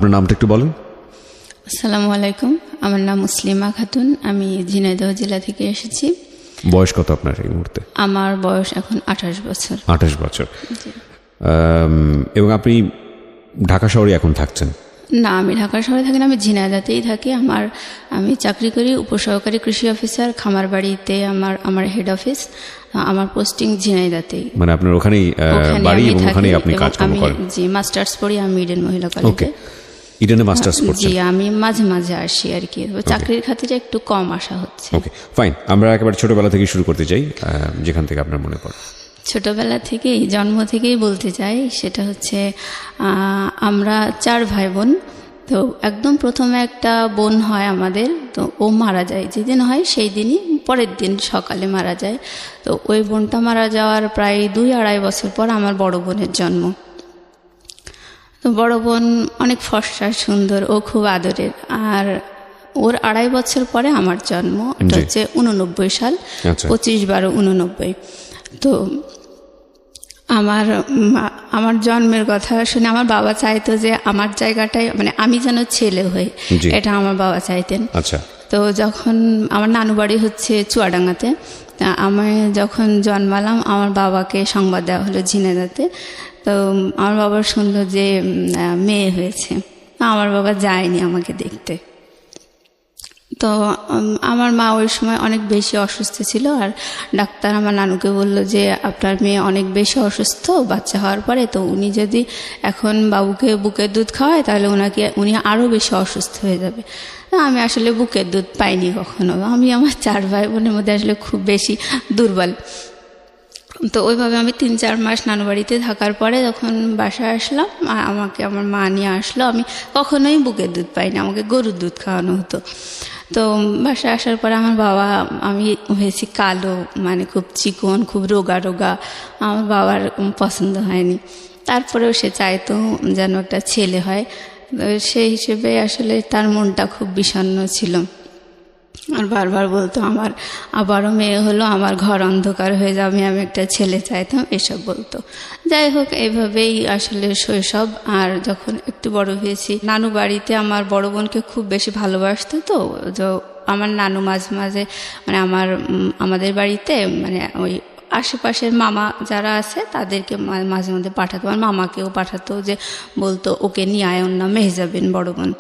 আপনার নামটা একটু বলেন। আসসালামু আলাইকুম, আমার নাম মুসলিমা খাতুন, আমি ঝিনাইদহ জেলা থেকে এসেছি। বয়স কত আপনার এই মুহূর্তে? আমার বয়স এখন 28 বছর। 28 বছর। এবং আপনি ঢাকা শহরে এখন থাকছেন? না, আমি ঢাকা শহরে থাকি না, আমি ঝিনাইদহতেই থাকি। আমি চাকরি করি উপসহকারী কৃষি অফিসার, খামারবাড়িতে আমার হেড অফিস। আমার পোস্টিং ঝিনাইদহতেই। মানে আপনার ওখানেই বাড়ি এবং ওখানেই আপনি কাজকর্ম করেন? জি, মাস্টার্স পড়ি আমি ইডেন মহিলা কলেজে। ইডেনে মাস্টার্স পড়ছেন? জি, আমি মাঝে মাঝে আসি আর কি, চাকরির খাতিরে একটু কম আসা হচ্ছে। ওকে, ফাইন। আমরা একেবারে ছোটবেলা থেকে শুরু করতে চাই, যেখান থেকে আপনার মনে পড়ে। ছোটবেলা থেকেই, জন্ম থেকেই বলতে চাই, সেটা হচ্ছে আমরা 4 ভাই বোন। তো একদম প্রথমে একটা বোন হয় আমাদের, তো ও মারা যায়। যেদিন হয় সেই দিনই পরের দিন সকালে মারা যায়। তো ওই বোনটা মারা যাওয়ার প্রায় 2-2.5 বছর পর আমার বড় বোনের জন্ম। তো বড় বোন অনেক ফর্সা সুন্দর, ও খুব আদরের। আর ওর 2.5 বছর পরে আমার জন্ম, এটা হচ্ছে 89 সাল, 25/12/89। তো আমার জন্মের কথা শুনে আমার বাবা চাইতো যে আমার জায়গাটায়, মানে আমি যেন ছেলে হই, এটা আমার বাবা চাইতেন। আচ্ছা। তো যখন আমার নানু বাড়ি হচ্ছে চুয়াডাঙ্গাতে, আমি যখন জন্মালাম আমার বাবাকে সংবাদ দেওয়া হলো ঝিনাইদহতে। তো আমার বাবা শুনলো যে মেয়ে হয়েছে। আমার বাবা যায়নি আমাকে দেখতে। তো আমার মা ওই সময় অনেক বেশি অসুস্থ ছিল, আর ডাক্তার আমার নানুকে বলল যে আপনার মেয়ে অনেক বেশি অসুস্থ বাচ্চা হওয়ার পরে, তো উনি যদি এখন বাবুকে বুকের দুধ খাওয়ায় তাহলে উনি আরও বেশি অসুস্থ হয়ে যাবে। আমি আসলে বুকের দুধ পাইনি কখনো। আমি আমার 4 ভাই বোনের মধ্যে আসলে খুব বেশি দুর্বল। তো ওইভাবে আমি 3-4 মাস নানু বাড়িতে থাকার পরে যখন বাসায় আসলাম, আমাকে আমার মা নিয়ে আসলো। আমি কখনোই বুকের দুধ পাইনি, আমাকে গরুর দুধ খাওয়ানো হতো। তো বাসায় আসার পরে আমার বাবা, আমি হয়েছি কালো, মানে খুব চিকন, খুব রোগা রোগা। আমার বাবার পছন্দ হয়নি। তারপরেও সে চাইতো যেন একটা ছেলে হয়। সেই হিসেবে আসলে তার মনটা খুব বিষণ্ণ ছিল। আর বারবার বলতো আমার আবারও মেয়ে হলো, আমার ঘর অন্ধকার হয়ে যাবে, আমি একটা ছেলে চাইতাম, এসব বলতো। যাই হোক, এইভাবেই আসলে শৈশব। আর যখন একটু বড় হয়েছি, নানু বাড়িতে আমার বড় বোনকে খুব বেশি ভালোবাসতো। তো আমার নানু মাঝে মাঝে, মানে আমাদের বাড়িতে, মানে ওই আশেপাশের মামা যারা আছে তাদেরকে মাঝে মাঝে পাঠাতো। আমার মামাকেও পাঠাতো, যে বলতো ওকে নিয়ে আয়, ওর নাম মেহজাবিন, বড় বোন,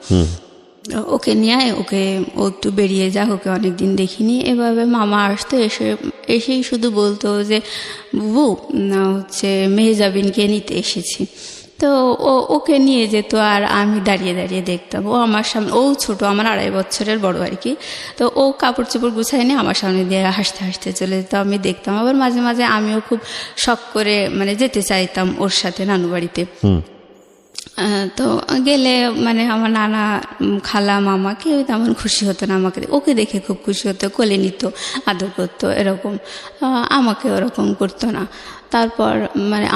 ওকে নিয়ে আয়, ও একটু বেরিয়ে যা, ওকে অনেকদিন দেখিনি। এভাবে মামা আসতো, এসেই শুধু বলতো যে বুবু হচ্ছে মেহজাবিনকে নিতে এসেছি। তো ওকে নিয়ে যেত, আর আমি দাঁড়িয়ে দাঁড়িয়ে দেখতাম। ও আমার সামনে, ও ছোট, আমার 2.5 বছরের বড় আর কি। তো ও কাপড় চোপড় গুছায় নিয়ে আমার সামনে দিয়ে হাসতে হাসতে চলে যেত, আমি দেখতাম। আবার মাঝে মাঝে আমিও খুব শখ করে মানে যেতে চাইতাম ওর সাথে নানু বাড়িতে। তো গেলে মানে আমার নানা, খালা, মামা কেউ তেমন খুশি হতো না আমাকে, ওকে দেখে খুব খুশি হতো, কোলে নিত, আদর করতো, এরকম। আমাকে ওরকম করতো না। তারপর মানে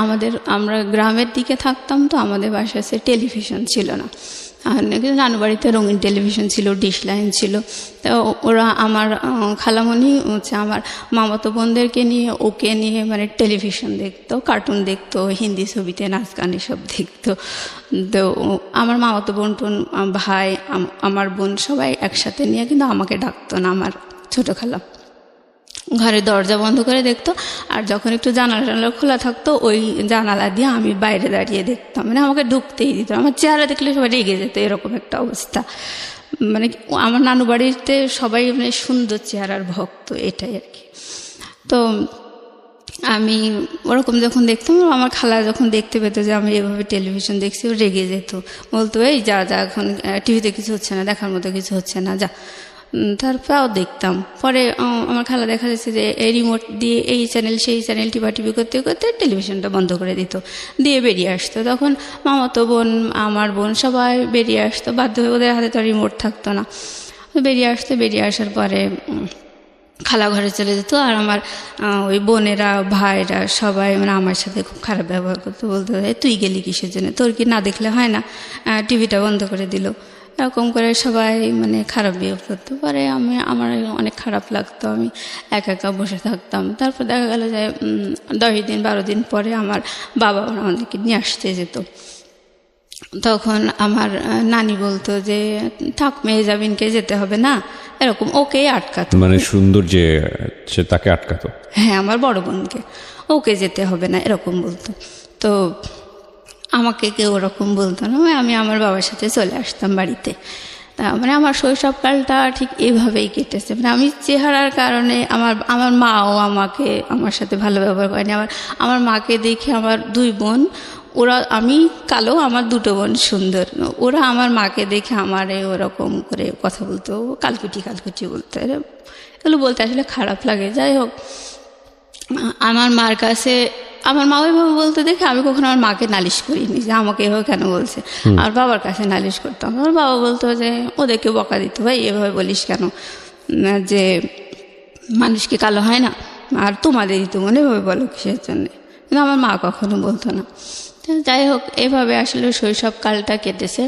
আমরা গ্রামের দিকে থাকতাম, তো আমাদের বাসায় টেলিভিশন ছিল না। কিন্তু নানু বাড়িতে রঙিন টেলিভিশন ছিল, ডিশ লাইন ছিল। তো ওরা, আমার খালামণি হচ্ছে আমার মামাতো বোনদেরকে নিয়ে, ওকে নিয়ে মানে টেলিভিশন দেখতো, কার্টুন দেখতো, হিন্দি ছবিতে নাচ গান এসব দেখতো। তো আমার মামাতো বোন টোন, ভাই, আমার বোন সবাই একসাথে নিয়ে, কিন্তু আমাকে ডাকতো না আমার ছোটো খালা। ঘরের দরজা বন্ধ করে দেখতো, আর যখন একটু জানালা খোলা থাকতো ওই জানালা দিয়ে আমি বাইরে দাঁড়িয়ে দেখতাম, মানে আমাকে ঢুকতেই দিত। আমার চেহারা দেখলে সবাই রেগে যেত, এরকম একটা অবস্থা। মানে আমার নানু বাড়িতে সবাই মানে সুন্দর চেহারার ভক্ত, এটাই আর কি। তো আমি ওরকম যখন দেখতাম, আমার খালা যখন দেখতে পেতো যে আমি এভাবে টেলিভিশন দেখছি, ও রেগে যেত, বলতো এই যা যা, এখন টিভিতে কিছু হচ্ছে না, দেখার মতো কিছু হচ্ছে না, যা। তারপরেও দেখতাম। পরে আমার খালা দেখা যাচ্ছে যে এই রিমোট দিয়ে এই চ্যানেল সেই চ্যানেল টিপি করতে করতে টেলিভিশনটা বন্ধ করে দিত, দিয়ে বেরিয়ে আসতো। তখন মামাতো বোন, আমার বোন সবাই বেরিয়ে আসতো, বাধ্য হয়ে, ওদের হাতে তো রিমোট থাকতো না। বেরিয়ে আসতো, বেরিয়ে আসার পরে খালা ঘরে চলে যেত। আর আমার ওই বোনেরা, ভাইরা সবাই মানে আমার সাথে খুব খারাপ ব্যবহার করতো, বলতো তুই গেলি কিসের জন্য, তোর কি না দেখলে হয় না, টিভিটা বন্ধ করে দিল, এরকম করে সবাই মানে খারাপ বিহেভ করতে পারে। আমার অনেক খারাপ লাগতো, আমি একা একা বসে থাকতাম। তারপর দেখা গেল যে 10 দিন 12 দিন পরে আমার বাবা আমাদেরকে নিয়ে আসতে যেত। তখন আমার নানি বলতো যে থাক মেহজাবিনকে যেতে হবে না, এরকম ওকেই আটকাতো। মানে সুন্দর যে সে তাকে আটকাতো? হ্যাঁ, আমার বড় বোনকে, ওকে যেতে হবে না এরকম বলতো। তো আমাকে কেউ ওরকম বলতো না, আমি আমার বাবার সাথে চলে আসতাম বাড়িতে। তা মানে আমার শৈশবকালটা ঠিক এইভাবেই কেটেছে। মানে আমি চেহারার কারণে আমার মাও আমার সাথে ভালো ব্যবহার করেনি। আমার মাকে দেখে আমার দুই বোন, ওরা, আমি কালো, আমার দুটো বোন সুন্দর, ওরা আমার মাকে দেখে আমারে ওরকম করে কথা বলতো, কালকুটি কালকুটি বলতো। এগুলো বলতে আসলে খারাপ লাগে। যাই হোক, আমার মার কাছে আমার মা ওইভাবে বলতে দেখে আমি কখনো আমার মাকে নালিশ করিনি যে আমাকে এভাবে কেন বলছে। আর বাবার কাছে নালিশ করতাম, আমার বাবা বলতো যে ওদেরকে বকা দিত, ভাই এভাবে বলিস কেন, যে মানুষকে কালো হয় না, আর তোমাদেরই তো মনে এভাবে বলো কিসের জন্যে। কিন্তু আমার মা কখনো বলতো না। যাই হোক, এভাবে আসলে শৈশবকালটা কেটেছে।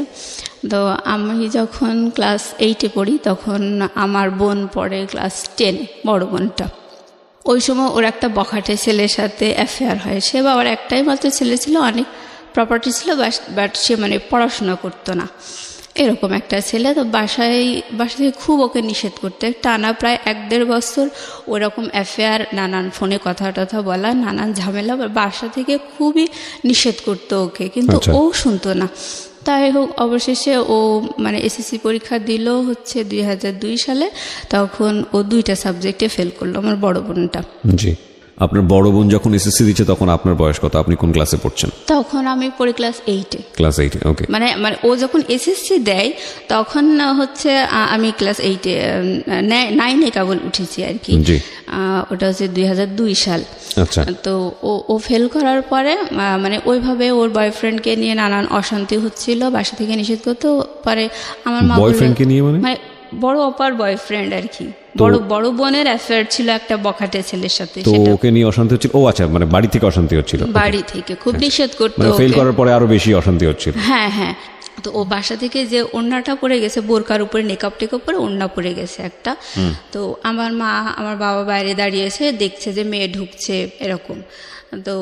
তো আমি যখন ক্লাস 8-এ পড়ি তখন আমার বোন পড়ে ক্লাস 10, বড় বোনটা। ওই সময় ওর একটা বখাটে ছেলের সাথে অ্যাফেয়ার হয়। সে বাবার একটাই মাত্র ছেলে ছিল, অনেক প্রপার্টি ছিল, বাট সে মানে পড়াশোনা করতো না, এরকম একটা ছেলে। তো বাসা থেকে খুব ওকে নিষেধ করতে, টানা প্রায় 1-1.5 বছর ওরকম অ্যাফেয়ার, নানান ফোনে কথা টথা বলা, নানান ঝামেলা, বাসা থেকে খুবই নিষেধ করতো ওকে, কিন্তু ও শুনতো না। তাই হোক, অবশেষে ও মানে এসএসসি পরীক্ষা দিল হচ্ছে 2002 সালে। তখন ও 2টা সাবজেক্টে ফেল করলো, আমার বড় বোনটা। জি। আপনার বড় বোন যখন এসএসসি দিচ্ছে তখন আপনার বয়স কত? আপনি কোন ক্লাসে পড়ছেন? তখন আমি পড়ি ক্লাস 8-এ। ক্লাস 8-এ, ওকে। মানে ও যখন এসএসসি দেয় তখন হচ্ছে আমি ক্লাস 8-এ, 9-এ কেবল উঠেছি আর কি। ওটা হচ্ছে 2002 সাল। আচ্ছা। তো ও ফেল করার পরে মানে ওইভাবে ওর বয়ফ্রেন্ডকে নিয়ে নানান অশান্তি হচ্ছিল, বাসা থেকে নিষেধ করতে পারে। আমার মা বয়ফ্রেন্ডকে নিয়ে মানে বড় অপার বয়ফ্রেন্ড আর কি, বড় বোনের অ্যাফেয়ার ছিল একটা বখাটে ছেলের সাথে। তো ওকে নিয়ে অশান্তি হচ্ছিল? ও আচ্ছা, মানে বাড়ি থেকে অশান্তি হচ্ছিল? বাড়ি থেকে খুব নিষেধ করতো, মানে ফেল করার পরে আরো বেশি অশান্তি হচ্ছিল। হ্যাঁ হ্যাঁ। তো ও বাসা থেকে যে ওড়নাটা পরে গেছে, বোরকার উপরে নেকআপ টেকআপ পরে ওড়না পরে গেছে একটা। তো আমার মা আমার বাবা বাইরে দাঁড়িয়েছে, দেখছে যে মেয়ে ঢুকছে এরকম। তো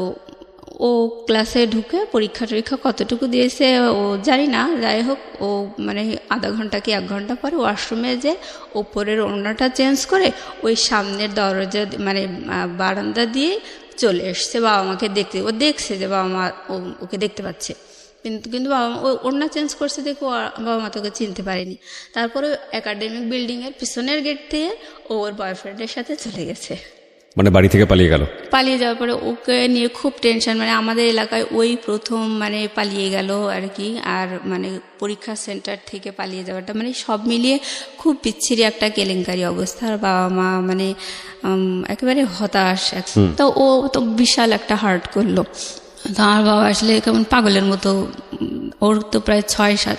ও ক্লাসে ঢুকে পরীক্ষা টরীক্ষা কতটুকু দিয়েছে ও জানি না। যাই হোক, ও মানে আধা ঘন্টা কি 1 ঘন্টা পরে ওয়াশরুমে যে ওপরের ওড়নাটা চেঞ্জ করে ওই সামনের দরজা মানে বারান্দা দিয়ে চলে এসছে বাবা মাকে দেখতে। ও দেখছে যে বাবা মা ওকে দেখতে পাচ্ছে, কিন্তু বাবা মা ওড়না চেঞ্জ করছে দেখে বাবা মা তোকে চিনতে পারেনি। তারপরে একাডেমিক বিল্ডিংয়ের পিছনের গেট দিয়ে ওর বয়ফ্রেন্ডের সাথে চলে গেছে, মানে বাড়ি থেকে পালিয়ে গেল। পালিয়ে যাওয়ার পরে ওকে নিয়ে খুব টেনশন, মানে আমাদের এলাকায় ওই প্রথম মানে পালিয়ে গেল আর কি। আর মানে পরীক্ষা সেন্টার থেকে পালিয়ে যাওয়াটা মানে সব মিলিয়ে খুব বিচ্ছিরি একটা কেলেঙ্কারি অবস্থা। আর বাবা মা মানে একেবারে হতাশ। তো ও তো বিশাল একটা হার্ট করলো। তো আমার বাবা আসলে কেমন পাগলের মতো, ওর তো প্রায়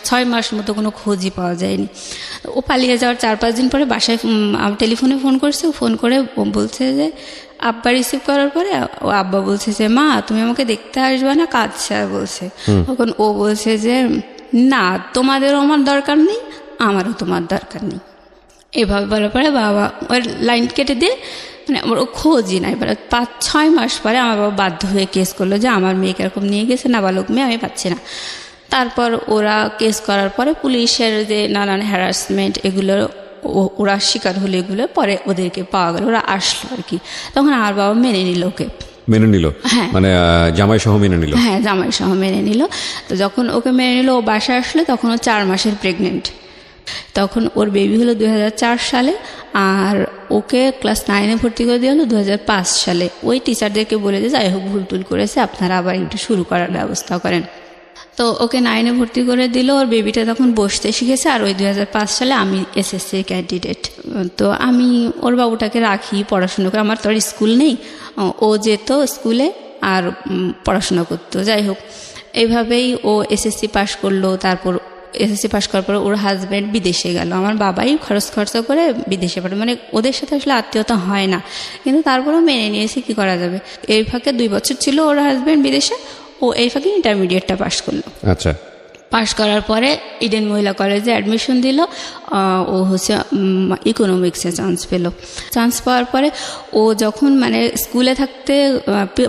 6 মাস মতো কোনো খোঁজই পাওয়া যায়নি। ও পালিয়ে যাওয়ার 4-5 দিন পরে বাসায় টেলিফোনে ফোন করছে। ফোন করে বলছে যে আব্বা রিসিভ করার পরে ও আব্বা বলছে যে মা তুমি আমাকে দেখতে আসবে না, কাঁদছে বলছে। তখন ও বলছে যে না, তোমাদেরও আমার দরকার নেই, আমারও তোমার দরকার নেই। এভাবে বলার পরে বাবা ওর লাইন কেটে দিয়ে মানে আমার ও খোঁজই নাই। এবার 5-6 মাস পরে আমার বাবা বাধ্য হয়ে কেস করলো যে আমার মেয়েকে এরকম নিয়ে গেছে, নাবালক মেয়ে, আমি পাচ্ছি না। তারপর ওরা কেস করার পরে পুলিশের যে নানান হ্যারাসমেন্ট এগুলো ওরা শিকার হলে এগুলো পরে ওদেরকে পাওয়া গেল, ওরা আসলো আর কি। তখন আমার বাবা মেনে নিল, ওকে মেনে নিল। হ্যাঁ, মানে জামাই সহ মেনে নিল। হ্যাঁ, জামাই সহ মেনে নিল। তো যখন ওকে মেনে নিল, ও বাসায় আসলো, তখন ও 4 মাসের প্রেগনেন্ট। তখন ওর বেবি হলো 2004 সালে, আর ওকে ক্লাস 9-এ ভর্তি করে দিয়ে হলো 2005 সালে। ওই টিচারদেরকে বলে যে যাই হোক ভুল টুল করেছে, আপনারা আবার একটু শুরু করার ব্যবস্থা করেন। তো ওকে 9-এ ভর্তি করে দিল। ওর বেবিটা তখন বসতে শিখেছে। আর ওই 2005 সালে আমি এসএসসি ক্যান্ডিডেট। তো আমি ওর বাবুটাকে রাখি, পড়াশুনো করে, আমার তো আর স্কুল নেই। ও যেত স্কুলে আর পড়াশোনা করতো। যাই হোক, এইভাবেই ও এসএসসি পাশ করলো। তারপর এসএসসি পাশ করার পর ওর হাজব্যান্ড বিদেশে গেল। আমার বাবাই খরচা করে বিদেশে পাঠায়, মানে ওদের সাথে আসলে আত্মীয়তা হয় না, কিন্তু তারপরেও মেনে নিয়েছে, কি করা যাবে। এই ফাঁকে 2 বছর ছিল ওর হাজব্যান্ড বিদেশে, ও এই ফাঁকে ইন্টারমিডিয়েটটা পাশ করলো। আচ্ছা, পাশ করার পরে ইডেন মহিলা কলেজে অ্যাডমিশন দিল। ও হচ্ছে ইকোনমিক্সে চান্স পেল। চান্স পাওয়ার পরে ও যখন মানে স্কুলে থাকতে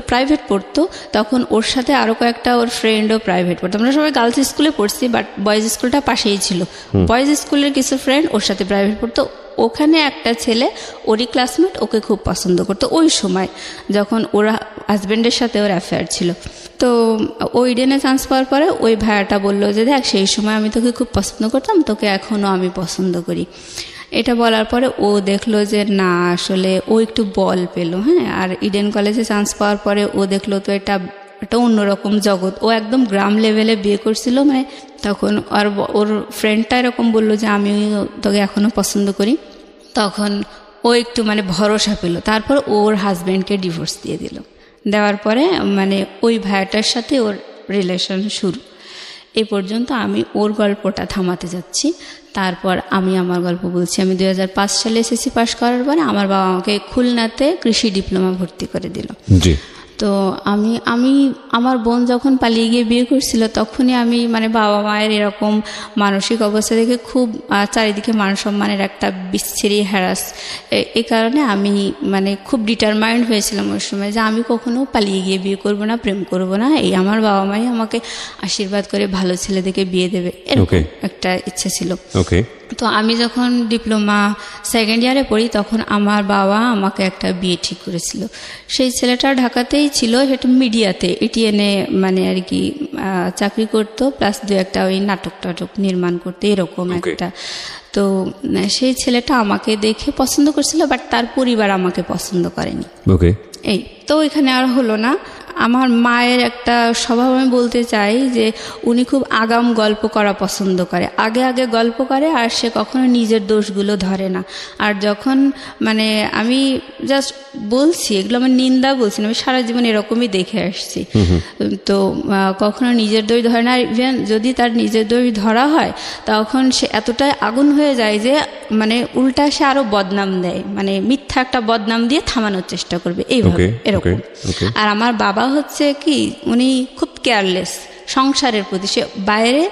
প্রাইভেট পড়তো, তখন ওর সাথে আরও কয়েকটা ওর ফ্রেন্ডও প্রাইভেট পড়তো। আমরা সবাই গার্লস স্কুলে পড়ছি, বাট বয়েজ স্কুলটা পাশেই ছিল। বয়েজ স্কুলের কিছু ফ্রেন্ড ওর সাথে প্রাইভেট পড়তো। ওখানে একটা ছেলে, ওরই ক্লাসমেট, ওকে খুব পছন্দ করতো ওই সময়, যখন ওরা হাজব্যান্ডের সাথে ওর অ্যাফেয়ার ছিল। তো ও ইডেনে চান্স পাওয়ার পরে ওই ভাইয়াটা বললো যে দেখ, সেই সময় আমি তোকে খুব পছন্দ করতাম, তোকে এখনও আমি পছন্দ করি। এটা বলার পরে ও দেখলো যে না, আসলে ও একটু বল পেলো। হ্যাঁ, আর ইডেন কলেজে চান্স পাওয়ার পরে ও দেখলো তো এটা অন্যরকম জগৎ। ও একদম গ্রাম লেভেলে বিয়ে করছিল, মানে তখন আর ওর ফ্রেন্ডটা এরকম বললো যে আমি তোকে এখনও পছন্দ করি। তখন ও একটু মানে ভরসা পেল। তারপর ওর হাজব্যান্ডকে ডিভোর্স দিয়ে দিল। দেওয়ার পরে মানে ওই ভাইয়াটার সাথে ওর রিলেশন শুরু। এই পর্যন্ত আমি ওর গল্পটা থামাতে যাচ্ছি। তারপর আমি আমার গল্প বলছি। আমি 2005 সালে এসএসসি পাশ করার পরে আমার বাবা আমাকে খুলনাতে কৃষি ডিপ্লোমা ভর্তি করে দিল। জি। তো আমি আমার বোন যখন পালিয়ে গিয়ে বিয়ে করছিল, তখনই আমি মানে বাবা মায়ের এরকম মানসিক অবস্থা দেখে খুব চারিদিকে মান সম্মানের একটা বিচ্ছিরি হ্যারাস, এই কারণে আমি মানে খুব ডিটারমাইন্ড হয়েছিলাম ওই সময় যে আমি কখনো পালিয়ে গিয়ে বিয়ে করব না, প্রেম করব না। এই আমার বাবা মাই আমাকে আশীর্বাদ করে ভালো ছেলে দেখে বিয়ে দেবে, এরকম একটা ইচ্ছে ছিল। তো আমি যখন ডিপ্লোমা সেকেন্ড ইয়ারে পড়ি, তখন আমার বাবা আমাকে একটা বিয়ে ঠিক করেছিল। সেই ছেলেটা ঢাকাতেই ছিল, সেটা মিডিয়াতে এটিএনে মানে আর কি চাকরি করতো, প্লাস দু একটা ওই নাটক নির্মাণ করতো, এরকম একটা। তো সেই ছেলেটা আমাকে দেখে পছন্দ করছিল, বাট তার পরিবার আমাকে পছন্দ করেনি। এই তো এখানে আর হলো না। আমার মায়ের একটা স্বভাব আমি বলতে চাই যে উনি খুব আগাম গল্প করা পছন্দ করে, আগে আগে গল্প করে, আর সে কখনো নিজের দোষগুলো ধরে না। আর যখন মানে আমি জাস্ট বলছি, এগুলো আমার নিন্দা বলছি না, আমি সারা জীবন এরকমই দেখে আসছি। তো কখনো নিজের দোষ ধরে না। ইভেন যদি তার নিজের দোষ ধরা হয়, তখন সে এতটাই আগুন হয়ে যায় যে মানে উল্টা সে আরো বদনাম দেয়, মানে মিথ্যা একটা বদনাম দিয়ে থামানোর চেষ্টা করবে, এইভাবে এরকম। আর আমার বাবা হচ্ছে কি, উনি খুব কেয়ারলেস সংসারের প্রতি। সে বাইরে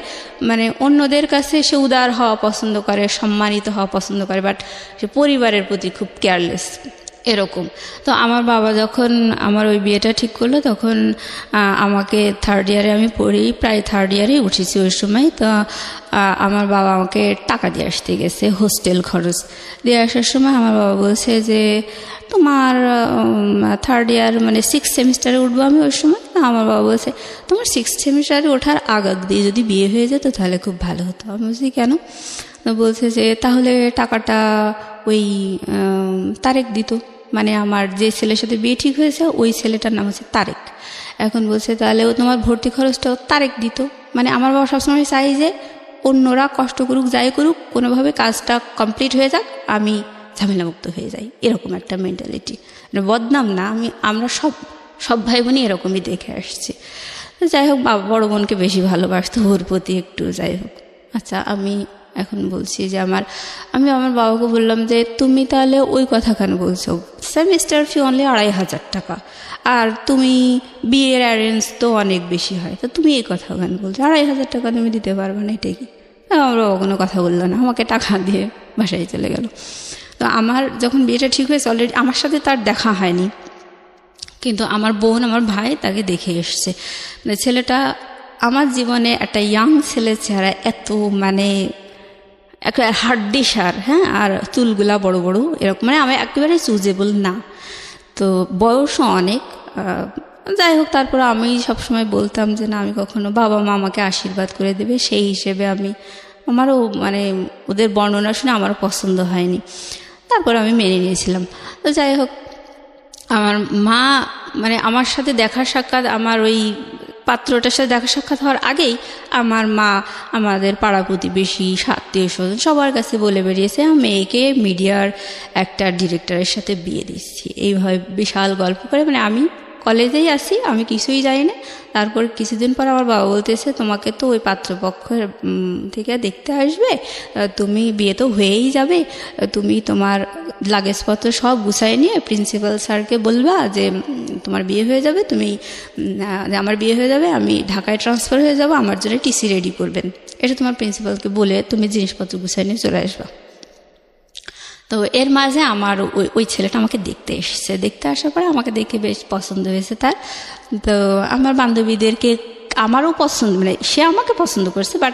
মানে অন্যদের কাছে সে উদার হওয়া পছন্দ করে, সম্মানিত হওয়া পছন্দ করে, বাট সে পরিবারের প্রতি খুব কেয়ারলেস, এরকম। তো আমার বাবা যখন আমার ওই বিয়েটা ঠিক করলো, তখন আমাকে থার্ড ইয়ারে আমি পড়ি, প্রায় থার্ড ইয়ারেই উঠেছি ওই সময়। তো আমার বাবা আমাকে টাকা দিয়ে আসতে গেছে, হোস্টেল খরচ দিয়ে আসার সময় আমার বাবা বলছে যে তোমার থার্ড ইয়ার মানে 6th সেমিস্টারে উঠবো আমি ওই সময়। আমার বাবা বলছে তোমার 6th সেমিস্টারে ওঠার আগ দিয়ে যদি বিয়ে হয়ে যেত তাহলে খুব ভালো হতো। আমি বলছি কেন? বলছে যে তাহলে টাকাটা ওই তারেক দিত, মানে আমার যে ছেলের সাথে বিয়ে ঠিক হয়েছে ওই ছেলেটার নাম হচ্ছে তারেক। এখন বলছে তাহলে ও তোমার ভর্তি খরচটাও তারেক দিত। মানে আমার বাবা সবসময় চাই যে অন্যরা কষ্ট করুক, যাই করুক, কোনোভাবে কাজটা কমপ্লিট হয়ে যাক, আমি ঝামেলামুক্ত হয়ে যাই, এরকম একটা মেন্টালিটি। বদনাম না, আমরা সব ভাই বোনই এরকমই দেখে আসছি। যাই হোক, বাবা বড় বোনকে বেশি ভালোবাসতো, ওর প্রতি একটু যাই হোক। আচ্ছা, আমি এখন বলছি যে আমি আমার বাবাকে বললাম যে তুমি তাহলে ওই কথা কেন বলছো, সেমিস্টার ফি অনলি 2500 টাকা, আর তুমি বিয়ের অ্যারেঞ্জ তো অনেক বেশি হয়, তো তুমি এই কথা কেন বলছো, 2500 টাকা তুমি দিতে পারবে না, এটাই কি? আমার বাবা কোনো কথা বললো না, আমাকে টাকা দিয়ে বাসায় চলে গেল। তো আমার যখন বিয়েটা ঠিক হয়েছে, অলরেডি আমার সাথে তার দেখা হয়নি, কিন্তু আমার বোন, আমার ভাই তাকে দেখে এসছে। মানে ছেলেটা আমার জীবনে একটা ইয়াং ছেলের চেহারা, এত মানে একটা হাড্ডি সার, হ্যাঁ, আর চুলগুলা বড় বড় এরকম, মানে আমি একেবারে চুজেবল না, তো বয়সও অনেক। যাই হোক, তারপরে আমি সবসময় বলতাম যে না, আমি কখনো, বাবা মা আমাকে আশীর্বাদ করে দেবে, সেই হিসেবে আমারও মানে ওদের বর্ণনা শুনে আমারও পছন্দ হয়নি, তারপর আমি মেনে নিয়েছিলাম। তো যাই হোক, আমার মা মানে আমার সাথে দেখা সাক্ষাৎ, আমার ওই পাত্রটার সাথে দেখা সাক্ষাৎ হওয়ার আগেই আমার মা আমাদের পাড়া প্রতিবেশী, আত্মীয় স্বজন সবার কাছে বলে বেরিয়েছে মেয়েকে মিডিয়ার একটা ডিরেক্টরের সাথে বিয়ে দিচ্ছি। এইভাবে বিশাল গল্প করে, মানে আমি কলেজেই আসি, আমি কিছুই জানি না। তারপর কিছুদিন পর আমার বাবা বলতেছে, তোমাকে তো ওই পাত্রপক্ষের থেকে দেখতে আসবে, তুমি বিয়ে তো হয়েই যাবে, তুমি তোমার লাগেজপত্র সব গুছাই নিয়ে প্রিন্সিপাল স্যারকে বলবা যে তোমার বিয়ে হয়ে যাবে, তুমি আমার বিয়ে হয়ে যাবে, আমি ঢাকায় ট্রান্সফার হয়ে যাব, আমার জন্য টিসি রেডি করবেন, এটা তোমার প্রিন্সিপালকে বলে তুমি জিনিসপত্র গুছাই নিয়ে চলে আসবা। তো এর মাঝে আমার ওই ছেলেটা আমাকে দেখতে এসেছে। দেখতে আসার পরে আমাকে দেখে বেশ পছন্দ হয়েছে তার। তো আমার বান্ধবীদেরকে আমারও পছন্দ, মানে সে আমাকে পছন্দ করছে, বাট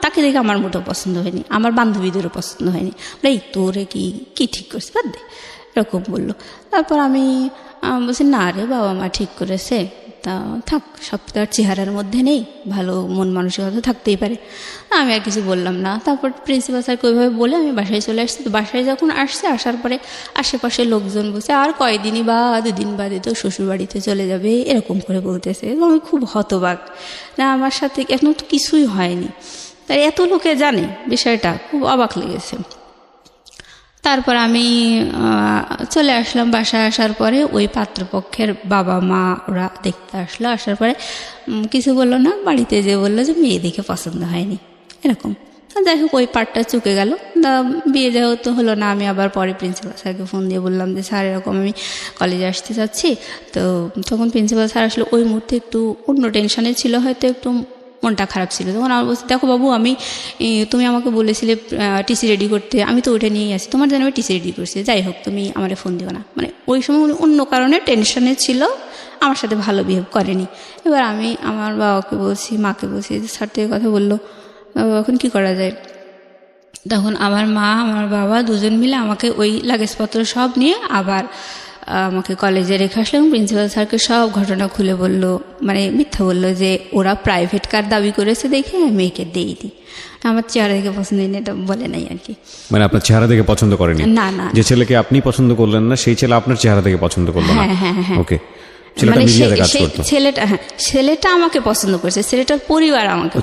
তাকে দেখে আমার মোটেও পছন্দ হয়নি, আমার বান্ধবীদেরও পছন্দ হয়নি। এই তোরে কি ঠিক করছে, বাদ দে, এরকম বললো। তারপর আমি বলছি, না রে, বাবা মা ঠিক করেছে, তা থাক, সব তার চেহারার মধ্যে নেই, ভালো মন মানসিকতা থাকতেই পারে। আমি আর কিছু বললাম না। তারপর প্রিন্সিপাল স্যারকে ওইভাবে বলে আমি বাসায় চলে আসছি। তো বাসায় যখন আসার পরে আশেপাশে লোকজন বলছে, আর কয়দিনই বা 2 দিন বাদে তো শ্বশুরবাড়িতে চলে যাবে, এরকম করে বলতেছে। এবং আমি খুব হতবাক, না আমার সাথে এখন তো কিছুই হয়নি, তাই এত লোকে জানে বিষয়টা, খুব অবাক লেগেছে। তারপর আমি চলে আসলাম। বাসায় আসার পরে ওই পাত্রপক্ষের বাবা মা ওরা দেখতে আসলো। আসার পরে কিছু বললো না, বাড়িতে যে বললো যে মেয়ে দেখে পছন্দ হয়নি, এরকম। যাই হোক, ওই পার্টটা চুকে গেল। বিয়ে যেহেতু হলো না, আমি আবার পরে প্রিন্সিপাল স্যারকে ফোন দিয়ে বললাম যে স্যার এরকম আমি কলেজে আসতে চাচ্ছি। তো তখন প্রিন্সিপাল স্যার আসলে ওই মুহূর্তে একটু অন্য টেনশনে ছিল, হয়তো একটু মনটা খারাপ ছিল। তখন আমার বলছি, দেখো বাবু, তুমি আমাকে বলেছিলে টিসি রেডি করতে, আমি তো ওইটা নিয়েই আসি, তোমার জন্য আমি টিসি রেডি করছি, যাই হোক তুমি আমার ফোন দিও না। মানে ওই সময় উনি অন্য কারণে টেনশনে ছিল, আমার সাথে ভালো বিহেভ করেনি। এবার আমি আমার বাবাকে বলছি, মাকে বলছি যে স্যার তো এই কথা বললো, এখন কী করা যায়? তখন আমার মা আমার বাবা দুজন মিলে আমাকে ওই লাগেজপত্র সব নিয়ে আবার আমাকে কলেজে রেখে আসলো এবং প্রিন্সিপাল স্যারকে সব ঘটনা খুলে বলল, মানে মিথ্যা বললো যে ওরা প্রাইভেট কার দাবি করেছে দেখে মেয়েকে দিই। আমার চেহারা দেখে পছন্দ হয়নি, এটা বলে নাই আর কি। মানে আপনার চেহারা দেখে পছন্দ করেনি? না না, যে ছেলেকে আপনি পছন্দ করলেন না, সেই ছেলে আপনার চেহারা দেখে পছন্দ করলো না? হ্যাঁ। ওকে। ছেলেটা আমাকে পছন্দ করেছে, ছেলেটার পরিবার আমাকে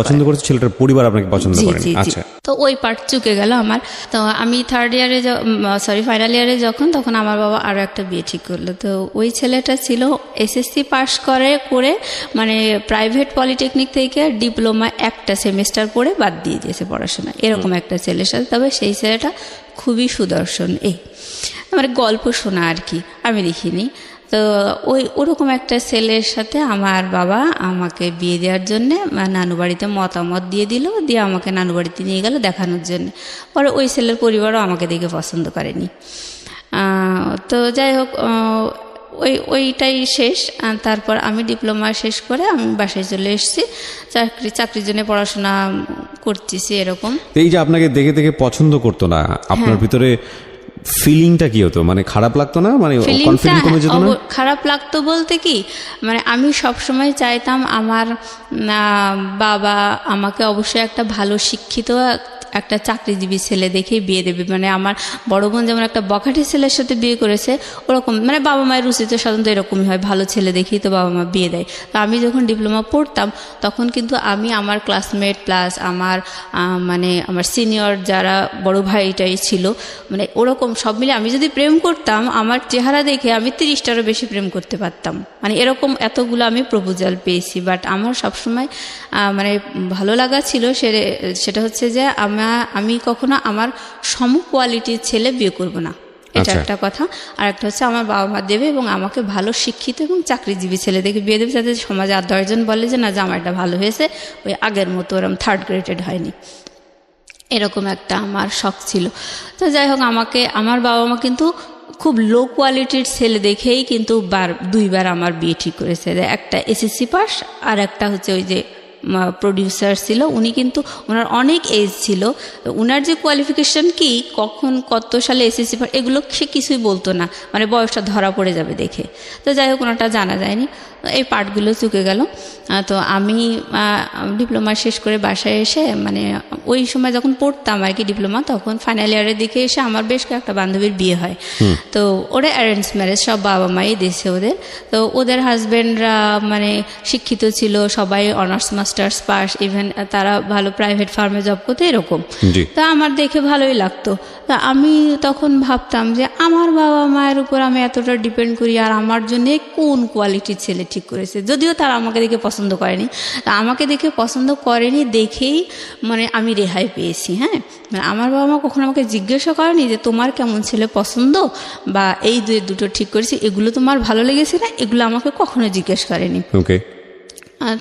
পছন্দ করেছে, ছেলেটার পরিবার আপনাকে পছন্দ করেনি। আচ্ছা। তো ওই পার্ট চুকে গেল আমার। তো আমি ফাইনাল ইয়ারে যখন, তখন আমার বাবা আরও একটা বিয়ে ঠিক করলো। তো ওই ছেলেটা ছিল এসএসসি পাস করে মানে প্রাইভেট পলিটেকনিক থেকে ডিপ্লোমা একটা সেমিস্টার পড়ে বাদ দিয়ে দিয়েছে পড়াশোনা, এরকম একটা ছেলের সাথে। তবে সেই ছেলেটা খুবই সুদর্শন, আমার গল্প শোনা আর কি, আমি দেখিনি। তো ওরকম একটা ছেলের সাথে আমার বাবা আমাকে বিয়ে দেওয়ার জন্যে নানু বাড়িতে মতামত দিয়ে দিল, দিয়ে আমাকে নানু বাড়িতে নিয়ে গেল দেখানোর জন্য। পরে ওই ছেলের পরিবারও আমাকে দেখে পছন্দ করেনি। তো যাই হোক, ওইটাই শেষ। তারপর আমি ডিপ্লোমা শেষ করে আমি বাসায় চলে এসেছি, চাকরির জন্য পড়াশোনা করতেছি এরকম। এই যে আপনাকে দেখে দেখে পছন্দ করতো না, আপনার ভিতরে ফিলিংটা কি হতো? মানে খারাপ লাগতো না? মানে কনফিডেন্স কমে যেত না? খারাপ লাগতো বলতে কি, মানে আমি সবসময় চাইতাম আমার বাবা আমাকে অবশ্যই একটা ভালো শিক্ষিত একটা চাকরিজীবী ছেলে দেখেই বিয়ে দেবে। মানে আমার বড় বোন যেমন একটা বখাটে ছেলের সাথে বিয়ে করেছে, ওরকম মানে বাবা মায়ের রুচিতে সাধারণত এরকমই হয়, ভালো ছেলে দেখেই তো বাবা মা বিয়ে দেয়। তো আমি যখন ডিপ্লোমা পড়তাম তখন কিন্তু আমি আমার ক্লাসমেট প্লাস আমার আমার সিনিয়র যারা বড় ভাইটাই ছিল, মানে ওরকম সব মিলে আমি যদি প্রেম করতাম, আমার চেহারা দেখে আমি 30টারও বেশি প্রেম করতে পারতাম। মানে এরকম এতগুলো আমি প্রপোজাল পেয়েছি। বাট আমার সবসময় মানে ভালো লাগা ছিল সেটা হচ্ছে যে আমি কখনো আমার সম কোয়ালিটির ছেলে বিয়ে করব না, এটা একটা কথা। আর একটা হচ্ছে আমার বাবা মা দেবে এবং আমাকে ভালো শিক্ষিত এবং চাকরিজীবী ছেলে দেখে বিয়ে দেবে, যাতে সমাজে আর 10 জন বলে যে না জামাইটা ভালো হয়েছে, ওই আগের মতো ওরকম 3rd গ্রেডেড হয়নি, এরকম একটা আমার শখ ছিল। তো যাই হোক, আমার বাবা মা কিন্তু খুব লো কোয়ালিটির ছেলে দেখেই কিন্তু 2বার আমার বিয়ে ঠিক করেছে। একটা এসএসসি পাস আর একটা হচ্ছে ওই যে প্রডিউসার ছিল, উনি কিন্তু ওনার অনেক এজ ছিল, ওনার যে কোয়ালিফিকেশন কি কখন কত সালে এসএসসি এগুলো সে কিছুই বলতো না, মানে বয়সটা ধরা পড়ে যাবে দেখে। তো যাই হোক, ওনারটা জানা যায়নি। এই পার্টগুলো চুকে গেল। তো আমি ডিপ্লোমা শেষ করে বাসায় এসে মানে ওই সময় যখন পড়তাম আর কি ডিপ্লোমা, তখন ফাইনাল ইয়ারের দিকে এসে আমার বেশ কয়েকটা বান্ধবীর বিয়ে হয়। তো ওরা অ্যারেঞ্জ ম্যারেজ, সব বাবা মাই দিয়েছে ওদের। তো ওদের হাজব্যান্ডরা মানে শিক্ষিত ছিল, সবাই অনার্স মাস্টার্স পাস, ইভেন তারা ভালো প্রাইভেট ফার্মে জব করতো এরকম। তা আমার দেখে ভালোই লাগতো। তা আমি তখন ভাবতাম যে আমার বাবা মায়ের উপর আমি এতটা ডিপেন্ড করি, আর আমার জন্য কোন কোয়ালিটির ছেলে ঠিক করেছে। যদিও তারা আমাকে দেখে পছন্দ করেনি, তা আমাকে দেখে পছন্দ করেনি দেখেই মানে আমি রেহাই পেয়েছি। হ্যাঁ, মানে আমার বাবা মা কখনো আমাকে জিজ্ঞাসা করেনি যে তোমার কেমন ছেলে পছন্দ বা এই দুটো ঠিক করেছি, এগুলো তোমার ভালো লেগেছে না, এগুলো আমাকে কখনো জিজ্ঞেস করেনি। ওকে।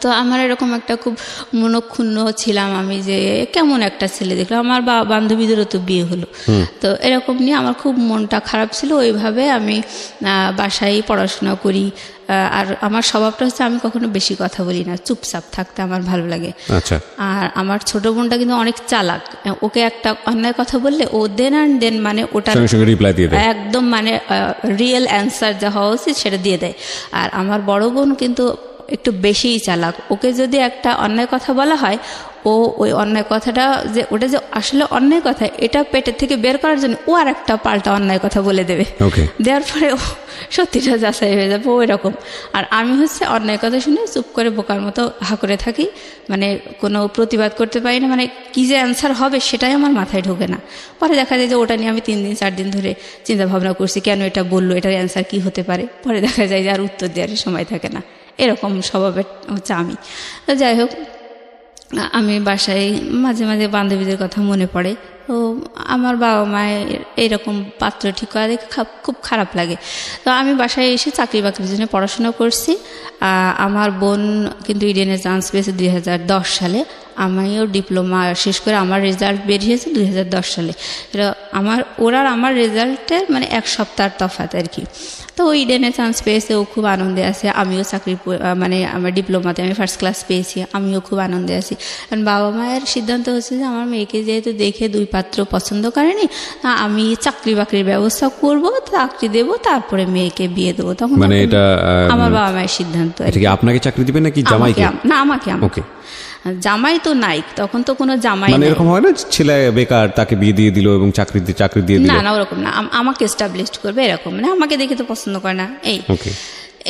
তো আমার এরকম একটা খুব মনক্ষুণ্ণ ছিলাম আমি যে কেমন একটা ছেলে দেখলাম, আমার বান্ধবীদেরও তো বিয়ে হলো। তো এরকম নিয়ে আমার খুব মনটা খারাপ ছিল। ওইভাবে আমি বাসায় পড়াশোনা করি। আর আমার স্বভাবটা হচ্ছে আমি কখনো বেশি কথা বলি না, চুপচাপ থাকতে আমার ভালো লাগে। আচ্ছা। আর আমার ছোট বোনটা কিন্তু অনেক চালাক, ওকে একটা অন্যায় কথা বললে ও দেন অ্যান্ড দেন মানে ওটা রিপ্লাই দিয়ে দেয়, একদম মানে রিয়েল অ্যান্সার যা হওয়া উচিত সেটা দিয়ে দেয়। আর আমার বড় বোন কিন্তু একটু বেশিই চালাক, ওকে যদি একটা অন্যায় কথা বলা হয় ও ওই অন্যায় কথাটা যে ওটা যে আসলে অন্যায় কথা এটা পেটের থেকে বের করার জন্য ও আর একটা পাল্টা অন্যায় কথা বলে দেবে। দেওয়ার পরে ও সত্যিটা যাচাই হয়ে যাবে, ও এরকম। আর আমি হচ্ছে অন্যায় কথা শুনে চুপ করে বোকার মতো হা করে থাকি, মানে কোনো প্রতিবাদ করতে পারি না, মানে কী যে অ্যান্সার হবে সেটাই আমার মাথায় ঢোকে না। পরে দেখা যায় যে ওটা নিয়ে আমি 3 দিন 4 দিন ধরে চিন্তা ভাবনা করছি কেন এটা বললো, এটার অ্যান্সার কী হতে পারে। পরে দেখা যায় যে আর উত্তর দেওয়ার সময় থাকে না, এরকম স্বভাবের হচ্ছে আমি। তো যাই হোক, আমি বাসায় মাঝে মাঝে বান্ধবীদের কথা মনে পড়ে। তো আমার বাবা মায়ের এইরকম পাত্র ঠিক করা দেখে খুব খারাপ লাগে। তো আমি বাসায় এসে চাকরি বাকরির জন্য পড়াশোনা করছি। আমার বোন কিন্তু ইডেনে চান্স পেয়েছে 2010 সালে। আমিও ডিপ্লোমা শেষ করে আমার রেজাল্ট বেরিয়েছে 2010 সালে। এটা আমার রেজাল্টের মানে 1 সপ্তাহ তফাৎ আর কি। তো ও ইডেনে চান্স পেয়েছে, ও খুব আনন্দে আছে। আমিও চাকরি মানে আমার ডিপ্লোমাতে আমি ফার্স্ট ক্লাস পেয়েছি, আমিও খুব আনন্দে আছি। কারণ বাবা মায়ের সিদ্ধান্ত হচ্ছে যে আমার মেয়েকে যেহেতু দেখে 2 পাত্র পছন্দ করেনি, আমি চাকরি বাকরির ব্যবস্থা করব, চাকরি দেব, তারপরে মেয়েকে বিয়ে দেবো। তখন মানে এটা আমার বাবা মায়ের সিদ্ধান্ত। আপনাকে চাকরি দিবেন নাকি জামাইকে? না, আমাকে। জামাই তো নাই তখন, তো কোনো জামাই মানে এরকম হয় না ছেলে বেকার তাকে বিয়ে দিয়ে দিল এবং চাকরি দিয়ে দিল? না, ওরকম না, আমাকে এস্টাবলিশড করবে এরকম, মানে আমাকে দেখে তো পছন্দ করে না,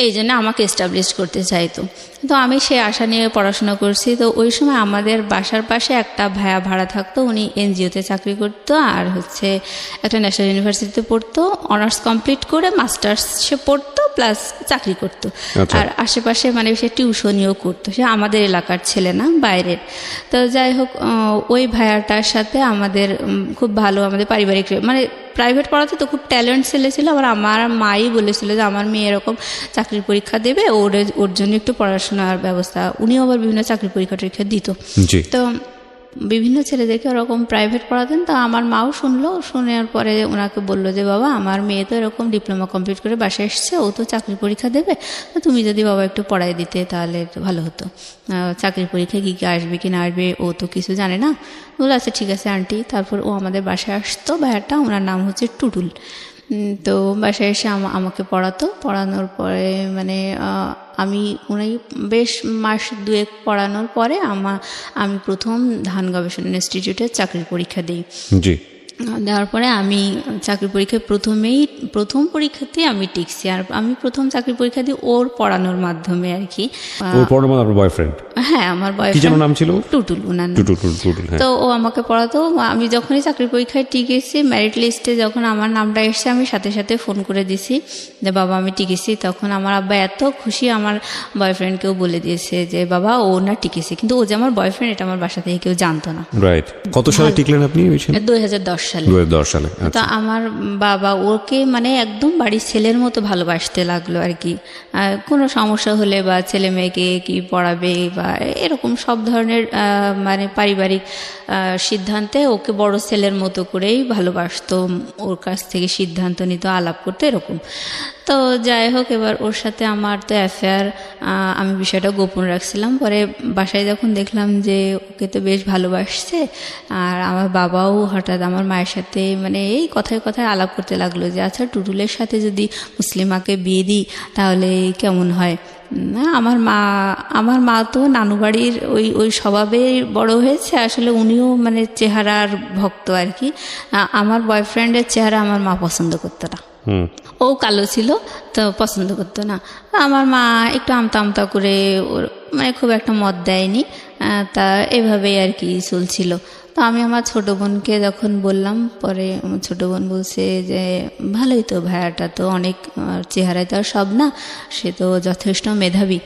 এই জন্য আমাকে এস্টাবলিশ করতে চাইতো। তো আমি সে আশা নিয়ে পড়াশোনা করছি। তো ওই সময় আমাদের বাসার পাশে একটা ভাইয়া ভাড়া থাকতো, উনি এনজিওতে চাকরি করতো আর হচ্ছে একটা ন্যাশনাল ইউনিভার্সিটিতে পড়তো, অনার্স কমপ্লিট করে মাস্টার্স সে পড়তো প্লাস চাকরি করতো। আর আশেপাশে মানে সে টিউশনিও করতো, সে আমাদের এলাকার ছেলে না, বাইরের। তো যাই হোক, ওই ভাইয়াটার সাথে আমাদের খুব ভালো, আমাদের পারিবারিক মানে প্রাইভেট পড়াতে তো খুব ট্যালেন্ট ছেলে ছিল। আবার আমার মাই বলেছিল যে আমার মেয়ে এরকম চাকরির পরীক্ষা দেবে, ওর জন্য একটু পড়াশোনার ব্যবস্থা। উনিও আবার বিভিন্ন চাকরির পরীক্ষা দিত। তো বিভিন্ন ছেলেদেরকে ওরকম প্রাইভেট পড়াতেন। তা আমার মাও শুনলো, শোনার পরে ওনাকে বললো যে বাবা আমার মেয়ে তো এরকম ডিপ্লোমা কমপ্লিট করে বাসায় এসছে, ও তো চাকরির পরীক্ষা দেবে, তুমি যদি বাবা একটু পড়াই দিতে তাহলে ভালো হতো। চাকরির পরীক্ষায় কী কী আসবে কি না আসবে ও তো কিছু জানে না। বলে আচ্ছা ঠিক আছে আন্টি। তারপর ও আমাদের বাসায় আসতো, ভাইয়াটা, ওনার নাম হচ্ছে টুটুল। তো বাসায় এসে আমাকে পড়ানোর পরে মানে আমি উনি বেশ মাস 2 পড়ানোর পরে আমি প্রথম ধান গবেষণা ইনস্টিটিউটে চাকরির পরীক্ষা দিই। দেওয়ার পরে আমি চাকরি পরীক্ষায় প্রথম পরীক্ষাতেই আমি টিকছি। আর আমি প্রথম চাকরি পরীক্ষা দিই ওর পড়ানোর মাধ্যমে আর কি। বয়ফ্রেন্ড? হ্যাঁ, আমার বয়ফ্রেন্ড নাম ছিল টুটুল, ওনার নাম। তো ও আমাকে পড়াতো। আমি যখনই চাকরি পরীক্ষায় টিকেছি, মেরিট লিস্টে যখন আমার নামটা এসছে, আমি সাথে সাথে ফোন করে দিছি যে বাবা আমি টিকেছি। তখন আমার আব্বা এত খুশি, আমার বয়ফ্রেন্ডকেও বলে দিয়েছে যে বাবা ও না টিকেছে, কিন্তু ও যে আমার বয়ফ্রেন্ড এটা আমার বাসা থেকে কেউ জানতো না। কত সালে টিকলেন আপনি? 2010 সালে। তো আমার বাবা ওকে মানে একদম বাড়ির ছেলের মতো ভালোবাসতে লাগলো আর কি। কোনো সমস্যা হলে বা ছেলে মেয়েকে কি পড়াবে বা এরকম সব ধরনের মানে পারিবারিক সিদ্ধান্তে ওকে বড় ছেলের মতো করেই ভালোবাসতো, ওর কাছ থেকে সিদ্ধান্ত নিত, আলাপ করতো এরকম। তো যাই হোক, এবার ওর সাথে আমার তো অ্যাফেয়ার, আমি বিষয়টা গোপন রাখছিলাম। পরে বাসায় যখন দেখলাম যে ওকে তো বেশ ভালোবাসছে, আর আমার বাবাও হঠাৎ আমার মায়ের সাথে মানে এই কথায় কথায় আলাপ করতে লাগলো যে আচ্ছা টুটুলের সাথে যদি মুসলিমাকে বিয়ে দিই তাহলে কেমন হয়। না, আমার মা তো নানু বাড়ির ওই স্বভাবে বড় হয়েছে। আসলে উনিও মানে চেহারার ভক্ত আর কি। আমার বয়ফ্রেন্ডের চেহারা আমার মা পছন্দ করতো না। ও কালো ছিল তো পছন্দ করতো না। আমার মা একটু আমতা আমতা করে ওর মানে খুব একটা মত দেয়নি। তা এভাবেই আর কি চলছিল। তো আমি আমার ছোটো বোনকে যখন বললাম, পরে আমার ছোটো বোন বলছে যে ভালোই তো, ভাইয়াটা তো অনেক, চেহারায় তো আর সব না, সে তো যথেষ্ট মেধাবী,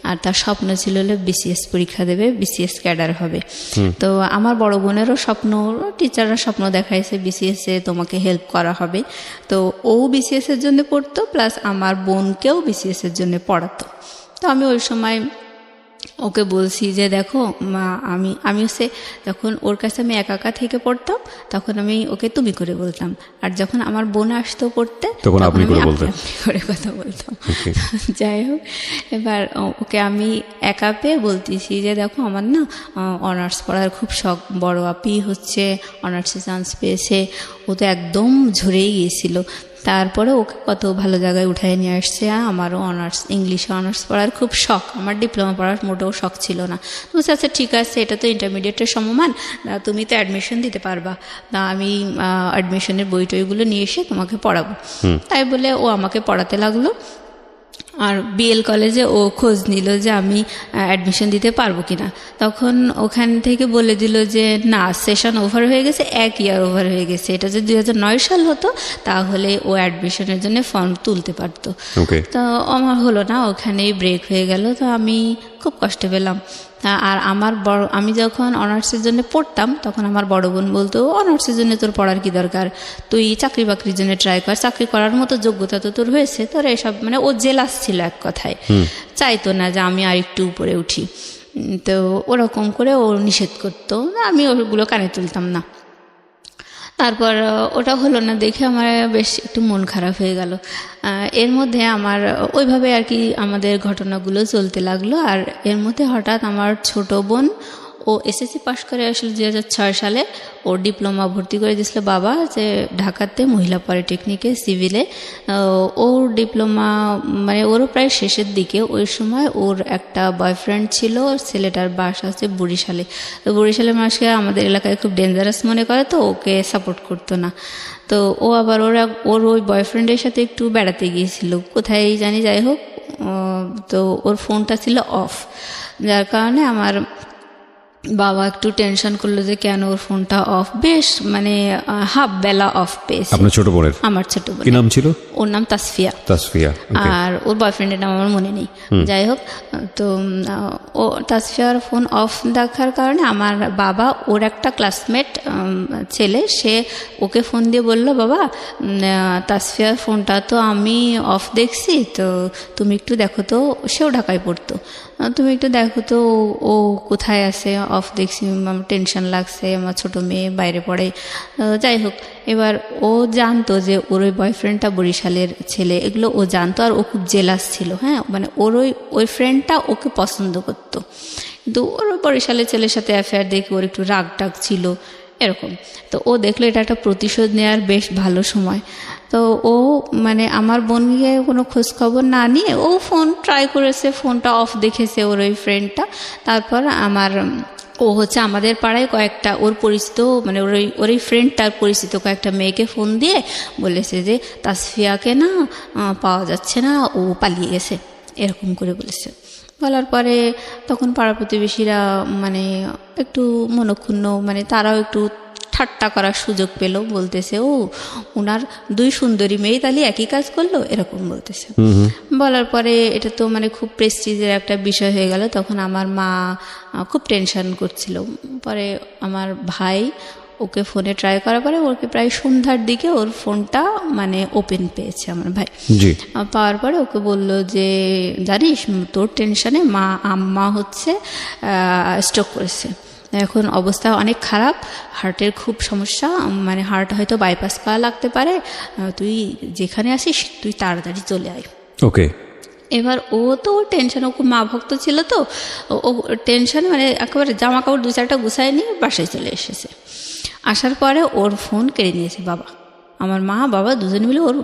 আর তার স্বপ্ন ছিল হলে বিসিএস পরীক্ষা দেবে, বিসিএস ক্যাডার হবে। তো আমার বড় বোনেরও স্বপ্ন, টিচাররা স্বপ্ন দেখাইছে বিসিএসে তোমাকে হেল্প করা হবে। তো ও বিসিএসের জন্য পড়তো, প্লাস আমার বোনকেও বিসিএসের জন্য পড়াতো। তো আমি ওই সময় ওকে বলছি যে দেখো মা, আমি হচ্ছে যখন ওর কাছে আমি একা থেকে পড়তাম তখন আমি ওকে তুমি করে বলতাম, আর যখন আমার বোন আসতো পড়তে তখন আপনি আমি করে করে কথা বলতাম। যাই হোক, এবার ওকে আমি একা পেয়ে বলতেছি যে দেখো আমার না অনার্স পড়ার খুব শখ, বড় আপি হচ্ছে অনার্সে চান্স পেয়েছে, ও তো একদম ঝরেই গিয়েছিল, তারপরে ওকে কত ভালো জায়গায় উঠায় নিয়ে আসছে। আমারও ইংলিশে অনার্স পড়ার খুব শখ, আমার ডিপ্লোমা পড়ার মোটেও শখ ছিল না। তো আচ্ছা ঠিক আছে, এটা তো ইন্টারমিডিয়েটের সমমান, তুমি তো অ্যাডমিশন দিতে পারবা, না আমি অ্যাডমিশনের বই টইগুলো নিয়ে এসে তোমাকে পড়াবো। তাই বলে ও আমাকে পড়াতে লাগলো। আর বিএল কলেজে ও খোঁজ নিল যে আমি অ্যাডমিশন দিতে পারবো কিনা। তখন ওখান থেকে বলে দিল যে না, সেশন ওভার হয়ে গেছে, 1 ইয়ার ওভার হয়ে গেছে। এটা যদি 2009 সাল হতো তাহলে ও অ্যাডমিশনের জন্য ফর্ম তুলতে পারতো। তো আমার হলো না, ওখানেই ব্রেক হয়ে গেল। তো আমি খুব কষ্ট পেলাম। আর আমি যখন অনার্সের জন্য পড়তাম তখন আমার বড় বোন বলতো অনার্সের জন্য তোর পড়ার কি দরকার, তুই চাকরি বাকরির জন্য ট্রাই কর, চাকরি করার মতো যোগ্যতা তো তোর হয়েছে, তোর এসব মানে ও জেলাস ছিল এক কথায়, চাইতো না যে আমি আর একটু উপরে উঠি। তো ওরকম করে ও নিষেধ করতো, আমি ওগুলো কানে তুলতাম না। তারপর ওটা হলো না দেখে আমার বেশ একটু মন খারাপ হয়ে গেল। এর মধ্যে আমার ওইভাবে আর কি আমাদের ঘটনাগুলো চলতে লাগলো। আর এর মধ্যে হঠাৎ আমার ছোট বোন, ও এসএসসি পাশ করে আসলে 2006 সালে ওর ডিপ্লোমা ভর্তি করে দিয়েছিল বাবা, যে ঢাকাতে মহিলা পলিটেকনিকে সিভিলে। ওর ডিপ্লোমা মানে ওরও প্রায় শেষের দিকে। ওই সময় ওর একটা বয়ফ্রেন্ড ছিল, ছেলেটার বাসা হচ্ছে বরিশালে। তো বরিশালের মানুষকে আমাদের এলাকায় খুব ডেঞ্জারাস মনে করে, তো ওকে সাপোর্ট করতো না। তো ও আবার ওর ওই বয়ফ্রেন্ডের সাথে একটু বেড়াতে গিয়েছিল কোথায় জানি, যাই হোক। তো ওর ফোনটা ছিল অফ, যার কারণে আমার বাবা একটু টেনশন করলো যে কেন ওর ফোনটা অফ। বেশ মানে হাফ বেলা অফ পেয়েছে। আপনার ছোট বোনের? আমার ছোট বোন। কি নাম ছিল? ওর নাম তাসফিয়া। আর ওর বয়ফ্রেন্ডের নাম আমার মনে নেই। যাই হোক, তো ও তাসফিয়ার ফোন অফ দেখার কারণে আমার বাবা, ওর একটা ক্লাসমেট ছেলে, সে ওকে ফোন দিয়ে বলল বাবা, তাসফিয়ার ফোনটা তো আমি অফ দেখছি, তো তুমি একটু দেখো তো, সেও ঢাকায় পড়তো, তুমি একটু দেখো তো ও কোথায় আছে, অফ দেখছি, আমার টেনশন লাগছে, আমার ছোটো মেয়ে বাইরে পড়ে। যাই হোক, এবার ও জানতো যে ওর ওই বয়ফ্রেন্ডটা বরিশালের ছেলে, এগুলো ও জানতো। আর ও খুব জেলাস ছিল, হ্যাঁ, মানে ওর ওই ফ্রেন্ডটা ওকে পছন্দ করতো, কিন্তু ওর বরিশালের ছেলের সাথে অ্যাফেয়ার দেখে ওর একটু রাগ টাগ ছিল এরকম। তো ও দেখলো এটা একটা প্রতিশোধ নেওয়ার বেশ ভালো সময়। তো ও মানে আমার বোনকে কোনো খোঁজখবর না নিয়ে ও ফোন ট্রাই করেছে, ফোনটা অফ দেখেছে ওর ওই ফ্রেন্ডটা। তারপর ও হচ্ছে আমাদের পাড়ায় কয়েকটা ওর পরিচিত, মানে ওর এই ফ্রেন্ডটার পরিচিত কয়েকটা মেয়েকে ফোন দিয়ে বলেছে যে তাসফিয়াকে না পাওয়া যাচ্ছে না, ও পালিয়ে গেছে, এরকম করে বলেছে। বলার পরে তখন পাড়া প্রতিবেশীরা মানে একটু মনক্ষুণ্ণ, মানে তারাও একটু ঠাট্টা করার সুযোগ পেল, বলতেছে ও ওনার 2 সুন্দরী মেয়ে তাহলে একই কাজ করলো, এরকম বলতেছে। বলার পরে এটা তো মানে খুব প্রেস্টিজের একটা বিষয় হয়ে গেল। তখন আমার মা খুব টেনশন করছিল। পরে আমার ভাই ওকে ফোনে ট্রাই করার পরে ওকে প্রায় সন্ধ্যার দিকে ওর ফোনটা মানে ওপেন পেয়েছে আমার ভাই। পাওয়ার পরে ওকে বলল যে জানিস তোর টেনশনে আম্মা হচ্ছে স্ট্রোক করেছে, এখন অবস্থা অনেক খারাপ, হার্টের খুব সমস্যা, মানে হার্ট হয়তো বাইপাস করা লাগতে পারে, তুই যেখানে আসিস তুই তাড়াতাড়ি চলে আয়। ওকে। এবার ও তো টেনশন, ও খুব মা ভক্ত ছিল, তো ও টেনশনে মানে একেবারে জামা কাপড় 2-4টা গুছায় নিয়ে বাসায় চলে এসেছে। আসার পরে ওর ফোন কেড়ে নিয়েছে বাবা। আমার মা বাবা দুজনে মিলে ওর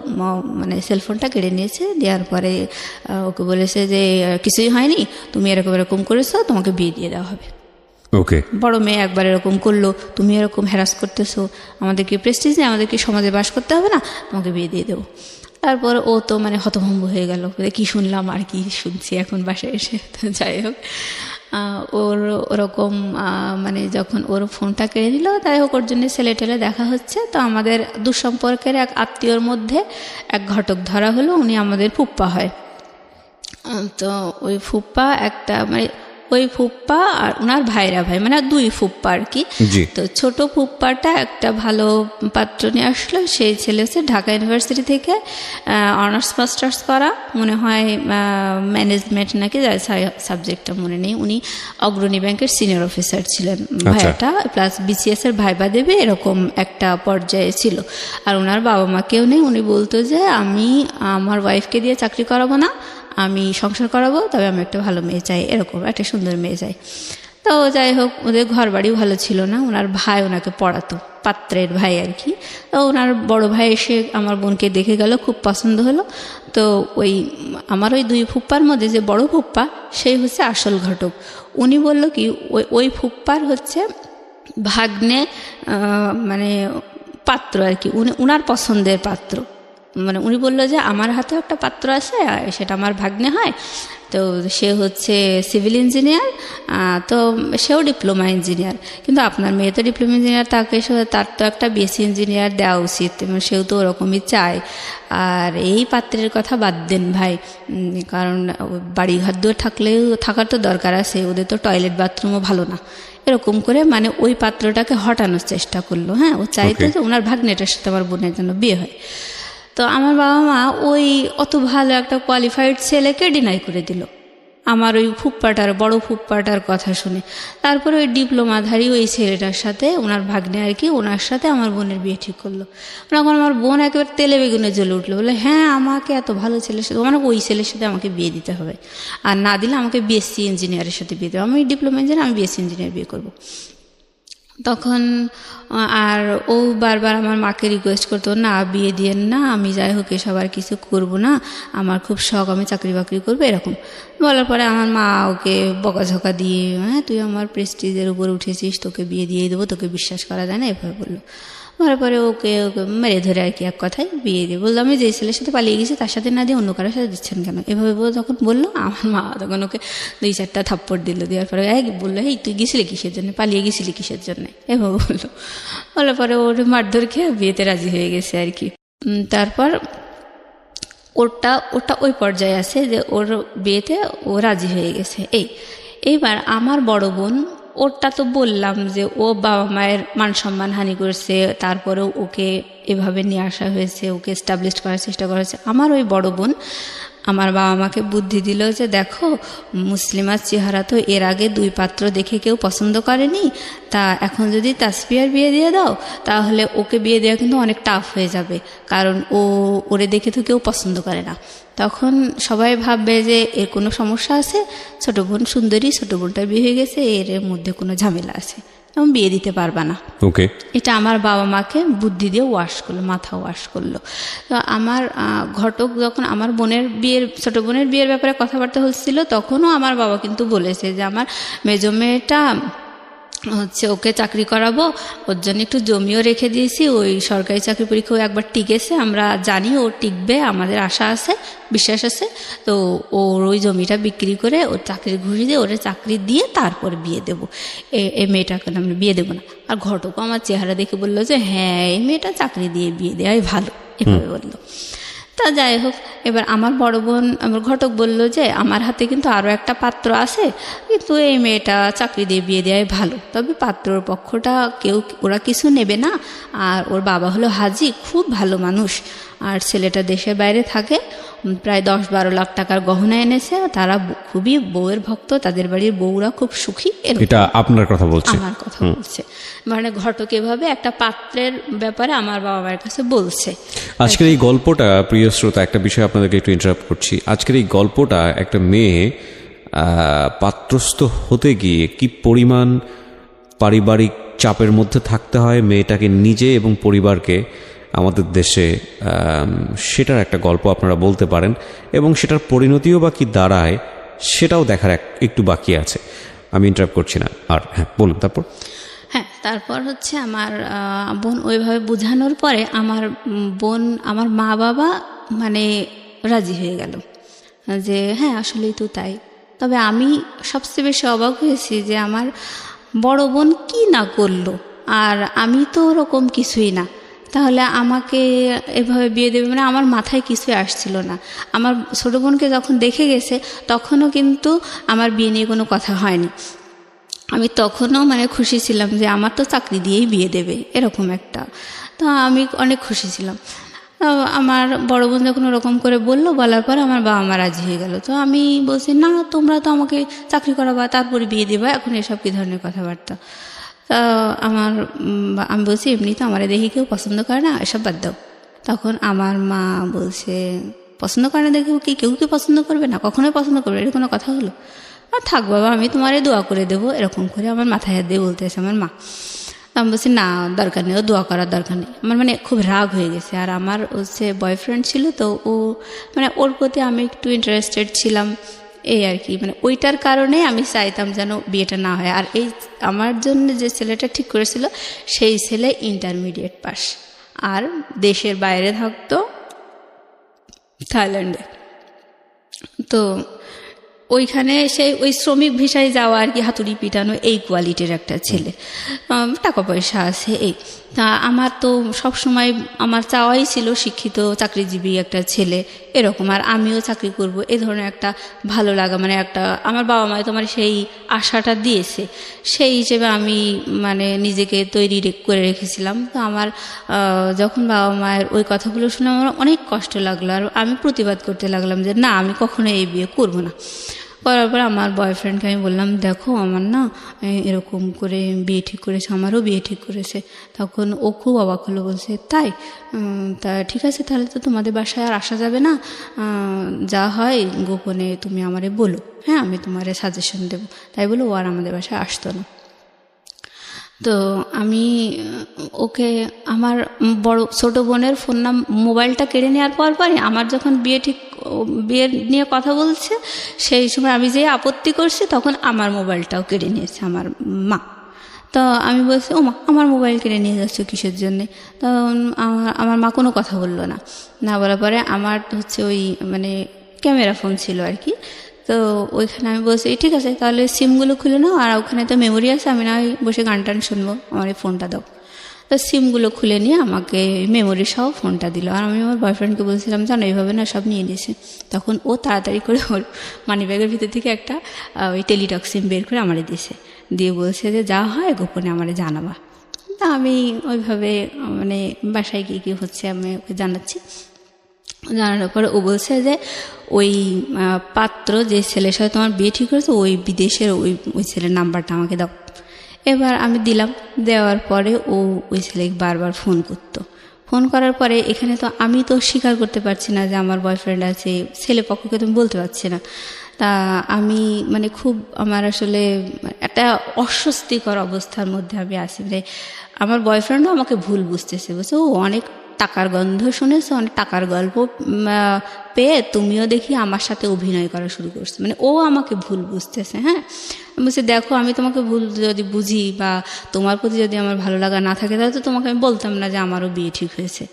মানে সেলফোনটা কেড়ে নিয়েছে। দেওয়ার পরে ওকে বলেছে যে কিছুই হয়নি, তুমি এরকম এরকম করেছো, তোমাকে বিয়ে দিয়ে দেওয়া হবে। ওকে, বড় মেয়ে একবার এরকম করলো, তুমি এরকম হ্যারাস করতেছো, আমাদের কি প্রেস্টিজ নেই, আমাদের কি সমাজে বাস করতে হবে না, তোমাকে বিয়ে দিয়ে দেবো। তারপর ও তো মানে হতভম্ব হয়ে গেল, কি শুনলাম আর কি শুনছি এখন বাসায় এসে। তো যাই হোক, ওর ওরকম মানে যখন ওর ফোনটা কেড়ে নিল, তাই হোক ওর জন্য ছেলে টেলে দেখা হচ্ছে। তো আমাদের দুঃসম্পর্কের এক আত্মীয়র মধ্যে এক ঘটক ধরা হলো, উনি আমাদের ফুপ্পা হয়। তো ওই ফুপ্পা একটা মানে ওই ফুপ্পা আর ওনার ভাইরা ভাই, মানে দুই ফুপ্পা আর কি। তো ছোট ফুপ্পাটা একটা ভালো পাত্র নিয়ে আসলো। সেই ছেলে হচ্ছে ঢাকা ইউনিভার্সিটি থেকে অনার্স মাস্টার্স করা, মনে হয় ম্যানেজমেন্ট নাকি, সাবজেক্টটা মনে নেই। উনি অগ্রণী ব্যাংকের সিনিয়র অফিসার ছিলেন ভাইয়াটা, প্লাস বিসিএস এর ভাইবা দেবে এরকম একটা পর্যায়ে ছিল। আর ওনার বাবা মা কেউ নেই। উনি বলতো যে আমি আমার ওয়াইফকে দিয়ে চাকরি করাবো না, আমি সংসার করাবো, তবে আমি একটা ভালো মেয়ে চাই, এরকম একটা সুন্দর মেয়ে চাই। তো যাই হোক, ওদের ঘর বাড়িও ভালো ছিল না। ওনার ভাই ওনাকে পড়াতো, পাত্রের ভাই আর কি। তো ওনার বড় ভাই এসে আমার বোনকে দেখে গেল, খুব পছন্দ হলো। তো ওই আমার ওই দুই ফুপ্পার মধ্যে যে বড় ফুপ্পা, সেই হচ্ছে আসল ঘটক। উনি বলল কি, ওই ফুপ্পার হচ্ছে ভাগ্নে মানে পাত্র আর কি, উনার পছন্দের পাত্র। মানে উনি বললো যে আমার হাতেও একটা পাত্র আছে, সেটা আমার ভাগ্নে হয়। তো সে হচ্ছে সিভিল ইঞ্জিনিয়ার, তো সেও ডিপ্লোমা ইঞ্জিনিয়ার, কিন্তু আপনার মেয়ে তো ডিপ্লোমা ইঞ্জিনিয়ার, তার তো একটা বিএসসি ইঞ্জিনিয়ার দেওয়া উচিত, সেও তো ওরকমই চায়। আর এই পাত্রের কথা বাদ দেন ভাই, কারণ বাড়ি ঘর দুয়ার থাকার তো দরকার আছে, ওদের তো টয়লেট বাথরুমও ভালো না। এরকম করে মানে ওই পাত্রটাকে হটানোর চেষ্টা করলো। হ্যাঁ, ও চাইতো যে ওনার ভাগ্নেটার সাথে আমার বোনের জন্য বিয়ে হয়। তো আমার বাবা মা ওই অত ভালো একটা কোয়ালিফাইড ছেলেকে ডিনাই করে দিল আমার ওই ফুপ্পাটার, বড় ফুপ্পাটার কথা শুনে। তারপরে ওই ডিপ্লোমাধারী ওই ছেলেটার সাথে, ওনার ভাগ্নে আর কি, ওনার সাথে আমার বোনের বিয়ে ঠিক করলো। তখন আমার বোন একেবারে তেলে বেগুনে জ্বলে উঠলো, বলে হ্যাঁ, আমাকে এত ভালো ছেলের সাথে, মানে ওই ছেলের সাথে আমাকে বিয়ে দিতে হবে, আর না দিলে আমাকে বিএসসি ইঞ্জিনিয়ারের সাথে বিয়ে দেবে, আমি ডিপ্লোমা ইঞ্জিনিয়ার, আমি বিএসসি ইঞ্জিনিয়ার বিয়ে করবো। তখন আর ও বারবার আমার মাকে রিকোয়েস্ট করতো, না বিয়ে দিয়েন না, আমি যাই হোক এসব আর কিছু করবো না, আমার খুব শখ, আমি চাকরি বাকরি করবো, এরকম বলার পরে আমার মা ওকে বকাঝকা দিয়ে, হ্যাঁ তুই আমার প্রেস্টিজের উপর উঠেছিস, তোকে বিয়ে দিয়ে দেবো, তোকে বিশ্বাস করা যায় না, এভাবে বললো। বলার পরে ওকে মেরে ধরে আর কি এক কথায় বিয়ে দিয়ে বললো, আমি যে ছেলের সাথে পালিয়ে গেছি তার সাথে না দিয়ে অন্য কারোর সাথে দিচ্ছেন কেন, এভাবে যখন বললো, আমার মা তখন ওকে 2-4টা থাপ্পড় দিল। দেওয়ার পরে বললো, এই তুই গেছিলি কিসের জন্য, পালিয়ে গেছিলি কিসের জন্য, এভাবে বললো। বলার পরে ওর মারধর খেয়ে বিয়েতে রাজি হয়ে গেছে আর কি। তারপর ওটা ওই পর্যায়ে আছে যে ওর বিয়েতে ও রাজি হয়ে গেছে। এইবার আমার বড় বোন, ওরটা তো বললাম যে ও বাবা মায়ের মান সম্মান হানি করছে, তারপরেও ওকে এভাবে নিয়ে আসা হয়েছে, ওকে এস্টাবলিশ করার চেষ্টা করা হয়েছে। আমার ওই বড় বোন আমার বাবা মাকে বুদ্ধি দিল যে দেখো, মুসলিমার চেহারা তো এর আগে 2 পাত্র দেখে কেউ পছন্দ করেনি, তা এখন যদি তাসফিয়ার বিয়ে দিয়ে দাও, তাহলে ওকে বিয়ে দেওয়া কিন্তু অনেক টাফ হয়ে যাবে, কারণ ওরে দেখে তো কেউ পছন্দ করে না। তখন সবাই ভাববে যে এর কোনো সমস্যা আছে, ছোট বোন সুন্দরী, ছোট বোনটার বিয়ে হয়ে গেছে, এর মধ্যে কোনো ঝামেলা আছে, এবং বিয়ে দিতে পারবা না। ওকে, এটা আমার বাবা মাকে বুদ্ধি দিয়ে ওয়াশ করলো, মাথা ওয়াশ করলো। তো আমার ঘটক যখন আমার ছোট বোনের বিয়ের ব্যাপারে কথাবার্তা হচ্ছিল, তখনও আমার বাবা কিন্তু বলেছে যে আমার মেজো মেয়েটা হচ্ছে ওকে চাকরি করাবো, ওর জন্য একটু জমিও রেখে দিয়েছি, ওই সরকারি চাকরি পরীক্ষাও একবার টিকেছে, আমরা জানি ও টিকবে, আমাদের আশা আছে, বিশ্বাস আছে। তো ওর ওই জমিটা বিক্রি করে ওর চাকরি ঘুষি দিয়ে ওরে চাকরি দিয়ে তারপর বিয়ে দেবো, এই মেয়েটাকে আমরা বিয়ে দেবো না। আর ঘটকও আমার চেহারা দেখে বললো যে হ্যাঁ, এই মেয়েটা চাকরি দিয়ে বিয়ে দেওয়াই ভালো, এভাবে বললো। তা যাই হোক, এবার আমার বড় বোন, আমার ঘটক বলল যে আমার হাতে কিন্তু আরও একটা পাত্র আছে, কিন্তু এই মেয়েটা চাকরি দিয়ে বিয়ে দেওয়াই ভালো, তবে পাত্রর পক্ষটা ওরা কিছু নেবে না, আর ওর বাবা হলো হাজি, খুব ভালো মানুষ, আর ছেলেটা দেশের বাইরে থাকে, প্রায় 10-12 লাখ টাকার গহনা এনেছে, তারা খুবই বউয়ের ভক্ত, তাদের বাড়ির বউরা খুব সুখী। এটা আপনার কথা বলছে? আমার কথা বলছে, মানে ঘটক এভাবে একটা পাত্রের ব্যাপারে আমার বাবা মায়ের কাছে বলছে। আজকের এই গল্পটা, প্রিয় শ্রোতা, একটা বিষয় আপনাদেরকে একটু ইন্টারাপ্ট করছি। আজকের এই গল্পটা একটা মেয়ে পাত্রস্থ হতে গিয়ে কি পরিমাণ পারিবারিক চাপের মধ্যে থাকতে হয় মেয়েটাকে নিজে এবং পরিবারকে আমাদের দেশে, সেটার একটা গল্প আপনারা বলতে পারেন, এবং সেটার পরিণতিও বা কি দাঁড়ায় সেটাও দেখার একটু বাকি আছে। আমি ইন্টারাপ্ট করছি না, আর হ্যাঁ বলুন তারপর। হ্যাঁ, তারপর হচ্ছে আমার বোন ওইভাবে বোঝানোর পরে আমার বোন, আমার মা বাবা মানে রাজি হয়ে গেল যে হ্যাঁ আসলেই তো তাই। তবে আমি সবচেয়ে বেশি অবাক হয়েছি যে আমার বড় বোন কি না করলো, আর আমি তো ওরকম কিছুই না, তাহলে আমাকে এভাবে বিয়ে দেবে, মানে আমার মাথায় কিছুই আসছিল না। আমার ছোটো বোনকে যখন দেখে গেছে তখনও কিন্তু আমার বিয়ে নিয়ে কোনো কথা হয়নি। আমি তখনও মানে খুশি ছিলাম যে আমার তো চাকরি দিয়েই বিয়ে দেবে, এরকম একটা। তো আমি অনেক খুশি ছিলাম। তো আমার বড় বোন যখন ওরকম করে বললো, বলার পর আমার বাবা মা রাজি হয়ে গেল। তো আমি বলছি না, তোমরা তো আমাকে চাকরি করাবা তারপরে বিয়ে দেবা, এখন এসব কী ধরনের কথাবার্তা। তা আমি বলছি এমনি তো আমার দেখে কেউ পছন্দ করে না, এসব বাদ দাও। তখন আমার মা বলছে পছন্দ করে না দেখে কি কেউ কি পছন্দ করবে না, কখনোই পছন্দ করবে, এটা কোনো কথা হলো? আর থাক বাবা, আমি তোমারে দোয়া করে দেবো, এরকম করে আমার মাথায় হাত দিয়ে বলতেছে আমার মা। আমি বলছি না, দরকার নেই, ও দোয়া করার দরকার নেই। আমার মানে খুব রাগ হয়ে গেছে। আর আমার হচ্ছে বয়ফ্রেন্ড ছিল, তো ও মানে ওর প্রতি আমি একটু ইন্টারেস্টেড ছিলাম, এই আর কি। মানে ওইটার কারণে আমি চাইতাম যেন বিয়েটা না হয়। আর এই আমার জন্য যে ছেলেটা ঠিক করেছিল সেই ছেলে ইন্টারমিডিয়েট পাস, আর দেশের বাইরে থাকতো, থাইল্যান্ডে। তো ওইখানে সেই ওই শ্রমিক ভিসায় যাওয়া আর কি, হাতুড়ি পিটানো, এই কোয়ালিটির একটা ছেলে, টাকা পয়সা আছে এই। তা আমার তো সবসময় আমার চাওয়াই ছিল শিক্ষিত চাকরিজীবী একটা ছেলে এরকম, আর আমিও চাকরি করব, এই ধরনের একটা ভালো লাগা, মানে একটা আমার বাবা মা তোমার সেই আশাটা দিয়েছে, সেই হিসেবে আমি মানে নিজেকে তৈরি করে রেখেছিলাম। তো আমার যখন বাবা মায়ের ওই কথাগুলো শুনে আমার অনেক কষ্ট লাগলো, আর আমি প্রতিবাদ করতে লাগলাম যে না, আমি কখনো এই বিয়ে করব না। করার পর আমার বয়ফ্রেন্ডকে আমি বললাম দেখো আমার না এরকম করে বিয়ে ঠিক করেছে, আমারও বিয়ে ঠিক করেছে। তখন ও খুব অবাক হলো, বলছে তাই? তা ঠিক আছে, তাহলে তো তোমাদের বাসায় আর আসা যাবে না, যা হয় গোপনে তুমি আমারে বলো, হ্যাঁ আমি তোমারে সাজেশন দেবো। তাই বলে ও আর আমাদের বাসায় আসতো না। তো আমি ওকে আমার বড় ছোটো বোনের মোবাইলটা কেড়ে নেওয়ার পরই আমার যখন বিয়ে নিয়ে কথা বলছে সেই সময় আমি যে আপত্তি করছি, তখন আমার মোবাইলটাও কেড়ে নিয়েছে আমার মা। তো আমি বলছি ও মা, আমার মোবাইল কেড়ে নিয়ে যাচ্ছ কিসের জন্যে? তখন আমার মা কোনো কথা বললো না। না বলার পরে আমার হচ্ছে ওই মানে ক্যামেরা ফোন ছিল আর কি, তো ওইখানে আমি বলছি ঠিক আছে তাহলে সিমগুলো খুলে নাও, আর ওখানে তো মেমোরি আছে, আমি না বসে গান টান শুনবো, আমার এই ফোনটা দাও। তো সিমগুলো খুলে নিয়ে আমাকে মেমোরি সহ ফোনটা দিল। আর আমি আমার বয়ফ্রেন্ডকে বলছিলাম জানো এইভাবে না সব নিয়ে নিয়েছে। তখন ও তাড়াতাড়ি করে ওর মানি ব্যাগের ভিতর থেকে একটা ওই টেলিটক সিম বের করে আমারে দিয়েছে, দিয়ে বলছে যে যা হয় গোপনে আমারে জানাবা। তা আমি ওইভাবে মানে বাসায় গিয়ে কী হচ্ছে আমি ওকে জানাচ্ছি। জানানোর পরে ও বলছে যে ওই পাত্র যে ছেলের সাথে তোমার বিয়ে ঠিক করেছে ওই বিদেশের ওই ছেলের নাম্বারটা আমাকে দাও। এবার আমি দিলাম, দেওয়ার পরে ও ওই ছেলেকে বারবার ফোন করতো। ফোন করার পরে এখানে তো আমি তো স্বীকার করতে পারছি না যে আমার বয়ফ্রেন্ড আছে, ছেলে পক্ষকে তুমি বলতে পারছি না। তা আমি মানে খুব আমার আসলে একটা অস্বস্তিকর অবস্থার মধ্যে আমি আছি। মানে আমার বয়ফ্রেন্ডও আমাকে ভুল বুঝতেছে, বলছে ও অনেক টাকার গন্ধ শুনেছে, অনেক টাকার গল্প পেয়ে তুমিও দেখি আমার সাথে অভিনয় করা শুরু করছে, মানে ও আমাকে ভুল বুঝতেছে। হ্যাঁ, বলছে দেখো আমি তোমাকে ভুল যদি বুঝি বা তোমার প্রতি যদি আমার ভালো লাগা না থাকে তাহলে তো তোমাকে আমি বলতাম না যে আমারও বিয়ে ঠিক হয়েছে,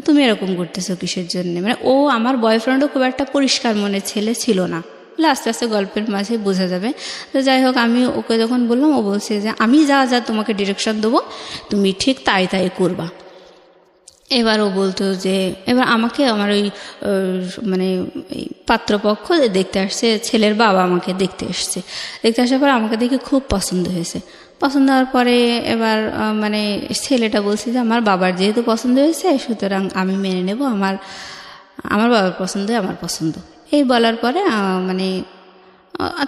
তুমি এরকম করতেছো কিসের জন্য? মানে ও আমার বয়ফ্রেন্ডও খুব একটা পরিষ্কার মনের ছেলে ছিল না, বলে আস্তে আস্তে গল্পের মাঝে বোঝা যাবে। তো যাই হোক আমি ওকে যখন বললাম, ও বলছে যে আমি যা যা তোমাকে ডিরেকশন দেবো তুমি ঠিক তাই তাই করবা। এবার ও বলতো যে এবার আমাকে আমার ওই মানে এই পাত্রপক্ষ দেখতে আসছে, ছেলের বাবা আমাকে দেখতে এসছে, দেখতে আসার পর আমাকে দেখে খুব পছন্দ হয়েছে। পছন্দ হওয়ার পরে এবার মানে ছেলেটা বলছে যে আমার বাবার যেহেতু পছন্দ হয়েছে সুতরাং আমি মেনে নেব, আমার বাবার পছন্দ আমার পছন্দ। এই বলার পরে মানে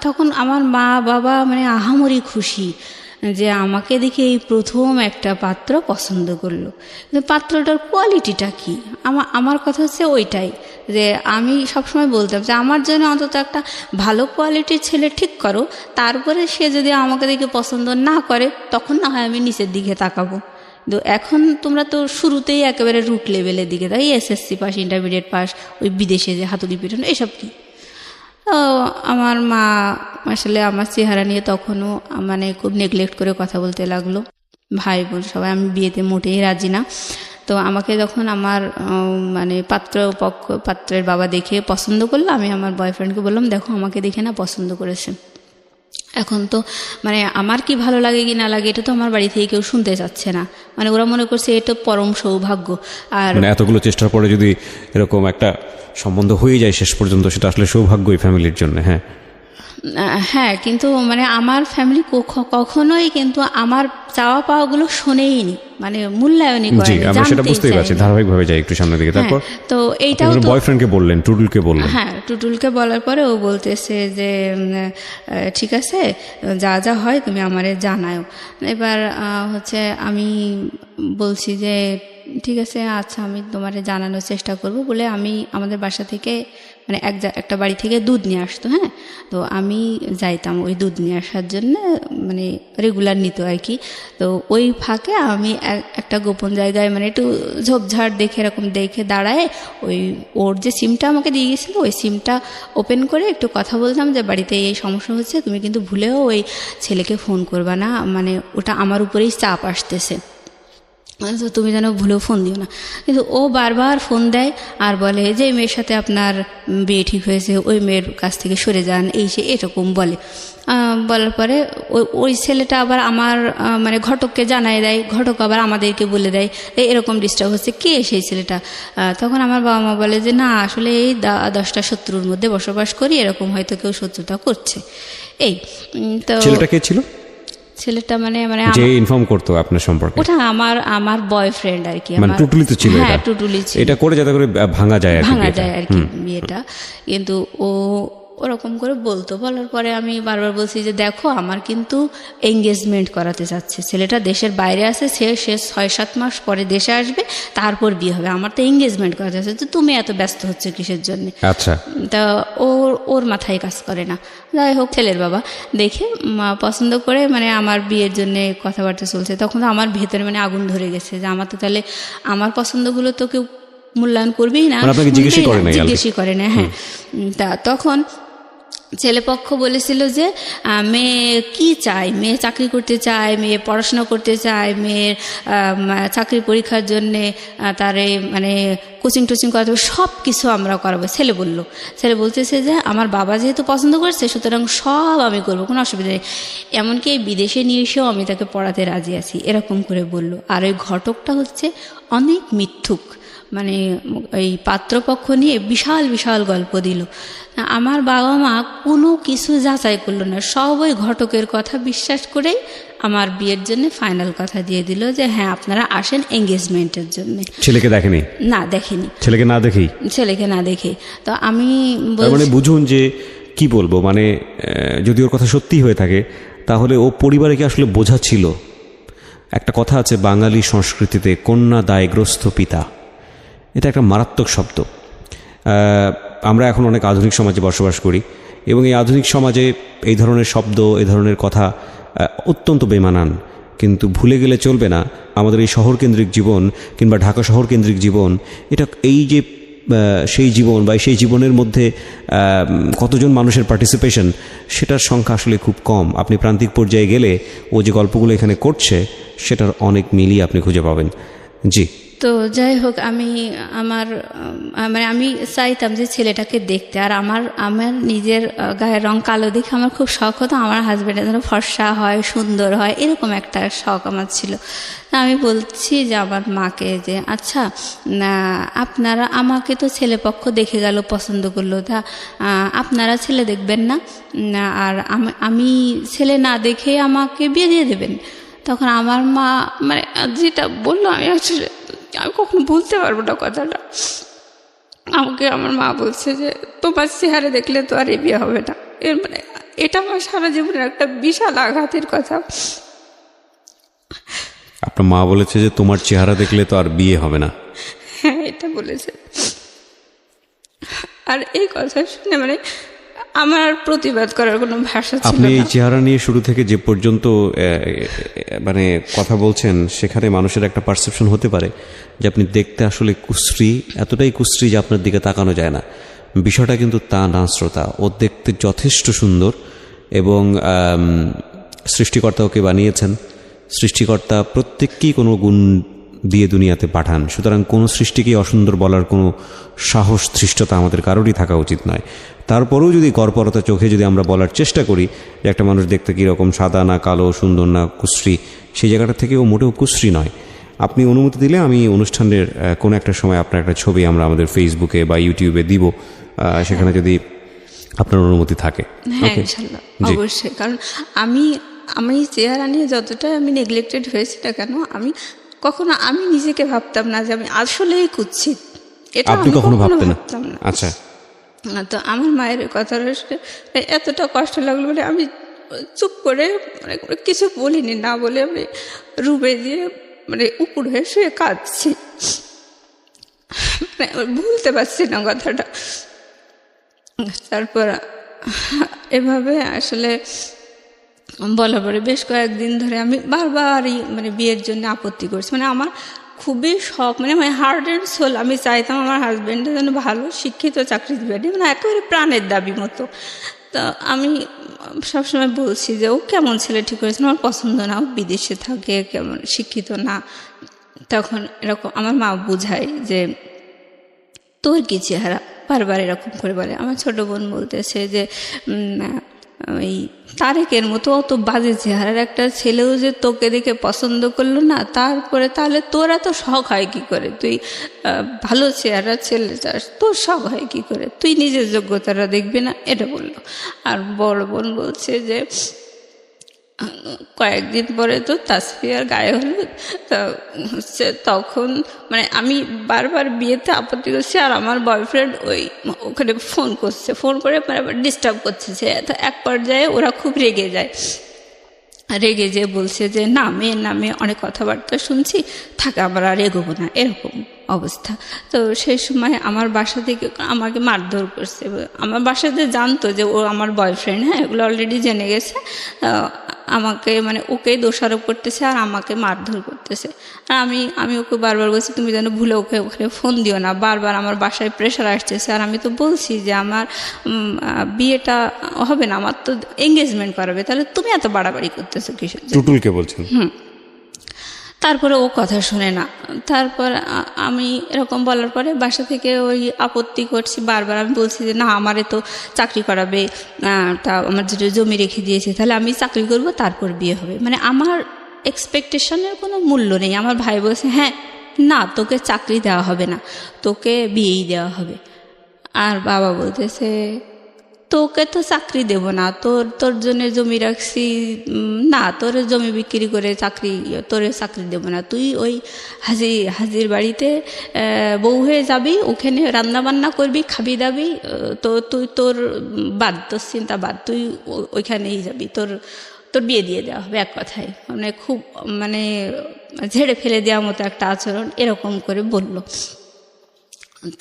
তখন আমার মা বাবা মানে আহামরি খুশি যে আমাকে দেখে এই প্রথম একটা পাত্র পছন্দ করলো। কিন্তু পাত্রটার কোয়ালিটিটা কি, আমার কথা হচ্ছে ওইটাই, যে আমি সবসময় বলতাম যে আমার জন্য অন্তত একটা ভালো কোয়ালিটির ছেলে ঠিক করো, তারপরে সে যদি আমাকে দেখে পছন্দ না করে তখন না হয় আমি নিচের দিকে তাকাবো। তো এখন তোমরা তো শুরুতেই একেবারে রুট লেভেলের দিকে, তাই এসএসসি পাস, ইন্টারমিডিয়েট পাস, ওই বিদেশে যে হাতুড়ি পিটানো এসব কি। তো আমার মা আসলে আমার চেহারা নিয়ে তখনও মানে খুব নেগলেক্ট করে কথা বলতে লাগলো। ভাই বোন সবাই, আমি বিয়েতে মোটেই রাজি না। তো আমাকে যখন আমার মানে পাত্রের বাবা দেখে পছন্দ করলো, আমি আমার বয়ফ্রেন্ডকে বললাম দেখো আমাকে দেখে না পছন্দ করেছে। এখন তো মানে আমার কি ভালো লাগে কি না লাগে এটা তো আমার বাড়ি থেকে কেউ শুনতে চাচ্ছে না, মানে ওরা মনে করছে এটা পরম সৌভাগ্য। আর মানে এতগুলো চেষ্টার পরে যদি এরকম একটা সম্বন্ধ হয়ে যায় শেষ পর্যন্ত, সেটা আসলে সৌভাগ্যই ফ্যামিলির জন্য। হ্যাঁ হ্যাঁ, কিন্তু মানে আমার ফ্যামিলি কখনোই কিন্তু আমার চাওয়া পাওয়াগুলো শোনেইনি, মানে মূল্যায়নই জি, করেনি, আমরা সেটা জানতেই বুঝতেই পারছি। চায়নি। ধারাবাহিকভাবে যাই একটু সামনের দিকে। তারপর তো এইটাও তো বয়ফ্রেন্ডকে বললেন, টুটুলকে বললেন। হ্যাঁ, টুটুলকে বলার পরে ও বলতেছে যে ঠিক আছে, যা যা হয় তুমি আমারে জানাও। এবার হচ্ছে আমি বলছি যে ঠিক আছে, আচ্ছা আমি তোমারে জানানোর চেষ্টা করব বলে আমি আমাদের বাসা থেকে মানে একটা বাড়ি থেকে দুধ নিয়ে আসতো। হ্যাঁ, তো আমি যাইতাম ওই দুধ নিয়ে আসার জন্য, মানে রেগুলার নিত আর কি। তো ওই ফাঁকে আমি একটা গোপন জায়গায় মানে একটু ঝোপঝাড় দেখে এরকম দেখে দাঁড়ায় ওই ওর যে সিমটা আমাকে দিয়ে গেছিলো ওই সিমটা ওপেন করে একটু কথা বলতাম যে বাড়িতে এই সমস্যা হচ্ছে, তুমি কিন্তু ভুলেও ওই ছেলেকে ফোন করবা না, মানে ওটা আমার উপরেই চাপ আসতেছে, তো তুমি যেন ভুলেও ফোন দিও না। কিন্তু ও বারবার ফোন দেয় আর বলে যে মেয়ের সাথে আপনার বিয়ে ঠিক হয়েছে, ওই মেয়ের কাছ থেকে সরে যান, এই সে এরকম বলে। বলার পরে ওই ছেলেটা আবার আমার মানে ঘটককে জানাই দেয়, ঘটক আবার আমাদেরকে বলে দেয় এরকম ডিস্টার্ব হচ্ছে, কে সেই ছেলেটা? তখন আমার বাবা মা বলে যে না, আসলে এই 10টা শত্রুর মধ্যে বসবাস করি, এরকম হয়তো কেউ শত্রুতা করছে। এই তো ছেলেটা কে ছিল? ছেলেটা মানে মানে যে ইনফর্ম করতো আপনার সম্পর্কে? ওটা আমার বয়ফ্রেন্ড আর কি। মানে টুটুলি তো ছিল? হ্যাঁ, টুটুলি ছিল। এটা করে যাতে করে ভাঙা যায় আর কি বিয়েটা। কিন্তু ও ওরকম করে বলার পরে আমি বারবার বলছি যে দেখো আমার কিন্তু এঙ্গেজমেন্ট করাতে চাচ্ছে ছেলেটা, দেশের বাইরে আছে, সে 6-7 মাস পরে দেশে আসবে, তারপর বিয়ে হবে, আমার তো এঙ্গেজমেন্ট করাতে চাচ্ছে, তুমি এত ব্যস্ত হচ্ছে কিসের জন্য? আচ্ছা, তা ওর মাথায় কাজ করে না। যাই হোক, ছেলের বাবা দেখে পছন্দ করে মানে আমার বিয়ের জন্য কথাবার্তা চলছে। তখন তো আমার ভেতরে মানে আগুন ধরে গেছে যে আমার তো তাহলে আমার পছন্দগুলো তো কেউ মূল্যায়ন করবেই না, জিজ্ঞেসই করে না। হ্যাঁ, তা তখন ছেলেপক্ষ বলেছিল যে মেয়ে কি চায়, মেয়ে চাকরি করতে চায়, মেয়ে পড়াশোনা করতে চায়, মেয়ের চাকরি পরীক্ষার জন্যে তারে মানে কোচিং টোচিং করাতে হবে, সব কিছু আমরা করাবো। ছেলে বলতেছে যে আমার বাবা যেহেতু পছন্দ করছে সুতরাং সব আমি করবো, কোনো অসুবিধা নেই, এমনকি বিদেশে নিয়ে এসেও আমি তাকে পড়াতে রাজি আছি, এরকম করে বলল। আর ওই ঘটকটা হচ্ছে অনেক মিথ্যুক, মানে এই পাত্রপক্ষ নিয়ে বিশাল বিশাল গল্প দিল। আমার বাবা মা কোনো কিছু যাচাই করলো না, সব ওই ঘটকের কথা বিশ্বাস করেই আমার বিয়ের জন্য ফাইনাল কথা দিয়ে দিল যে হ্যাঁ আপনারা আসেন এঙ্গেজমেন্টের জন্য। ছেলেকে দেখেনি? না, দেখেনি। ছেলেকে না দেখে তো আমি মানে বুঝুন যে কি বলবো, মানে যদি ওর কথা সত্যি হয়ে থাকে তাহলে ও পরিবারকে আসলে বোঝাচ্ছিল। একটা কথা আছে বাঙালি সংস্কৃতিতে, কন্যা দায়গ্রস্ত পিতা, এটা একটা মারাত্মক শব্দ। আমরা এখন অনেক আধুনিক সমাজে বসবাস করি এবং এই আধুনিক সমাজে এই ধরনের শব্দ, এই ধরনের কথা অত্যন্ত বেমানান। কিন্তু ভুলে গেলে চলবে না আমাদের এই শহরকেন্দ্রিক জীবন কিংবা ঢাকা শহরকেন্দ্রিক জীবন, এটা এই যে সেই জীবন বা সেই জীবনের মধ্যে কতজন মানুষের পার্টিসিপেশন, সেটার সংখ্যা আসলে খুব কম। আপনি প্রান্তিক পর্যায়ে গেলে ও যে গল্পগুলো এখানে করছে সেটার অনেক মিলই আপনি খুঁজে পাবেন। জি, তো যাই হোক, আমি মানে আমি চাইতাম যে ছেলেটাকে দেখতে, আর আমার নিজের গায়ের রং কালো দেখে আমার খুব শখ হতো আমার হাজব্যান্ডের যেন ফর্সা হয়, সুন্দর হয়, এরকম একটা শখ আমার ছিল। আমি বলছি যে আমার মাকে যে আচ্ছা আপনারা, আমাকে তো ছেলেপক্ষ দেখে গেল, পছন্দ করলো, তা আপনারা ছেলে দেখবেন না, আর আমি ছেলে না দেখে আমাকে বিয়ে দিয়ে দেবেন? তখন আমার মা মানে যেটা বললো, আমি কখনো বলতে পারবো না কথাটা। আমাকে আমার মা বলছে যে তোমার চেহারা দেখলে তো আর বিয়ে হবে না। এর মানে এটা আমার সারা জীবনের একটা বিশাল আঘাতের কথা। আপনার মা বলেছে যে তোমার চেহারা দেখলে তো আর বিয়ে হবে না? হ্যাঁ, এটা বলেছে। আর এই কথা শুনে মানে আমার প্রতিবাদ করার কোনো ভাষা ছিল আপনি এই না। চেহারা নিয়ে শুরু থেকে যে পর্যন্ত মানে কথা বলছেন, সেখানে মানুষের একটা পারসেপশন হতে পারে যে আপনি দেখতে আসলে কুশ্রী, এতটাই কুশ্রী যে আপনার দিকে তাকানো যায় না। বিষয়টা কিন্তু তা না শ্রোতা, ও দেখতে যথেষ্ট সুন্দর এবং সৃষ্টিকর্তা ওকে বানিয়েছেন। সৃষ্টিকর্তা প্রত্যেককেই কোনো গুণ দিয়ে দুনিয়াতে পাঠান, সুতরাং কোনো সৃষ্টিকেই অসুন্দর বলার কোনো সাহস ধৃষ্টতা আমাদের কারোরই থাকা উচিত নয়। তারপরেও যদি গড়পরতা চোখে যদি আমরা বলার চেষ্টা করি যে একটা মানুষ দেখতে কীরকম, সাদা না কালো, সুন্দর না কুশ্রী, সেই জায়গাটা থেকে ও মোটেও কুশ্রী নয়। আপনি অনুমতি দিলে আমি অনুষ্ঠানের কোনো একটা সময় আপনার একটা ছবি আমরা আমাদের ফেসবুকে বা ইউটিউবে দিব, সেখানে যদি আপনার অনুমতি থাকে। হ্যাঁ ইনশাল্লাহ, অবশ্যই। কারণ আমি চেহারা নিয়ে যতটাই আমি নেগলেক্টেড হয়েছি না কেন, কখনো আমি নিজেকে ভাবতাম না যে আমি আসলেই কুৎসিত। এটা আপনি আমি কখনো কখনো ভাবতেন না? ভাবতাম না। আচ্ছা। তো আমার মায়ের কথাটা শুনে এতটা কষ্ট লাগলো বলে আমি চুপ করে মানে কিছু বলিনি, না বলে আমি রুমে দিয়ে মানে উপর হয়ে শুয়ে কাঁদছি, মানে ভুলতে পারছি না কথাটা। তারপর এভাবে আসলে বলার পরে বেশ কয়েকদিন ধরে আমি বারবারই মানে বিয়ের জন্য আপত্তি করছি। মানে আমার খুবই শখ, মানে মাই হার্ট অ্যান্ড সোল, আমি চাইতাম আমার হাজব্যান্ডের যেন ভালো শিক্ষিত চাকরিজীবী, মানে একেবারে প্রাণের দাবি মতো। তো আমি সবসময় বলছি যে ও কেমন ছেলে ঠিক করেছে, আমার পছন্দ না, ও বিদেশে থাকে, কেমন শিক্ষিত না। তখন এরকম আমার মা বুঝায় যে তোর কি চেহারা, বারবার এরকম করে বলে। আমার ছোট বোন বলতেছে যে ওই তারেকের মতো অত বাজে চেহারার একটা ছেলেও যে তোকে দেখে পছন্দ করলো না, তারপরে তাহলে তোরা তো শখ হয় কি করে, তুই ভালো চেহারার ছেলে চাস, তোর শখ হয় কি করে, তুই নিজের যোগ্যতাটা দেখবি না, এটা বললো। আর বড় বোন বলছে যে কয়েকদিন পরে তো তাসফিয়ার গায়ে হলুদ, তো হচ্ছে তখন মানে আমি বারবার বিয়েতে আপত্তি করছি, আর আমার বয়ফ্রেন্ড ওখানে ফোন করছে, ফোন করে ডিস্টার্ব করছে। তো এক পর্যায়ে ওরা খুব রেগে যায়, রেগে যেয়ে বলছে যে না, মেয়ের নামে অনেক কথাবার্তা শুনছি, থাকে আমরা আর এগোবো না, এরকম অবস্থা। তো সেই সময় আমার বাসা থেকে আমাকে মারধর করছে। আমার বাসাতে জানতো যে ও আমার বয়ফ্রেন্ড, হ্যাঁ, এগুলো অলরেডি জেনে গেছে। আমাকে মানে ওকেই দোষারোপ করতেছে আর আমাকে মারধর করতেছে। আর আমি ওকে বারবার বলছি তুমি যেন ভুলে ওখানে ফোন দিও না, বারবার আমার বাসায় প্রেশার আসতেছে। আর আমি তো বলছি যে আমার বিয়েটা হবে না, আমার তো এঙ্গেজমেন্ট করাবে, তাহলে তুমি এত বাড়াবাড়ি করতেছো কিসের? টুটুলকে বলছেন? তারপরে ও কথা শুনে না। তারপর আমি এরকম বলার পরে বাসা থেকে ওই আপত্তি করছি বারবার। আমি বলছি যে না, আমারে তো চাকরি করাবে, তা আমার যেটা জমি রেখে দিয়েছে, তাহলে আমি চাকরি করব, তারপর বিয়ে হবে। মানে আমার এক্সপেকটেশনের কোনো মূল্য নেই। আমার ভাই বলছে হ্যাঁ না, তোকে চাকরি দেওয়া হবে না, তোকে বিয়েই দেওয়া হবে। আর বাবা বলতেছে তোকে তো চাকরি দেব না, তোর জন্য জমি রাখছি, না তোর জমি বিক্রি করে তোরে চাকরি দেব না, তুই ওই হাজির বাড়িতে বউ হয়ে যাবি, ওখানে রান্না বান্না করবি, খাবি দাবি, তো তুই তোর চিন্তা বাদ, তুই ওইখানেই যাবি, তোর বিয়ে দিয়ে দেওয়া হবে। এক কথায় মানে খুব মানে ঝেড়ে ফেলে দেওয়ার মতো একটা আচরণ এরকম করে বলল।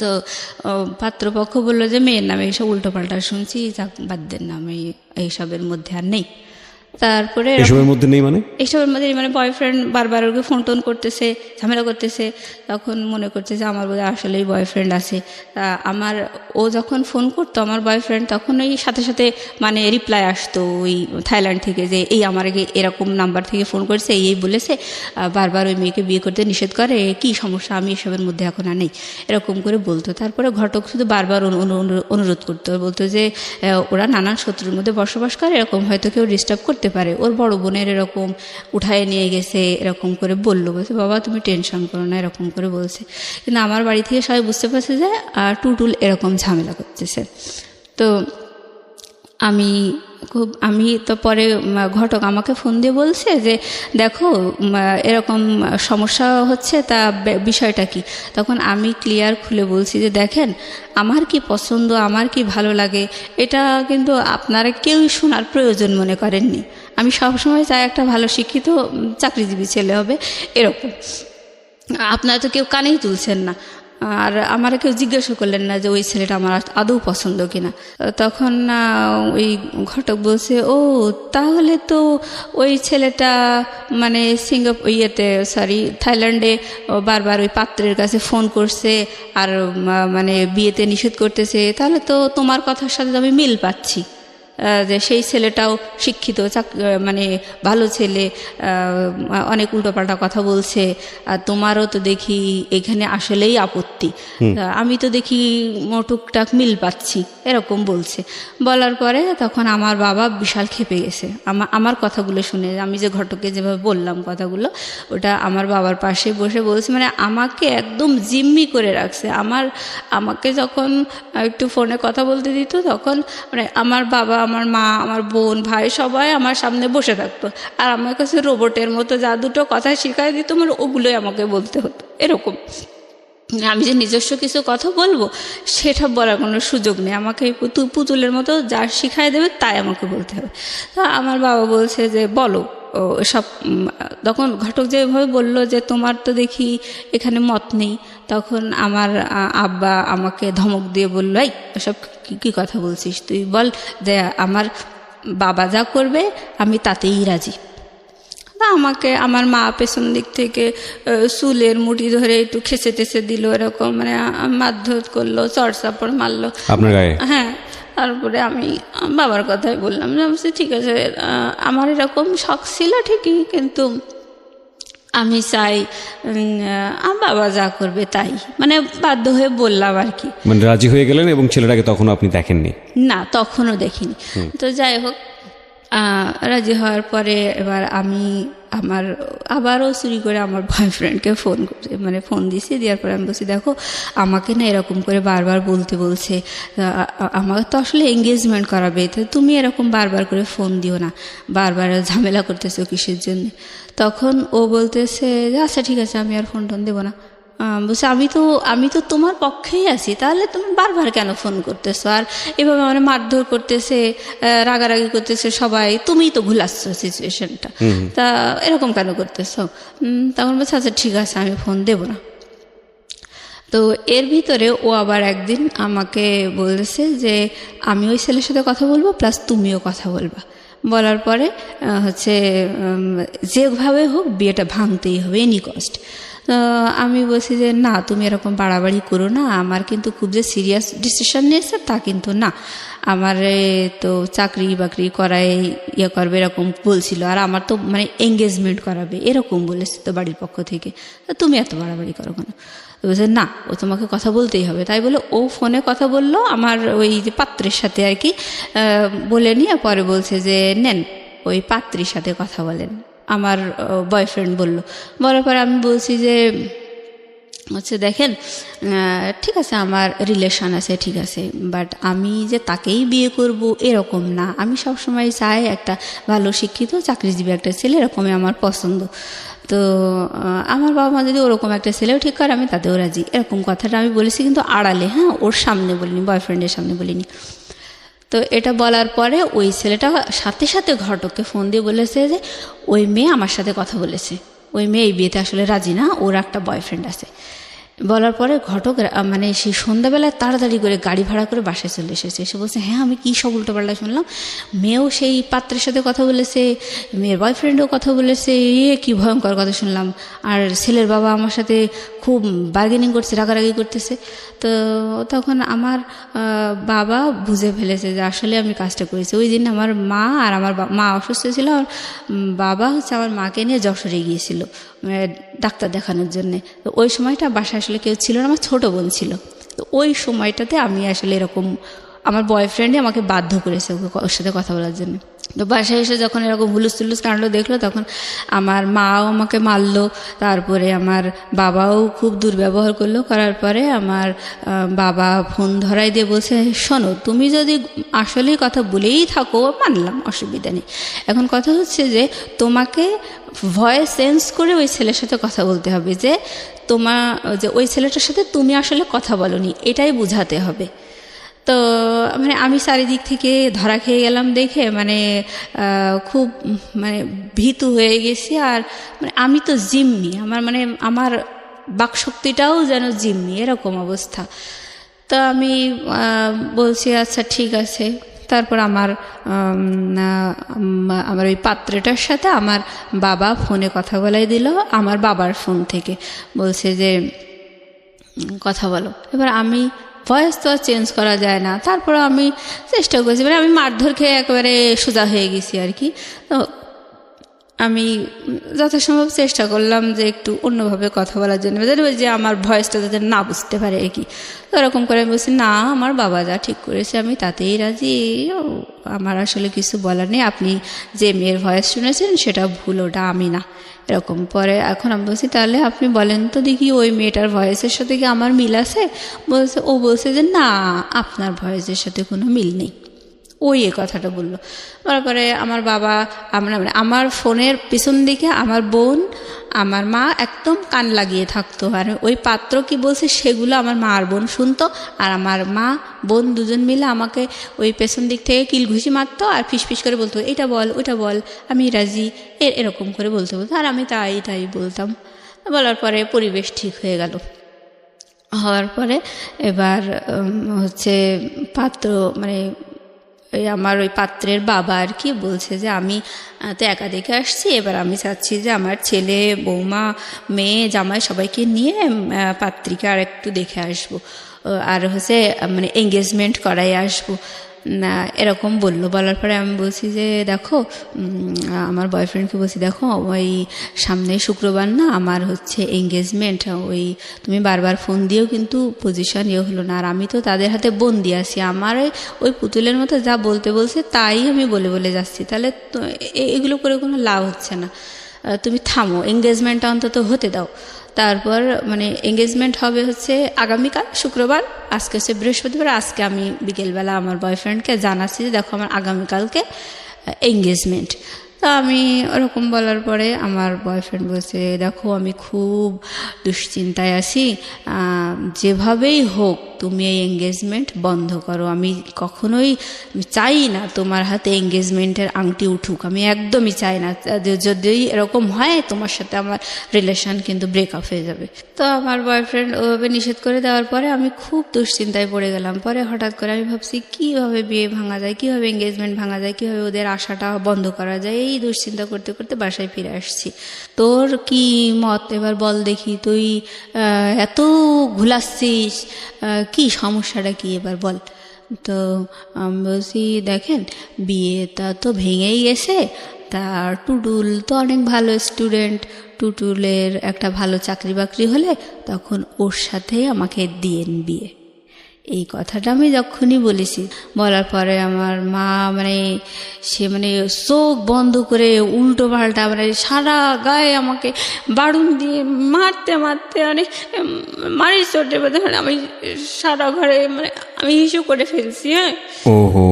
তো পাত্রপক্ষ বললো যে মেয়ের নামে এইসব উল্টোপাল্টা শুনছি, বাদ দেন না, আমি এইসবের মধ্যে আর নেই। তারপরে এসবের মধ্যে নেই মানে এইসবের মধ্যে মানে বয়ফ্রেন্ড বারবার ওকে ফোন টোন করতেছে, ঝামেলা করতেছে। তখন মনে করছে যে আমার বোধহয় আসলেই বয়ফ্রেন্ড আছে। ও যখন ফোন করতো আমার বয়ফ্রেন্ড, তখন ওই সাথে সাথে মানে রিপ্লাই আসতো ওই থাইল্যান্ড থেকে যে এই আমার এরকম নাম্বার থেকে ফোন করছে, এই বলেছে, বারবার ওই মেয়েকে বিয়ে করতে নিষেধ করে, কি সমস্যা, আমি এসবের মধ্যে এখন আর নেই, এরকম করে বলতো। তারপরে ঘটক শুধু বারবার অনুরোধ করতো, বলতো যে ওরা নানান শত্রুর মধ্যে বসবাস করে, এরকম হয়তো কেউ ডিস্টার্ব করতে পারে, ওর বড় বোনের এরকম উঠায় নিয়ে গেছে, এরকম করে বলছে বাবা তুমি টেনশন করো না, এরকম করে বলছে। কিন্তু আমার বাড়ি থেকে সবাই বুঝতে পারছে যে টুটুল এরকম ঝামেলা করতেছে। তো আমি তো পরে ঘটক আমাকে ফোন দিয়ে বলছে যে দেখো এরকম সমস্যা হচ্ছে, তা বিষয়টা কি। তখন আমি ক্লিয়ার খুলে বলছি যে দেখেন আমার কি পছন্দ, আমার কি ভালো লাগে, এটা কিন্তু আপনারা কেউই শোনার প্রয়োজন মনে করেননি। আমি সবসময় চাই একটা ভালো শিক্ষিত চাকরিজীবী ছেলে হবে, এরকম। আপনারা তো কেউ কানেই তুলছেন না। আর আমার কেউ জিজ্ঞাসা করলেন না যে ওই ছেলেটা আমার আদৌ পছন্দ কিনা। তখন ওই ঘটক বলছে, ও তাহলে তো ওই ছেলেটা মানে থাইল্যান্ডে বারবার ওই পাত্রের কাছে ফোন করছে আর মানে বিয়েতে নিষেধ করতেছে, তাহলে তো তোমার কথার সাথে আমি মিল পাচ্ছি যে সেই ছেলেটাও শিক্ষিত, মানে ভালো ছেলে, অনেক উল্টোপাল্টা কথা বলছে, আর তোমারও তো দেখি এখানে আসলেই আপত্তি, আমি তো দেখি টুকটাক মিল পাচ্ছি, এরকম বলছে। বলার পরে তখন আমার বাবা বিশাল ক্ষেপে গেছে আমার কথাগুলো শুনে। আমি যে ঘটককে যেভাবে বললাম কথাগুলো, ওটা আমার বাবার পাশে বসে বলছে, মানে আমাকে একদম জিম্মি করে রাখছে। আমাকে যখন একটু ফোনে কথা বলতে দিত তখন মানে আমার বাবা, আমার মা, আমার বোন, ভাই সবাই আমার সামনে বসে থাকতো, আর আমার কাছে রোবটের মতো যা দুটো কথা শিখাই দিত মানে ওগুলোই আমাকে বলতে হতো। এরকম আমি যে নিজস্ব কিছু কথা বলবো সেটা বলার কোনো সুযোগ নেই, আমাকে পুতুলের মতো যা শিখাই দেবে তাই আমাকে বলতে হবে। তা আমার বাবা বলছে যে বলো সব। তখন ঘটক যেভাবে বলল যে তোমার তো দেখি এখানে মত নেই, তখন আমার আব্বা আমাকে ধমক দিয়ে বলল, এই সব কী কথা বলছিস, তুই বল যে আমার বাবা যা করবে আমি তাতেই রাজি। আমাকে আমার মা পেছন দিক থেকে চুলের মুঠি ধরে একটু খেসে টেসে দিল, এরকম মানে মারধর করলো, চড়চাপড় মারলো আপনার গায়ে। হ্যাঁ। তারপরে আমি বাবার কথাই বললাম যে ঠিক আছে, আমার এরকম শখ ছিল ঠিকই, কিন্তু আমি চাই বাবা যা করবে তাই, মানে বাধ্য হয়ে বললাম আর কি। মানে রাজি হয়ে গেলেন এবং ছেলেটাকে তখনও আপনি দেখেননি? না, তখনও দেখিনি। তো যাই হোক, রাজি হওয়ার পরে এবার আমি আবারও চুরি করে আমার বয়ফ্রেন্ডকে ফোন দিছি। দেওয়ার পরে আমি বলছি, দেখো আমাকে না এরকম করে বারবার বলছে, আমাকে তো আসলে এঙ্গেজমেন্ট করাবে, তো তুমি এরকম বারবার করে ফোন দিও না, বারবার ঝামেলা করতেছো কিসের জন্য। তখন ও বলতেছে যে আচ্ছা ঠিক আছে, আমি আর ফোন দেবো না। বলছে আমি তো তোমার পক্ষেই আছি, তাহলে তুমি বারবার কেন ফোন করতেছো, আর এভাবে আমার মারধর করতেছে, রাগারাগি করতেছে সবাই, তুমিই তো ঘুলাচ্ছ সিচুয়েশনটা, তা এরকম কেন করতেছো। তখন বলছে আচ্ছা ঠিক আছে, আমি ফোন দেবো না। তো এর ভিতরে ও আবার একদিন আমাকে বলেছে যে আমি ওই ছেলের সাথে কথা বলবো, প্লাস তুমিও কথা বলবা। বলার পরে যেভাবে হোক বিয়েটা ভাঙতেই হবে, এনি কস্ট। আমি বলছি যে না, তুমি এরকম বাড়াবাড়ি করো না, আমার কিন্তু খুব যে সিরিয়াস ডিসিশন নিয়েছে তা কিন্তু না, আমার তো চাকরি বাকরি করায় করবে এরকম বলছিল, আর আমার তো মানে এঙ্গেজমেন্ট করাবে এরকম বলেছে তো বাড়ির পক্ষ থেকে, তুমি এত বাড়াবাড়ি করো কেন। তো বলছে না, ও তোমাকে কথা বলতেই হবে। তাই বলে ও ফোনে কথা বললো আমার ওই যে পাত্রের সাথে আর কি, বলে নিয়ে পরে বলছে যে নেন ওই পাত্রীর সাথে কথা বলেন, আমার বয়ফ্রেন্ড বলার পরে আমি বলছি যে দেখেন ঠিক আছে আমার রিলেশন আছে, ঠিক আছে, বাট আমি যে তাকেই বিয়ে করব এরকম না, আমি সবসময় চাই একটা ভালো শিক্ষিত চাকরিজীবী একটা ছেলে, এরকমই আমার পছন্দ। তো আমার বাবা মা যদি ওরকম একটা ছেলেও ঠিক করে আমি তাতেও রাজি, এরকম কথাটা আমি বলেছি, কিন্তু আড়ালে, হ্যাঁ, ওর সামনে বলিনি, বয়ফ্রেন্ডের সামনে বলিনি। তো এটা বলার পরে ওই ছেলেটা সাথে সাথে ঘটককে ফোন দিয়ে বলেছে যে ওই মেয়ে আমার সাথে কথা বলেছে, ওই মেয়ে এই বিয়েতে আসলে রাজি না, ওর একটা বয়ফ্রেন্ড আছে। বলার পরে ঘটক মানে সেই সন্ধ্যাবেলায় তাড়াতাড়ি করে গাড়ি ভাড়া করে বাসায় চলে এসেছে। এসে বলছে হ্যাঁ আমি কী সব উল্টোপাল্টা শুনলাম, মেয়েও সেই পাত্রের সাথে কথা বলেছে, মেয়ের বয়ফ্রেন্ডও কথা বলেছে, কী ভয়ঙ্কর কথা শুনলাম, আর ছেলের বাবা আমার সাথে খুব বার্গেনিং করছে, রাগারাগি করতেছে। তো তখন আমার বাবা বুঝে ফেলেছে যে আসলে আমি কাজটা করেছি। ওই দিন আমার মা আর আমার মা অসুস্থ ছিল, আর বাবা আমার মাকে নিয়ে যশোরে গিয়েছিল ডাক্তার দেখানোর জন্যে। তো ওই সময়টা বাসায় আসলে কেউ ছিল না, আমার ছোটো বোন ছিল। তো ওই সময়টাতে আমি আসলে এরকম আমার বয়ফ্রেন্ডই আমাকে বাধ্য করেছে ওর সাথে কথা বলার জন্য। তো বাসায় এসে যখন এরকম হুলুস তুলুস কাণ্ড দেখলো, তখন আমার মাও আমাকে মারলো, তারপরে আমার বাবাও খুব দুর্ব্যবহার করলো। করার পরে আমার বাবা ফোন ধরাই দিয়ে বলছে শোনো, তুমি যদি আসলেই কথা বলেই থাকো মানলাম, অসুবিধা নেই, এখন কথা হচ্ছে যে তোমাকে ভয়েস চেঞ্জ করে ওই ছেলের সাথে কথা বলতে হবে, যে ওই ছেলেটার সাথে তুমি আসলে কথা বলোনি, এটাই বোঝাতে হবে। তো মানে আমি চারিদিক থেকে ধরা খেয়ে গেলাম দেখে মানে খুব মানে ভীতু হয়ে গেছি। আর মানে আমি তো জিম্মি, আমার বাকশক্তিটাও যেন জিম্মি, এরকম অবস্থা। তো আমি বলছি আচ্ছা ঠিক আছে। তারপর আমার ওই পাত্রটার সাথে আমার বাবা ফোনে কথা বলাই দিল, আমার বাবার ফোন থেকে বলছে যে কথা বলো। এবার আমি ভয়েস তো আর চেঞ্জ করা যায় না, তারপরে আমি চেষ্টা করছি, মানে আমি মারধর খেয়ে একেবারে সোজা হয়ে গেছি আর কি। তো আমি যথাসম্ভব চেষ্টা করলাম যে একটু অন্যভাবে কথা বলার জন্য, যে আমার ভয়েসটা যাতে না বুঝতে পারে আর কি। তো এরকম করে আমি বলছি না, আমার বাবা যা ঠিক করেছে আমি তাতেই রাজি, আমার আসলে কিছু বলার নেই, আপনি যে মেয়ের ভয়েস শুনেছেন সেটা ভুল, ওটা আমি না, এরকম। পরে এখন আমি বলছি তাহলে আপনি বলেন তো দেখি ওই মেয়েটার ভয়েসের সাথে কি আমার মিল আছে? ও বলছে যে না, আপনার ভয়েসের সাথে কোনো মিল নেই। ওই কথাটা বললো। তারপরে আমার বাবা, আমার ফোনের পিছন দিকে আমার বোন, আমার মা একদম কান লাগিয়ে থাকতো, আর ওই পাত্র কি বলছে সেগুলো আমার মা আর বোন শুনতো, আর আমার মা বোন দুজন মিলে আমাকে ওই পেছন দিক থেকে কিলঘুষি মারতো আর ফিসফিস করে বলতো এটা বল ওটা বল, আমি রাজি, এরকম করে বলতে আর আমি তাই বলতাম। বলার পরে পরিবেশ ঠিক হয়ে গেল। হওয়ার পরে এবার হচ্ছে পাত্র, মানে আমার ওই পাত্রের বাবা আর কি বলছে যে আমি তো একা দেখে আসছি, এবার আমি চাচ্ছি যে আমার ছেলে, বৌমা, মেয়ে, জামাই সবাইকে নিয়ে পাত্রীকে আর একটু দেখে আসবো, আর হচ্ছে মানে এঙ্গেজমেন্ট করাই আসবো, এরকম বললো। বলার পরে আমি বলছি যে দেখো, আমার বয়ফ্রেন্ডকে বলছি দেখো ওই সামনে শুক্রবার না আমার হচ্ছে এঙ্গেজমেন্ট, ওই তুমি বারবার ফোন দিয়েও কিন্তু পজিশন হলো না, আর আমি তো তাদের হাতে বন্দি আছি, আমার ওই পুতুলের মতো যা বলতে বলছে তাই আমি বলে যাচ্ছি, তাহলে এগুলো করে কোনো লাভ হচ্ছে না, তুমি থামো, এঙ্গেজমেন্টটা অন্তত হতে দাও। তারপর মানে এঙ্গেজমেন্ট হবে হচ্ছে আগামীকাল শুক্রবার, আজকে হচ্ছে বৃহস্পতিবার, আজকে আমি বিকেলবেলা আমার বয়ফ্রেন্ডকে জানাচ্ছি যে দেখো আমার আগামীকালকে এঙ্গেজমেন্ট। তো আমি ওরকম বলার পরে আমার বয়ফ্রেন্ড বলছে দেখো আমি খুব দুশ্চিন্তায় আছি, যেভাবেই হোক তুমি এই এঙ্গেজমেন্ট বন্ধ করো, আমি কখনোই চাই না তোমার হাতে এঙ্গেজমেন্টের আংটি উঠুক, আমি একদমই চাই না, যদি এরকম হয় তোমার সাথে আমার রিলেশন কিন্তু ব্রেকআপ হয়ে যাবে। তো আমার বয়ফ্রেন্ড ওভাবে নিষেধ করে দেওয়ার পরে আমি খুব দুশ্চিন্তায় পড়ে গেলাম। পরে হঠাৎ করে আমি ভাবছি কীভাবে বিয়ে ভাঙা যায়, কীভাবে এঙ্গেজমেন্ট ভাঙা যায়, কীভাবে ওদের আশাটা বন্ধ করা যায়, এই দুশ্চিন্তা করতে করতে বাসায় ফিরে আসছি। তোর কি মত এবার বল দেখি, তুই এত ঘুলাচ্ছিস, কি সমস্যাটা কি এবার বল। তো আমি বলছি দেখেন বিয়েটা তো ভেঙেই গেছে, তার টুটুল তো অনেক ভালো স্টুডেন্ট, টুটুলের একটা ভালো চাকরি বাকরি হলে তখন ওর সাথে আমাকে দিয়েন বিয়ে। এই কথাটা আমি যখনই বলেছি, বলার পরে আমার মা সে চোখ বন্ধ করে উল্টো পাল্টা সারা গায়ে আমাকে বাড়ুন দিয়ে মারতে মারি চোটে আমি সারা ঘরে আমি হিসু করে ফেলছি। হ্যাঁ, ওহো,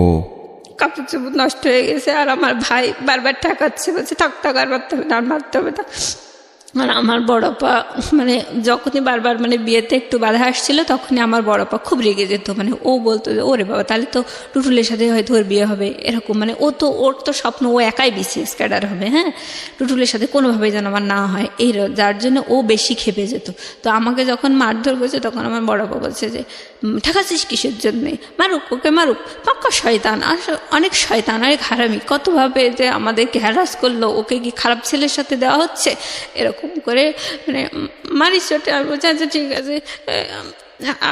কাপড় চোপড় নষ্ট হয়ে গেছে। আর আমার ভাই বারবার ঠেকাচ্ছে, বলছে থাক আর মারতে হবে না, আর মারতে হবে না। আমার বড়পা যখনই বারবার বিয়েতে একটু বাধা আসছিল তখনই আমার বড়পা খুব রেগে যেত, ও বলতো যে ওরে বাবা তাহলে তো টুটুলের সাথে হয়তো ওর বিয়ে হবে, এরকম ওর তো স্বপ্ন ও একাই বিসিএস ক্যাডার হবে। হ্যাঁ, টুটুলের সাথে কোনোভাবেই যেন আমার না হয়, যার জন্য ও বেশি খেপে যেত। তো আমাকে যখন মারধর করেছে তখন আমার বড়পা বলছে যে ঠেকাচ্ছিস কিসের জন্যে, মারুক ওকে মারুক, পাক্কা শয়তান, আর অনেক শয়তান, অনেক হারামি, কতভাবে যে আমাদেরকে হ্যারাস করলো, ওকে কি খারাপ ছেলের সাথে দেওয়া হচ্ছে, এরকম করে মারিস চোটে। আর বলছে আচ্ছা ঠিক আছে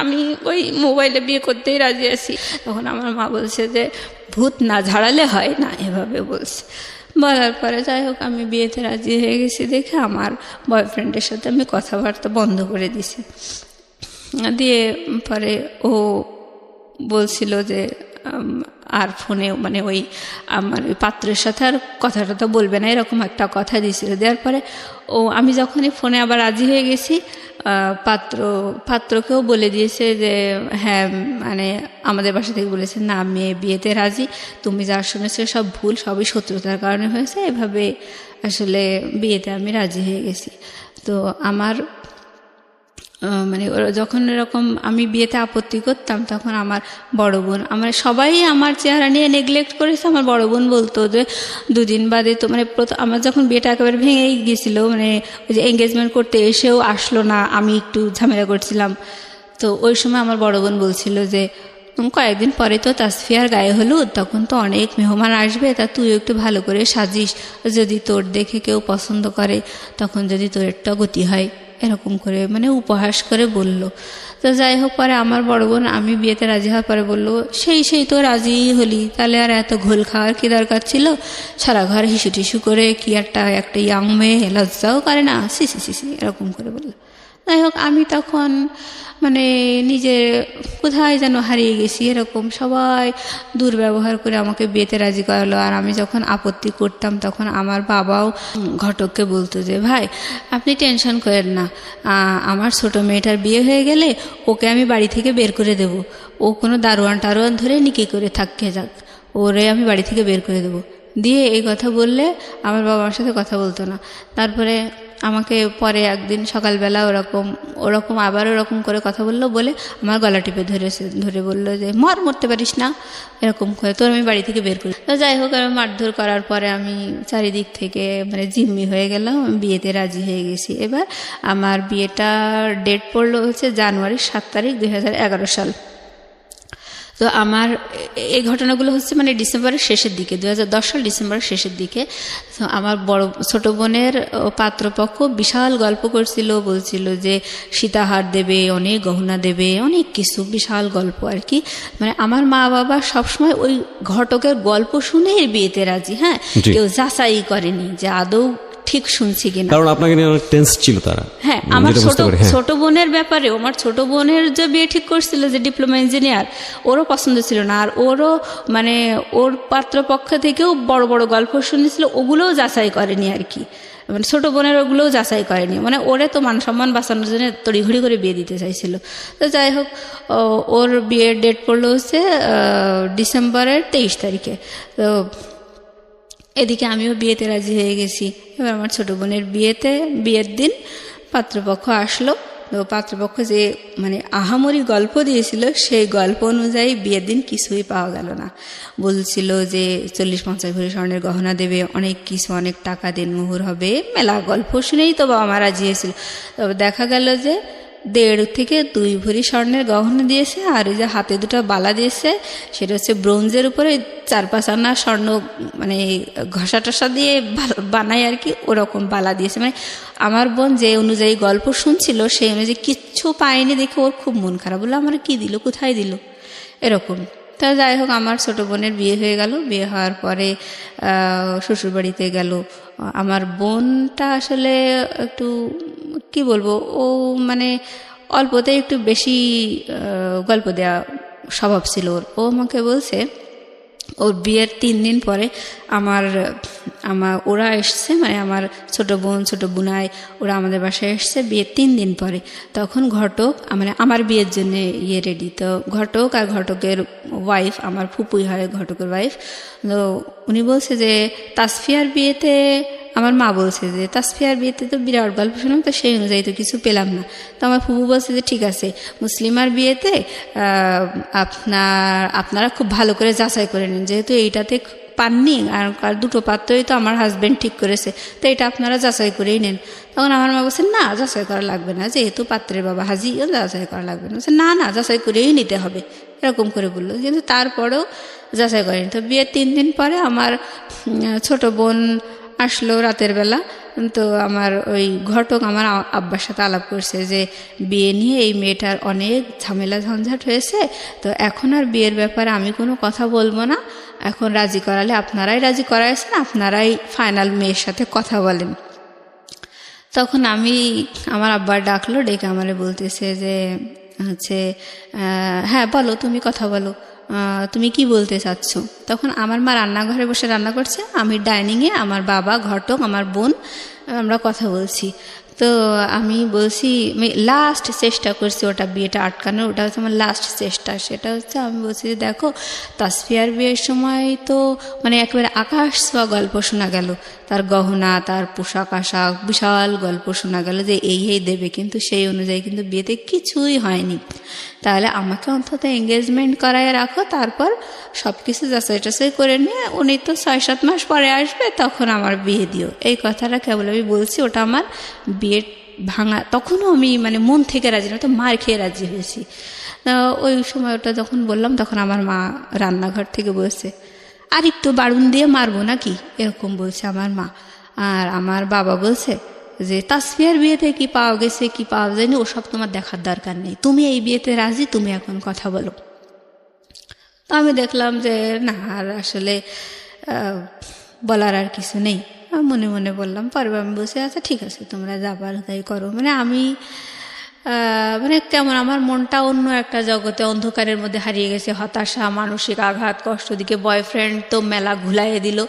আমি ওই মোবাইলে বিয়ে করতেই রাজি আছি। তখন আমার মা বলছে যে ভূত না ঝাড়ালে হয় না, এভাবে বলছে। বলার পরে যাই হোক আমি বিয়েতে রাজি হয়ে গেছি দেখে আমার বয়ফ্রেন্ডের সাথে আমি কথাবার্তা বন্ধ করে দিছি। দিয়ে পরে ও বলছিল যে আর ফোনে ওই আমার ওই পাত্রের সাথে আর কথাটা তো বলবে না, এরকম একটা কথা দিয়েছিল। দেওয়ার পরে আমি যখনই ফোনে আবার রাজি হয়ে গেছি, পাত্রকেও বলে দিয়েছে যে হ্যাঁ আমাদের বাসা থেকে বলেছে না মেয়ে বিয়েতে রাজি, তুমি যা শুনেছো সব ভুল, সবই শত্রুতার কারণে হয়েছে, এভাবে আসলে বিয়েতে আমি রাজি হয়ে গেছি। তো আমার মানে ওরা যখন এরকম আমি বিয়েতে আপত্তি করতাম, তখন আমার বড় বোন, আমার সবাই আমার চেহারা নিয়ে নেগলেক্ট করেছে। আমার বড় বোন বলতো যে 2 দিন বাদে তো, মানে আমার যখন বিয়েটা একেবারে ভেঙেই গিয়েছিল, মানে ওই যে এঙ্গেজমেন্ট করতে এসেও আসলো না, আমি একটু ঝামেলা করছিলাম। তো ওই সময় আমার বড় বোন বলছিল যে কয়েকদিন পরে তো তাসফিয়ার গায়ে হলুদ, তখন তো অনেক মেহমান আসবে, তা তুই একটু ভালো করে সাজিস, যদি তোর দেখে কেউ পছন্দ করে তখন যদি তোর একটা গতি হয়, এরকম করে মানে উপহাস করে বলল। তো যাই হোক, পরে আমার বড় বোন আমি বিয়েতে রাজি হওয়ার পরে বললো, সেই তো রাজিই হলি, তাহলে আর এত ঘোল খাওয়ার কি দরকার ছিল, সারা ঘর হিসু টিসু করে, কি একটা ইয়াং মেয়ে লজ্জাও করে না, সি এরকম করে বললো। যাই হোক, আমি তখন মানে নিজে কোথায় যেন হারিয়ে গেছি, এরকম সবাই দুর্ব্যবহার করে আমাকে বিয়েতে রাজি করালো। আর আমি যখন আপত্তি করতাম, তখন আমার বাবাও ঘটককে বলতো যে ভাই আপনি টেনশন করেন না, আমার ছোট মেয়েটার বিয়ে হয়ে গেলে ওকে আমি বাড়ি থেকে বের করে দেব, ও কোনো দারোয়ান টারোয়ান ধরে নিকি করে থাকতে যাক, ওরে আমি বাড়ি থেকে বের করে দেব। দিয়ে এই কথা বললে আমার বাবার সাথে কথা বলতো না। তারপরে আমাকে পরে একদিন সকালবেলা ওরকম আবার ওরকম করে কথা বললো, বলে আমার গলা টিপে ধরে বললো যে মরতে পারিস না, এরকম করে তোর আমি বাড়ি থেকে বের করি। তো যাই হোক, আমি মারধর করার পরে আমি চারিদিক থেকে মানে জিম্মি হয়ে গেলাম, আমি বিয়েতে রাজি হয়ে গেছি। এবার আমার বিয়েটার ডেট পড়লো হচ্ছে জানুয়ারির 7 তারিখ 2011 সাল। তো আমার এই ঘটনাগুলো হচ্ছে মানে ডিসেম্বরের শেষের দিকে, 2010 সাল ডিসেম্বরের শেষের দিকে। তো আমার ছোট বোনের পাত্রপক্ষ বিশাল গল্প করছিল, বলছিল যে সীতাহার দেবে, অনেক গহনা দেবে, অনেক কিছু, বিশাল গল্প আর কি। মানে আমার মা বাবা সবসময় ওই ঘটকের গল্প শুনেই বিয়েতে রাজি। হ্যাঁ, কেউ যাচাই করেনি যে আদৌ ঠিক শুনছি কিনা, কারণ আপনাকে নিয়ে অনেক টেন্স ছিল তারা। হ্যাঁ, আমার ছোট বোনের ব্যাপারে, আমার ছোট বোনের যে বিয়ে ঠিক করছিল, যে ডিপ্লোমা ইঞ্জিনিয়ার, ওরও পছন্দ ছিল না। আর ওরও মানে ওর পাত্রপক্ষ থেকেও বড় বড় গল্প শুনেছিল, ওগুলোও যাচাই করেনি আর কি। মানে ছোট বোনের ওগুলোও যাচাই করেনি, মানে ওরে তো মান সম্মান বাঁচানোর জন্য তড়িঘড়ি করে বিয়ে দিতে চাইছিল। তো যাই হোক, ওর বিয়ের ডেট পড়লো হচ্ছে ডিসেম্বরের 23 তারিখে। তো এদিকে আমিও বিয়েতে রাজি হয়ে গেছি। এবার আমার ছোটো বোনের বিয়ের দিন পাত্রপক্ষ আসলো। তো পাত্রপক্ষ যে মানে আহামরি গল্প দিয়েছিল, সেই গল্প অনুযায়ী বিয়ের দিন কিছুই পাওয়া গেল না। বলছিল যে 40-50 ভরি স্বর্ণের গহনা দেবে, অনেক কিছু, অনেক টাকা দিনমোহর হবে, মেলা গল্প শুনেই তো বাবা মা রাজি হয়েছিল। তবে দেখা গেল যে 1.5 থেকে 2 ভরি স্বর্ণের গহনা দিয়েছে, আর এই যে হাতে 2টা বালা দিয়েছে, সেটা হচ্ছে ব্রোঞ্জের উপরে 4-5 আনা স্বর্ণ, মানে ঘষা টসা দিয়ে বানায় আর কি, ওরকম বালা দিয়েছে। মানে আমার বোন যে অনুযায়ী গল্প শুনছিল, সেই অনুযায়ী কিচ্ছু পায়নি দেখে ওর খুব মন খারাপ, বললো আমার কি দিল, কোথায় দিল, এরকম। তা যাই হোক, আমার ছোটো বোনের বিয়ে হয়ে গেল। বিয়ে হওয়ার পরে শ্বশুরবাড়িতে গেল। আমার বোনটা আসলে একটু কি বলবো, ও মানে অল্পতে একটু বেশি গল্প দেওয়া স্বভাব ছিল ওর। ও আমাকে বলছে ওর বিয়ের 3 দিন পরে ওরা এসছে, মানে আমার ছোট বোন ছোট বোনাই ওরা আমাদের বাসায় এসছে বিয়ের 3 দিন পরে। তখন ঘটক মানে আমার বিয়ের জন্য রেডি। তো ঘটক আর ঘটকের ওয়াইফ, আমার ফুপুই হয় ঘটকের ওয়াইফ, তো উনি বলছে যে তাসফিয়ার বিয়েতে, আমার মা বলছে যে তাসফিয়ার বিয়েতে তো বিরাট গল্প শুনলাম, তো সেই অনুযায়ী তো কিছু পেলাম না। তো আমার ফুপু বলছে যে ঠিক আছে, মুসলিমার বিয়েতে আপনারা খুব ভালো করে যাচাই করে নিন, যেহেতু এইটাতে পাননি, আর 2টো পাত্রই তো আমার হাজব্যান্ড ঠিক করেছে, তো এটা আপনারা যাচাই করেই নেন। তখন আমার মা বলছে না, যাচাই করা লাগবে না, যেহেতু পাত্রের বাবা হাজি, যাচাই করা লাগবে না। বলছে না যাচাই করেই নিতে হবে, এরকম করে বললো। কিন্তু তারপরেও যাচাই করেনি। তো বিয়ের 3 দিন পরে আমার ছোট বোন আসলো রাতের বেলা। তো আমার ওই ঘটক আমার আব্বার সাথে আলাপ করছে যে বিয়ে নিয়ে এই মেয়েটার অনেক ঝামেলা ঝঞ্ঝাট হয়েছে, তো এখন আর বিয়ের ব্যাপারে আমি কোনো কথা বলবো না, এখন রাজি করালে আপনারাই রাজি করাইছেন, আপনারাই ফাইনাল মেয়ের সাথে কথা বলেন। তখন আমার আব্বার ডাকলো, ডেকে আমারে বলতেছে যে হচ্ছে হ্যাঁ বলো, তুমি কথা বলো, তুমি কি বলতে চাচ্ছ। তখন আমার মা রান্নাঘরে বসে রান্না করছে, আমি ডাইনিংয়ে, আমার বাবা, ঘটক, আমার বোন, আমরা কথা বলছি। তো আমি বলছি, আমি লাস্ট চেষ্টা করছি ওটা বিয়েটা আটকানোর, ওটা হচ্ছে আমার লাস্ট চেষ্টা। সেটা হচ্ছে আমি বলছি যে দেখো, তাসফিয়ার বিয়ের সময় তো মানে একেবারে আকাশ ছোঁয়া গল্প শোনা গেল, তার গহনা, তার পোশাক আশাক, বিশাল গল্প শোনা গেল যে এই দেবে, কিন্তু সেই অনুযায়ী কিন্তু বিয়েতে কিছুই হয়নি। তাহলে আমাকে অন্তত এঙ্গেজমেন্ট করায় রাখো, তারপর সব কিছু যাচাই টাচাই করে নিয়ে উনি তো 6-7 মাস পরে আসবে, তখন আমার বিয়ে দিও। এই কথাটা কেবল আমি বলছি, ওটা আমার বিয়ের ভাঙা। তখনও আমি মানে মন থেকে রাজি না, তো মার খেয়ে রাজি হয়েছি। ওই সময় ওটা যখন বললাম, তখন আমার মা রান্নাঘর থেকে বলছে, আর একটু বাড়ুন দিয়ে মারবো নাকি, এরকম বলছে আমার মা। আর আমার বাবা বলছে যে তাসফিয়ার বিয়েতে কি পাওয়া গেছে কি পাওয়া যায়নি ওসব তোমার দেখার দরকার নেই, তুমি এই বিয়েতে রাজি, তুমি এখন কথা বলো। তো আমি দেখলাম যে না, আর আসলে বলার আর কিছু নেই। মনে মনে বললাম, পরে আমি বসে, আচ্ছা ঠিক আছে, তোমরা যাবার তাই করো। মানে আমি মানে কেমন আমার মনটা অন্য একটা জগতে, অন্ধকারের মধ্যে হারিয়ে গেছে। হতাশা, মানসিক আঘাত, কষ্ট, দিকে বয়ফ্রেন্ড তো মেলা ঘুলাইয়ে দিল।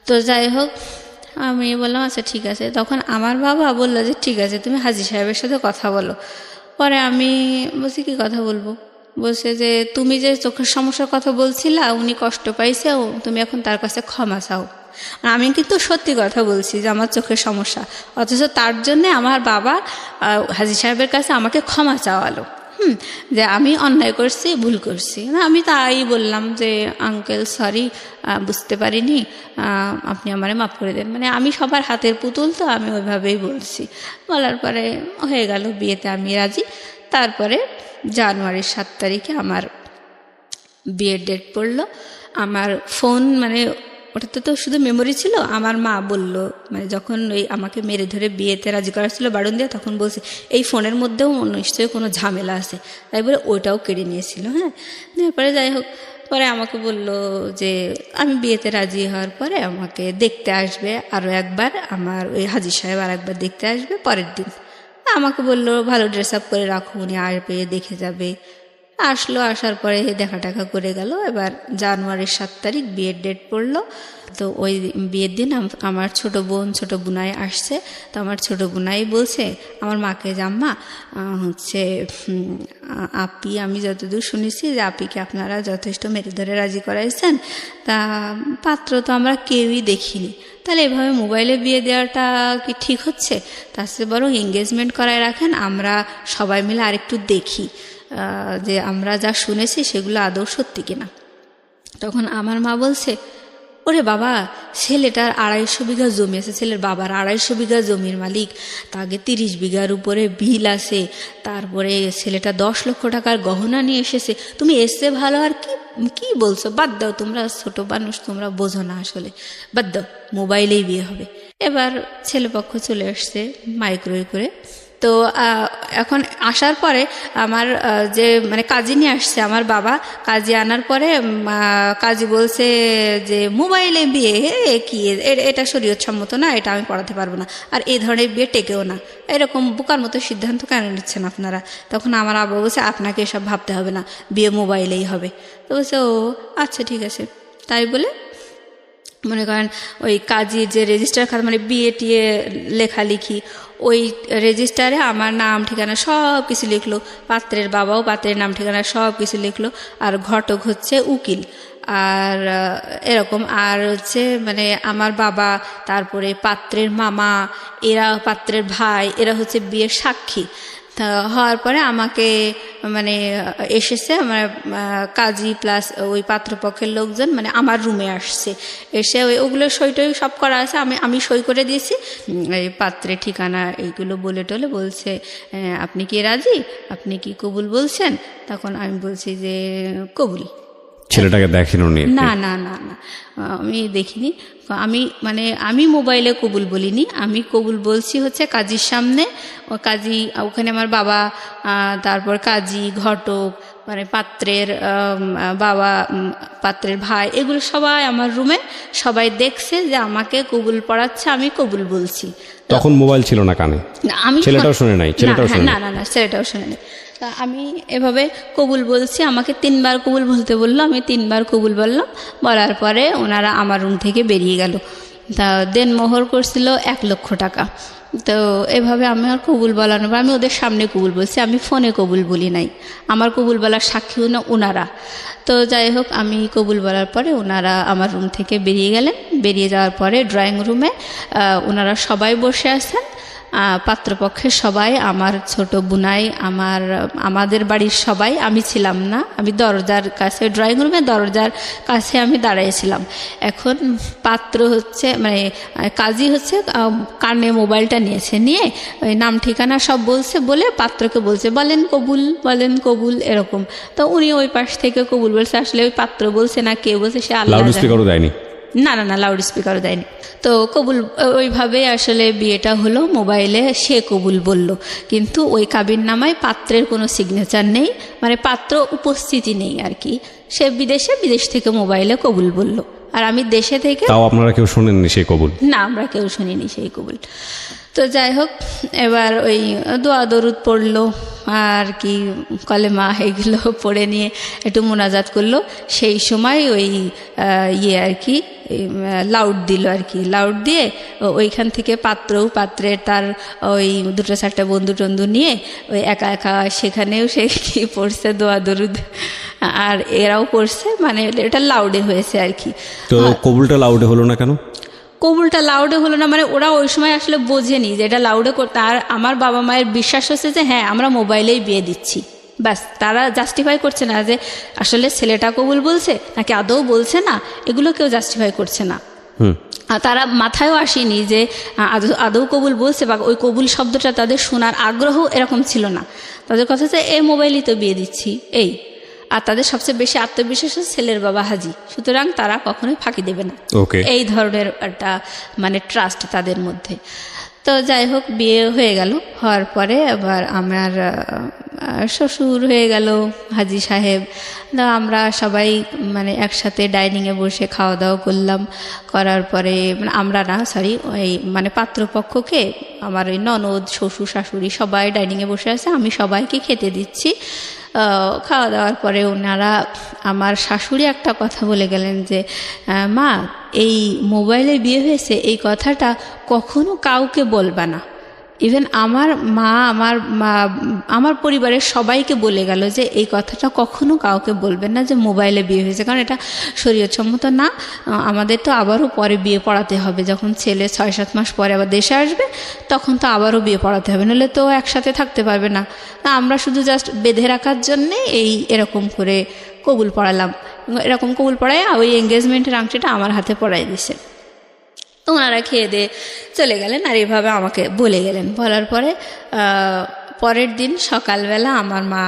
তো যাই হোক, আমি বললাম আচ্ছা ঠিক আছে। তখন আমার বাবা বললো যে ঠিক আছে, তুমি হাজী সাহেবের সাথে কথা বলো। পরে আমি বলছি কি কথা বলবো? বলছে যে তুমি যে চোখের সমস্যার কথা বলছিলা, উনি কষ্ট পাইছে, তুমি এখন তার কাছে ক্ষমা চাও। আমি কিন্তু সত্যি কথা বলছি যে আমার চোখের সমস্যা, অথচ তার জন্যে আমার বাবা হাজী সাহেবের কাছে আমাকে ক্ষমা চাওয়ালো। যে আমি অন্যায় করছি, ভুল করছি। না, আমি তাই বললাম যে আঙ্কেল সরি, বুঝতে পারিনি, আপনি আমারে মাফ করে দেন। মানে আমি সবার হাতের পুতুল, তো আমি ওইভাবেই বলছি। বলার পরে হয়ে গেল, বিয়েতে আমি রাজি। তারপরে জানুয়ারির 7 তারিখে আমার বিয়ের ডেট পড়লো। আমার ফোন, মানে ওটাতে তো শুধু মেমোরি ছিল। আমার মা বলল, মানে যখন ওই আমাকে মেরে ধরে বিয়েতে রাজি করা ছিল বাড়ুন দিয়ে, তখন বলছে এই ফোনের মধ্যেও নিশ্চয়ই কোনো ঝামেলা আছে, তাই বলে ওইটাও কেড়ে নিয়েছিল। হ্যাঁ, তারপরে যাই হোক, পরে আমাকে বলল যে আমি বিয়েতে রাজি হওয়ার পরে আমাকে দেখতে আসবে আরও একবার, আমার ওই হাজী সাহেব আর একবার দেখতে আসবে পরের দিন। আমাকে বললো ভালো ড্রেস আপ করে রাখো, উনি আসবে, দেখে যাবে। আসলো, আসার পরে দেখা টাকা করে গেল। এবার জানুয়ারির 7 তারিখ বিয়ের ডেট পড়লো। তো ওই বিয়ের দিন আমার ছোট বোন, ছোট বোনাই আসছে। তো আমার ছোট বোনাই বলছে আমার মাকে যে আম্মা হচ্ছে আপি, আমি যতদূর শুনেছি যে আপিকে আপনারা যথেষ্ট মেরে ধরে রাজি করাইছেন, তা পাত্র তো আমরা কেউই দেখিনি, তাহলে এভাবে মোবাইলে বিয়ে দেওয়াটা কি ঠিক হচ্ছে? তার চেয়ে বরং এঙ্গেজমেন্ট করায় রাখেন, আমরা সবাই মিলে আরেকটু দেখি যে আমরা যা শুনেছি সেগুলো আদৌ সত্যি কিনা। তখন আমার মা বলছে, ওরে বাবা, ছেলেটার 250 বিঘা জমি আছে, ছেলের বাবার 250 বিঘা জমির মালিক, তাকে 30 বিঘার উপরে বিল আছে, তারপরে ছেলেটা 10 লক্ষ টাকার গহনা নিয়ে এসেছে, তুমি এসছে ভালো আর কি বলছো? বাদ দাও, তোমরা ছোট মানুষ, তোমরা বোঝো না আসলে, বাদ দাও, মোবাইলেই বিয়ে হবে। এবার ছেলেপক্ষ চলে আসছে মাইক্রোওয়েভ করে। তো এখন আসার পরে আমার যে মানে কাজী নিয়ে আসছে আমার বাবা, কাজী আনার পরে কাজী বলছে যে মোবাইলে বিয়ে কি, এটা শরীয়তসম্মত না, এটা আমি পড়াতে পারবো না, আর এই ধরনের বিয়ে টেকেও না, এরকম বোকার মতো সিদ্ধান্ত কেন নিচ্ছেন আপনারা? তখন আমার আব্বা বলছে আপনাকে এসব ভাবতে হবে না, বিয়ে মোবাইলেই হবে। তো বলছে ও আচ্ছা ঠিক আছে। তাই বলে মনে করেন ওই কাজী যে রেজিস্টার খাতা, মানে বিয়ে টিয়ে লেখালেখি, ওই রেজিস্টারে আমার নাম ঠিকানা সব কিছু লিখলো, পাত্রের বাবাও পাত্রের নাম ঠিকানা সব কিছু লিখলো, আর ঘটক হচ্ছে উকিল, আর এরকম, আর হচ্ছে মানে আমার বাবা, তারপরে পাত্রের মামা, এরা পাত্রের ভাই, এরা হচ্ছে বিয়ের সাক্ষী। হওয়ার পরে আমাকে মানে এসেছে আমার কাজী প্লাস ওই পাত্রপক্ষের লোকজন, মানে আমার রুমে আসছে, এসে ওগুলো সই টই সব করা আছে, আমি সই করে দিয়েছি, এই পাত্রের ঠিকানা এইগুলো বলে টলে বলছে আপনি কি রাজি, আপনি কি কবুল বলছেন? তখন আমি বলছি যে কবুল। ছেলেটাকে দেখেন? না না না না, আমি দেখিনি। আমি মোবাইলে কবুল বলিনি, আমি কবুল বলছি হচ্ছে কাজীর সামনে। ও কাজী, ওখানে আমার বাবা, তারপর কাজী, ঘটক, মানে পাত্রের বাবা, পাত্রের ভাই, এগুলো সবাই আমার রুমে, সবাই দেখছে যে আমাকে কবুল পড়াচ্ছে, আমি কবুল বলছি। তখন মোবাইল ছিল না কানে? না, আমি ছেলেটাও শুনে নাই? না না না, ছেলেটাও শুনে নাই। তা আমি এভাবে কবুল বলছি, আমাকে 3 বার কবুল বলতে বললো, আমি 3 বার কবুল বললাম। বলার পরে ওনারা আমার রুম থেকে বেরিয়ে গেল। তা দেনমোহর করছিল 1 লক্ষ টাকা। তো এভাবে আমি আর কবুল বলানো, আমি ওদের সামনে কবুল বলছি, আমি ফোনে কবুল বলি নাই, আমার কবুল বলার সাক্ষী না ওনারা। তো যাই হোক, আমি কবুল বলার পরে ওনারা আমার রুম থেকে বেরিয়ে গেলেন। বেরিয়ে যাওয়ার পরে ড্রয়িং রুমে ওনারা সবাই বসে আছেন, পাত্রপক্ষের সবাই, আমার ছোট বুনাই, আমাদের বাড়ির সবাই। আমি ছিলাম না, আমি দরজার কাছে, ড্রয়িং রুমে দরজার কাছে আমি দাঁড়িয়েছিলাম। এখন পাত্র হচ্ছে মানে কাজী হচ্ছে কানে মোবাইলটা নিয়েছে, নিয়ে ওই নাম ঠিকানা সব বলছে, বলে পাত্রকে বলছে বলেন কবুল, বলেন কবুল, এরকম। তো উনি ওই পাশ থেকে কবুল বলছে। আসলে ওই পাত্র বলছে না কে বলছে সে আল্লাহ লাউড স্পিকারও দেয়নি? না না না, লাউড স্পিকারও দেয়নি। তো কবুল ওইভাবে আসলে বিয়েটা হলো, মোবাইলে সে কবুল বলল, কিন্তু ওই কাবিন নামায় পাত্রের কোনো সিগনেচার নেই, মানে পাত্র উপস্থিতি নেই আর কি। সে বিদেশ থেকে মোবাইলে কবুল বলল, আর আমি দেশে থেকে। তাও আপনারা কেউ শোনেননি সেই কবুল? না, আমরা কেউ শুনিনি সেই কবুল। তো যাই হোক, এবার ওই দোয়া দরুদ পড়লো আর কি, কলেমা এগুলো পড়ে নিয়ে একটু মোনাজাত করলো। সেই সময় ওই আর কি লাউড দিল আর কি, লাউড দিয়ে ওইখান থেকে পাত্রের তার ওই 2-4টা বন্ধু টন্ধু নিয়ে ওই একা একা সেখানেও সে কি পড়ছে দোয়া দরুদ, আর এরাও পড়ছে, মানে এটা লাউডে হয়েছে আর কি। তো কবুলটা লাউডে হলো না কেন? কবুলটা লাউডে হলো না মানে ওরা ওই সময় আসলে বোঝেনি যে এটা লাউডে করতে। আর আমার বাবা মায়ের বিশ্বাস হচ্ছে যে হ্যাঁ আমরা মোবাইলেই বিয়ে দিচ্ছি, ব্যাস। তারা জাস্টিফাই করছে না যে আসলে ছেলেটা কবুল বলছে নাকি আদৌ বলছে না, এগুলো কেউ জাস্টিফাই করছে না। আর তারা মাথায়ও আসেনি যে আদৌ কবুল বলছে, বা ওই কবুল শব্দটা তাদের শোনার আগ্রহ এরকম ছিল না। তাদের কথা হচ্ছে এই মোবাইলই তো বিয়ে দিচ্ছি, এই। আর তাদের সবচেয়ে বেশি আত্মবিশ্বাস হচ্ছে ছেলের বাবা হাজি, সুতরাং তারা কখনোই ফাঁকি দেবে না, এই ধরনের একটা মানে ট্রাস্ট তাদের মধ্যে। তো যাই হোক, বিয়ে হয়ে গেল। হওয়ার পরে আবার আমার শ্বশুর হয়ে গেল হাজি সাহেব। আমরা সবাই মানে একসাথে ডাইনিংয়ে বসে খাওয়া দাওয়া করলাম। করার পরে মানে আমরা না, সরি, ওই মানে পাত্রপক্ষকে আমার ওই ননদ, শ্বশুর, শাশুড়ি সবাই ডাইনিংয়ে বসে আছে, আমি সবাইকে খেতে দিচ্ছি। খাওয়া দাওয়ার পরে ওনারা, আমার শাশুড়ি একটা কথা বলে গেলেন যে মা, এই মোবাইলে বিয়ে হয়েছে এই কথাটা কখনো কাউকে বলবা না। ইভেন আমার মা, আমার পরিবারের সবাইকে বলে গেল যে এই কথাটা কখনো কাউকে বলবেন না যে মোবাইলে বিয়ে হয়েছে, কারণ এটা শরীয়তসম্মত না। আমাদের তো আবারও পরে বিয়ে পড়াতে হবে, যখন ছেলে 6-7 মাস পরে আবার দেশে আসবে তখন তো আবারও বিয়ে পড়াতে হবে, নাহলে তো একসাথে থাকতে পারবে না। আমরা শুধু জাস্ট বেঁধে রাখার জন্যে এরকম করে কবুল পড়ালাম। এরকম কবুল পড়ায় ওই এঙ্গেজমেন্টের আংটিটা আমার হাতে পড়াই দিছে। তো ওনারা খেয়ে দিয়ে চলে গেলেন, আর এইভাবে আমাকে বলে গেলেন। বলার পরে পরের দিন সকালবেলা আমার মা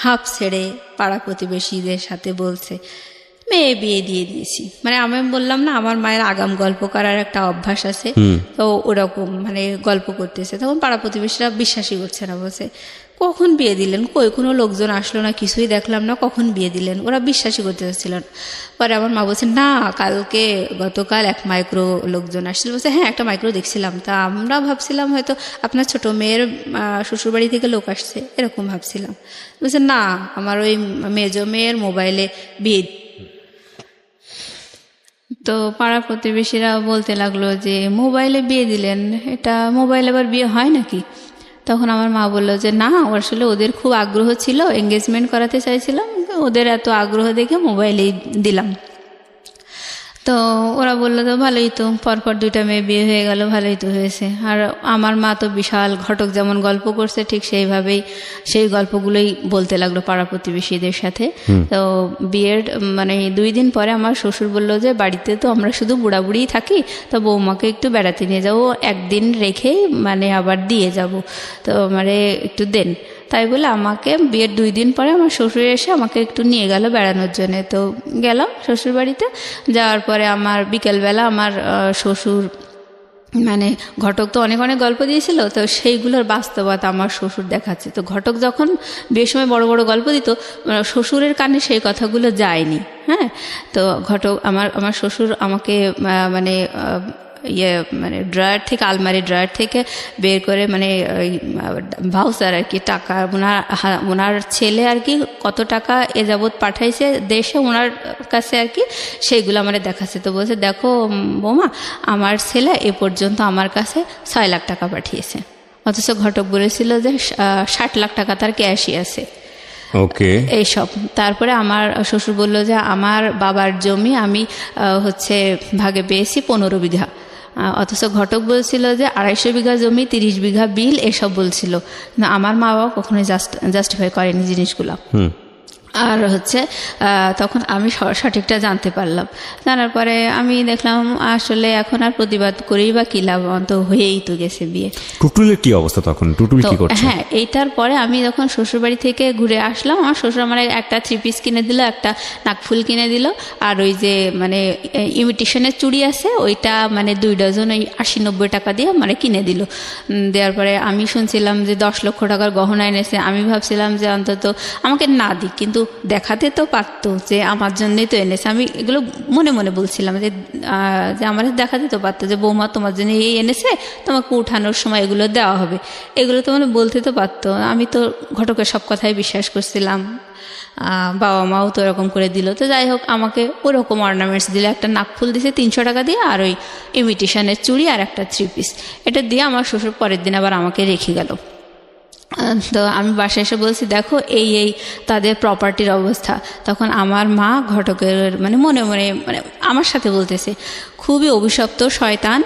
হাঁপ ছেড়ে পাড়া প্রতিবেশীদের সাথে বলছে মেয়ে বিয়ে দিয়ে দিয়েছি। মানে আমি বললাম না, আমার মায়ের আগাম গল্প করার একটা অভ্যাস আছে, তো ওরকম মানে গল্প করতেছে। তখন পাড়া প্রতিবেশীরা বিশ্বাসই করছে না, বলছে কখন বিয়ে দিলেন, কই কোনো লোকজন আসলো না, কিছুই দেখলাম না, কখন বিয়ে দিলেন? ওরা বিশ্বাসই করতে চাচ্ছিল না। পরে আমার মা বলছে না, গতকাল 1 মাইক্রো লোকজন আসছিল। বলছে হ্যাঁ, একটা মাইক্রো দেখছিলাম। তা আমরা ভাবছিলাম হয়তো আপনার ছোট মেয়ের শ্বশুরবাড়ি থেকে লোক আসছে, এরকম ভাবছিলাম। বলছে না, আমার ওই মেজো মেয়ের মোবাইলে বিয়ে। তো পাড়া প্রতিবেশীরা বলতে লাগলো যে মোবাইলে বিয়ে দিলেন, এটা মোবাইলে আবার বিয়ে হয় নাকি? তখন আমার মা বলল যে না, আসলে ওদের খুব আগ্রহ ছিল, এঙ্গেজমেন্ট করাতে চাইছিলাম, ওদের এত আগ্রহ দেখে মোবাইলেই দিলাম। তো ওরা বললো তো ভালোই তো, পরপর 2টা মেয়ে বিয়ে হয়ে গেল, ভালোই তো হয়েছে। আর আমার মা তো বিশাল ঘটক যেমন গল্প করছে ঠিক সেইভাবেই সেই গল্পগুলোই বলতে লাগলো পাড়া প্রতিবেশীদের সাথে। তো বিয়ের মানে 2 দিন পরে আমার শ্বশুর বলল যে বাড়িতে তো আমরা শুধু বুড়াবুড়িই থাকি, তো বৌমাকে একটু বেড়াতে নিয়ে যাবো, 1 দিন রেখেই মানে আবার দিয়ে যাব, তো মানে একটু দেন। তাই বলে আমাকে বিয়ের 2 দিন পরে আমার শ্বশুর এসে আমাকে একটু নিয়ে গেল বেড়ানোর জন্য। তো গেলাম শ্বশুর বাড়িতে। যাওয়ার পরে আমার বিকেলবেলা আমার শ্বশুর মানে ঘটক তো অনেক অনেক গল্প দিয়েছিল, তো সেইগুলোর বাস্তবতা আমার শ্বশুর দেখাচ্ছে। তো ঘটক যখন বিয়ের সময় বড় বড় গল্প দিত, শ্বশুরের কানে সেই কথাগুলো যায়নি। হ্যাঁ, তো ঘটক আমার শ্বশুর আমাকে মানে ইয়ে মানে ড্রয়ার থেকে, আলমারি ড্রয়ার থেকে বের করে মানে ওই ভাউচার আর কি, টাকা ওনার ছেলে আর কি কত টাকা এ যাবৎ পাঠাইছে দেশে ওনার কাছে আর কি, সেইগুলো আমার দেখাচ্ছে। তো বলছে, দেখো বৌমা, আমার ছেলে এ পর্যন্ত আমার কাছে 6 লাখ টাকা পাঠিয়েছে, অথচ ঘটক বলেছিল যে 60 লাখ টাকা তার ক্যাশই আছে। ওকে, এইসব। তারপরে আমার শ্বশুর বলল যে আমার বাবার জমি আমি হচ্ছে ভাগে পেয়েছি 15 বিঘা, অথচ ঘটক বলছিল যে 250 বিঘা জমি, 30 বিঘা বিল, এসব বলছিল। না, আমার মা বাবা কখনোই জাস্টিফাই করেনি জিনিসগুলো। আর হচ্ছে তখন আমি সঠিকটা জানতে পারলাম। জানার পরে আমি দেখলাম আসলে এখন আর প্রতিবাদ করেই বা কী লাভ, তো হয়েই তো গেছে বিয়ে। টুটুলের কি অবস্থা তখন? টুটুল কি করছে? হ্যাঁ, এইটার পরে আমি যখন শ্বশুরবাড়ি থেকে ঘুরে আসলাম, আমার শ্বশুর আমার একটা 3 পিস কিনে দিল, একটা নাকফুল কিনে দিল, আর ওই যে মানে ইমিটেশনের চুড়ি আছে ওইটা মানে 2 ডজন ওই 80-90 টাকা দিয়ে মানে কিনে দিল। দেওয়ার পরে আমি শুনছিলাম যে 10 লক্ষ টাকার গহনা এনেছে। আমি ভাবছিলাম যে অন্তত আমাকে না দিক, কিন্তু দেখাতে তো পারতো যে আমার জন্যই তো এনেছে। আমি এগুলো মনে মনে বলছিলাম যে আমাদের দেখাতে তো পারতো যে বৌমা তোমার জন্য এই এনেছে, তোমাকে উঠানোর সময় এগুলো দেওয়া হবে, এগুলো তো মানে বলতে তো পারতো। আমি তো ঘটকের সব কথাই বিশ্বাস করছিলাম, বাবা মাও তো এরকম করে দিল। তো যাই হোক, আমাকে ওরকম অর্নামেন্টস দিলে, একটা নাকফুল দিছে 300 টাকা দিয়ে, আর ওই ইমিটেশনের চুড়ি আর একটা 3 পিস, এটা দিয়ে আমার শ্বশুর পরের দিন আবার আমাকে রেখে গেল। তো আমি বাসায় এসে বলছি, দেখো এই এই তাদের প্রপার্টির অবস্থা। তখন আমার মা ঘটকের মানে মনে মনে মানে আমার সাথে বলতেছে, খুবই অভিশপ্ত শয়তান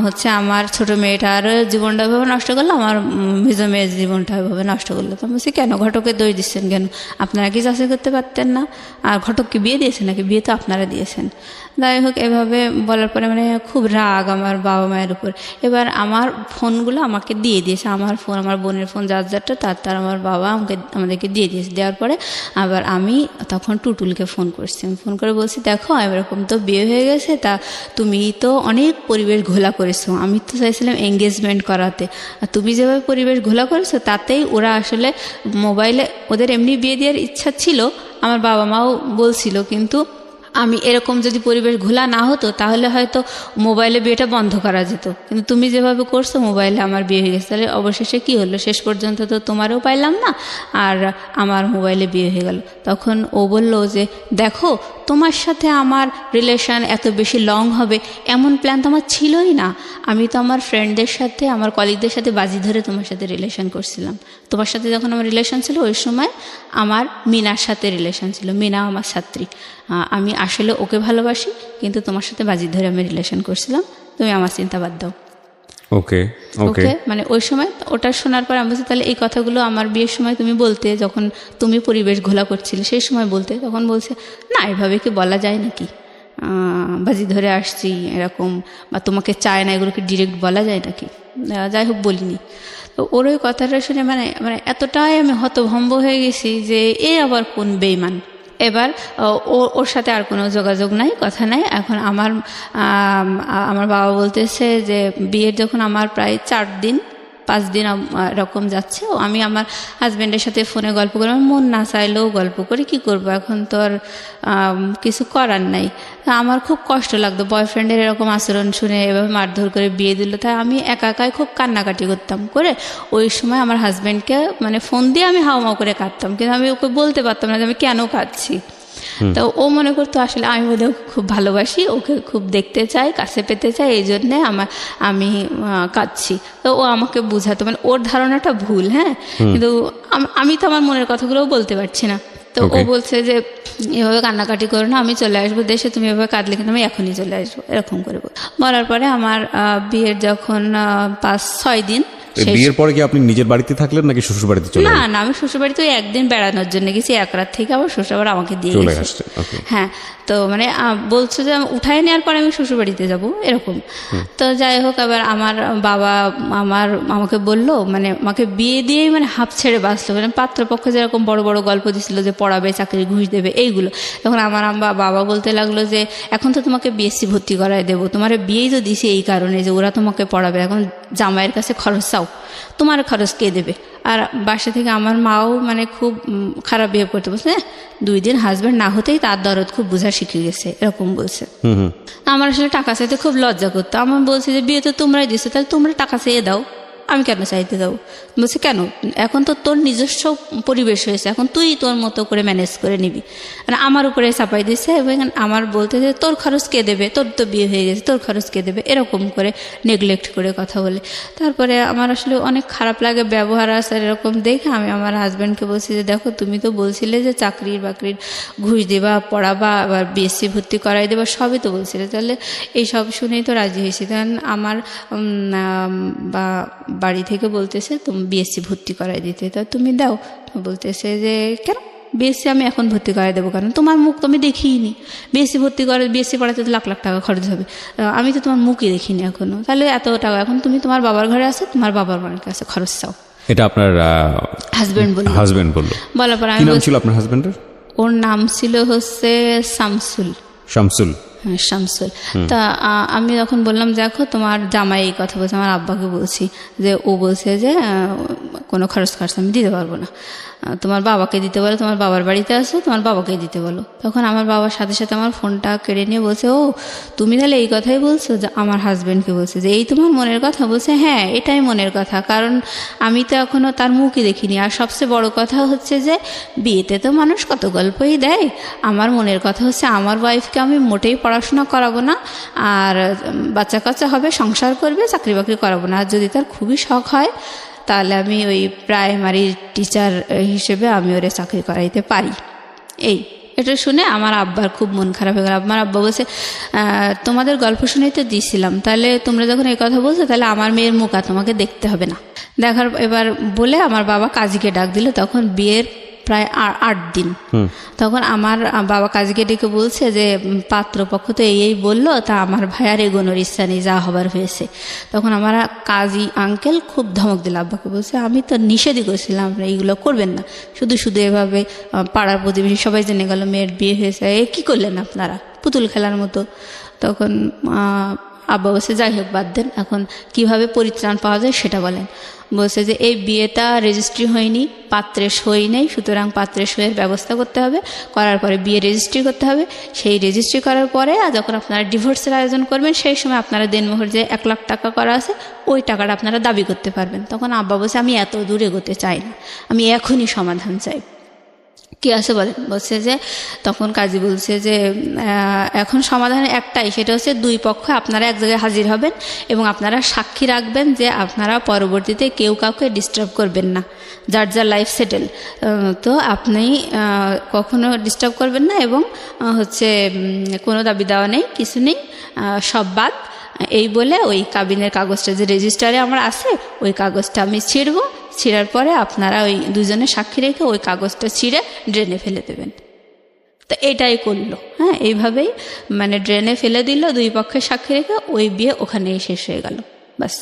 হচ্ছে আমার ছোট মেয়েটার জীবনটা এভাবে নষ্ট করলো, আমার মেজ মেয়ের জীবনটা এভাবে নষ্ট করলো। তো বলছি, কেন ঘটকে দোষ দিচ্ছেন কেন? আপনারা কি যাচাই করতে পারতেন না? আর ঘটককে বিয়ে দিয়েছেন নাকি? বিয়ে তো আপনারা দিয়েছেন। যাই হোক, এভাবে বলার পরে মানে খুব রাগ আমার বাবা মায়ের উপর। এবার আমার ফোনগুলো আমাকে দিয়ে দিয়েছে, আমার ফোন, আমার বোনের ফোন, যারটা তার আমার বাবা আমাদেরকে দিয়ে দিয়েছে। দেওয়ার পরে আবার আমি তখন টুটুলকে ফোন করছি, ফোন করে বলছি, দেখো এরকম তো বিয়ে হয়ে গেছে, তা তুমি তো অনেক পরিবেশ ঘোলা করেছো, আমি তো চাইছিলাম এঙ্গেজমেন্ট করাতে, আর তুমি যেভাবে পরিবেশ ঘোলা করেছো তাতেই ওরা আসলে মোবাইলে, ওদের এমনি বিয়ে দেওয়ার ইচ্ছা ছিল, আমার বাবা মাও বলছিল, কিন্তু আমি এরকম যদি পরিবেশ ঘোলা না হতো তাহলে হয়তো মোবাইলে বিয়েটা বন্ধ করা যেত, কিন্তু তুমি যেভাবে করছো মোবাইলে আমার বিয়ে হয়ে গেছে। তাহলে অবশেষে কী হলো, শেষ পর্যন্ত তো তোমারও পাইলাম না, আর আমার মোবাইলে বিয়ে হয়ে গেল। তখন ও বলল যে, দেখো তোমার সাথে আমার রিলেশন এত বেশি লং হবে এমন প্ল্যান তো আমার ছিলই না। আমি তো আমার ফ্রেন্ডদের সাথে, আমার কলিগদের সাথে বাজি ধরে তোমার সাথে রিলেশন করছিলাম। তোমার সাথে যখন আমার রিলেশন ছিল ওই সময় আমার মিনার সাথে রিলেশন ছিল, মিনা আমার ছাত্রী, আমি আসলে ওকে ভালোবাসি, কিন্তু তোমার সাথে বাজি ধরে আমি রিলেশন করছিলাম, তুমি আমার চিন্তা বাদ দাও। ওকে ওকে, মানে ওই সময় ওটা শোনার পর আমি বলছি, তাহলে এই কথাগুলো আমার বিয়ের সময় তুমি বলতে, যখন তুমি পরিবেশ ঘোলা করছিলে সেই সময় বলতে। তখন বলছে, না এভাবে কি বলা যায় নাকি, বাজি ধরে আসছি এরকম, বা তোমাকে চায় না, এগুলোকে ডিরেক্ট বলা যায় নাকি? যাই হোক, বলিনি। তো ওর ওই কথাটা শুনে মানে মানে এতটাই আমি হতভম্ব হয়ে গেছি যে এ আবার কোন বেইমান। এবার ওর সাথে আর কোনো যোগাযোগ নাই, কথা নাই। এখন আমার বাবা বলতেছে যে বিয়ের যখন আমার প্রায় 4-5 দিন এরকম যাচ্ছে, আমি আমার হাজব্যান্ডের সাথে ফোনে গল্প করি, আমার মন না চাইলেও গল্প করি, কি করব, এখন তো আর কিছু করার নাই। আমার খুব কষ্ট লাগতো বয়ফ্রেন্ডের এরকম আচরণ শুনে, এভাবে মারধর করে বিয়ে দিল। তাই আমি একা একাই খুব কান্নাকাটি করতাম করে, ওই সময় আমার হাজব্যান্ডকে মানে ফোন দিয়ে আমি হাওমাও করে কাঁদতাম, কিন্তু আমি ওকে বলতে পারতাম না যে আমি কেন কাঁদছি। তো ও মনে করতো আসলে আমি ওদের খুব ভালোবাসি, ওকে খুব দেখতে চাই, কাছে পেতে চাই, এই জন্যে আমি কাঁদছি। তো ও আমাকে বুঝাতো, মানে ওর ধারণাটা ভুল, হ্যাঁ, কিন্তু আমি তো আমার মনের কথাগুলোও বলতে পারছি না। তো ও বলছে যে এভাবে কান্নাকাটি করো না, আমি চলে আসবো দেশে, তুমি এভাবে কাঁদলে কিন্তু আমি এখনই চলে আসবো, এরকম করে বলার পরে আমার বিয়ের যখন 5-6 দিন, বিয়ের পরে কি আপনি নিজের বাড়িতে থাকলেন নাকি শ্বশুর বাড়িতে চলে গেলেন? না, আমি শ্বশুর বাড়িতে একদিন বেড়ানোর জন্য গেছি, 1 রাত থেকে আবার শ্বশুর আবার আমাকে দিয়ে গেছে। হ্যাঁ, তো মানে বলছো যে উঠায় নেওয়ার পরে আমি শ্বশুর বাড়িতে যাবো এরকম। তো যাই হোক, আবার আমার বাবা আমাকে বললো, মানে আমাকে বিয়ে দিয়েই মানে হাফ ছেড়ে বাঁচলো, মানে পাত্রপক্ষ যেরকম বড় বড় গল্প দিছিল যে পড়াবে, চাকরি, ঘুষ দেবে, এইগুলো। তখন আমার বাবা বলতে লাগলো যে এখন তো তোমাকে বিএসসি ভর্তি করায় দেবো, তোমার বিয়েই তো দিছি এই কারণে যে ওরা তোমাকে পড়াবে, এখন জামাইয়ের কাছে খরচ চাও, তোমার খরচ কে দেবে? আর বাসা থেকে আমার মাও মানে খুব খারাপ বিহেভ করতে বলছে, 2 দিন হাজব্যান্ড না হতেই তার দরদ খুব বোঝা শিখে গেছে, এরকম বলছে। আমার আসলে টাকা চাইতে খুব লজ্জা করতো। আমার বলছে যে বিয়ে তো তোমরাই দিছো, তাহলে তোমরা টাকা চেয়ে দাও, আমি কেন চাইতে যাবো? বলছে কেন, এখন তো তোর নিজস্ব পরিবেশ হয়েছে, এখন তুই তোর মতো করে ম্যানেজ করে নিবি। আর আমার উপরে চাপাই দিচ্ছে এবং আমার বলতে যে তোর খরচ কে দেবে, তোর তো বিয়ে হয়ে গেছে, তোর খরচ কে দেবে, এরকম করে নেগলেক্ট করে কথা বলে। তারপরে আমার আসলে অনেক খারাপ লাগে ব্যবহার আসার এরকম দেখে আমি আমার হাজব্যান্ডকে বলছি যে দেখো তুমি তো বলছিলে যে চাকরির বাকরির ঘুষ দেবা, পড়াবা, আবার বিএসসি ভর্তি করাই দেবা, সবই তো বলছিলে, তাহলে এই সব শুনেই তো রাজি হয়েছি। কারণ আমার বাড়ি থেকে বলতেছে তুমি বিএসসি ভর্তি করাই দিতে, তা তুমি দাও। বলতেছে যে কেন বিএসসি আমি এখন ভর্তি করাই দেবো, কারণ তোমার মুখ তো আমি দেখিনি, বিএসসি ভর্তি করে বিএসসি পড়াতে তো লাখ লাখ টাকা খরচ হবে, আমি তো তোমার মুখই দেখিনি এখনো, তাহলে এত টাকা এখন তুমি তোমার বাবার ঘরে আছে, তোমার বাবার মার কাছে খরচ চাও। এটা আপনার হাজবেন্ড বললো? বলার পর আমি, ছিল আপনার হাজবেন্ডের? ওর নাম ছিল হচ্ছে শামসুল। হ্যাঁ শামসুল। তা আমি তখন বললাম দেখো তোমার জামাই এই কথা বলছে, আমার আব্বাকে বলছি যে ও বলছে যে কোনো খরচ আমি দিতে পারবো না, তোমার বাবাকে দিতে বলো, তোমার বাবার বাড়িতে আসো, তোমার বাবাকে দিতে বলো। তখন আমার বাবার সাথে সাথে আমার ফোনটা কেড়ে নিয়ে বলছে ও তুমি তাহলে এই কথাই বলছো? যে আমার হাজব্যান্ডকে বলছে যে এই তোমার মনের কথা? বলছে হ্যাঁ এটাই মনের কথা, কারণ আমি তো এখনও তার মুখই দেখিনি, আর সবচেয়ে বড় কথা হচ্ছে যে বিয়েতে তো মানুষ কত গল্পই দেয়, আমার মনের কথা হচ্ছে আমার ওয়াইফকে আমি মোটেই পড়াশোনা করাবো না, আর বাচ্চা কাচ্চা হবে, সংসার করবে, চাকরি বাকরি করাবো না, আর যদি তার খুবই শখ হয় তাহলে আমি ওই প্রাইমারি টিচার হিসেবে আমি ওরে চাকরি করাইতে পারি। এটা শুনে আমার আব্বার খুব মন খারাপ হয়ে গেল। আমার আব্বা বলছে তোমাদের গল্প শুনেই তো দিয়েছিলাম, তাহলে তোমরা যখন এই কথা বলছো তাহলে আমার মেয়ের মুখ আর তোমাকে দেখতে হবে না। দেখার এবার বলে আমার বাবা কাজীকে ডাক দিল, তখন বিয়ের প্রায় 8 দিন। তখন আমার বাবা কাজীকে ডেকে বলছে যে পাত্রপক্ষ তো এই বললো, তা আমার ভাইয়ার এগোনোর ইচ্ছা নেই, যা হবার হয়েছে। তখন আমার কাজী আঙ্কেল খুব ধমক দিল আব্বাকে, বলছে আমি তো নিষেধই করেছিলাম আপনারা এইগুলো করবেন না, শুধু শুধু এভাবে পাড়ার প্রতিবেশী সবাই জেনে গেল মেয়ের বিয়ে হয়েছে, এ কী করলেন আপনারা, পুতুল খেলার মতো। তখন আব্বা বলছে যাই হোক বাদ দেন, এখন কিভাবে পরিত্রাণ পাওয়া যায় সেটা বলেন। বলছে যে এই বিয়েটা রেজিস্ট্রি হয়নি, পাত্রের সই নেই, সুতরাং পাত্রের সইয়ের ব্যবস্থা করতে হবে, করার পরে বিয়ে রেজিস্ট্রি করতে হবে, সেই রেজিস্ট্রি করার পরে যখন আপনারা ডিভোর্সের আয়োজন করবেন সেই সময় আপনারা দেনমোহর যে 1 লাখ টাকা করা আছে ওই টাকাটা আপনারা দাবি করতে পারবেন। তখন আব্বা বলছে আমি এত দূর এগোতে চাই না, আমি এখনই সমাধান চাই। কি আছে বলেন? বলছে যে তখন কাজী বলছে যে এখন সমাধান একটাই, সেটা হচ্ছে 2 পক্ষ আপনারা এক জায়গায় হাজির হবেন এবং আপনারা সাক্ষী রাখবেন যে আপনারা পরবর্তীতে কেউ কাউকে ডিস্টার্ব করবেন না, যার যার লাইফ সেটেল, তো আপনি কখনো ডিস্টার্ব করবেন না এবং হচ্ছে কোনো দাবি দেওয়া নেই, কিছু নেই, সব বাদ। এই বলে ওই কাবিনের কাগজটা যে রেজিস্টারে আমার আছে ওই কাগজটা আমি ছিঁড়ার পরে আপনারা ওই দুজনে সাক্ষী রেখে ওই কাগজটা ছিঁড়ে ড্রেনে ফেলে দেবেন। তো এটাই করলো। হ্যাঁ, এইভাবেই মানে ড্রেনে ফেলে দিল 2 পক্ষের সাক্ষী রেখে, ওই বিয়ে ওখানেই শেষ হয়ে গেল। বাস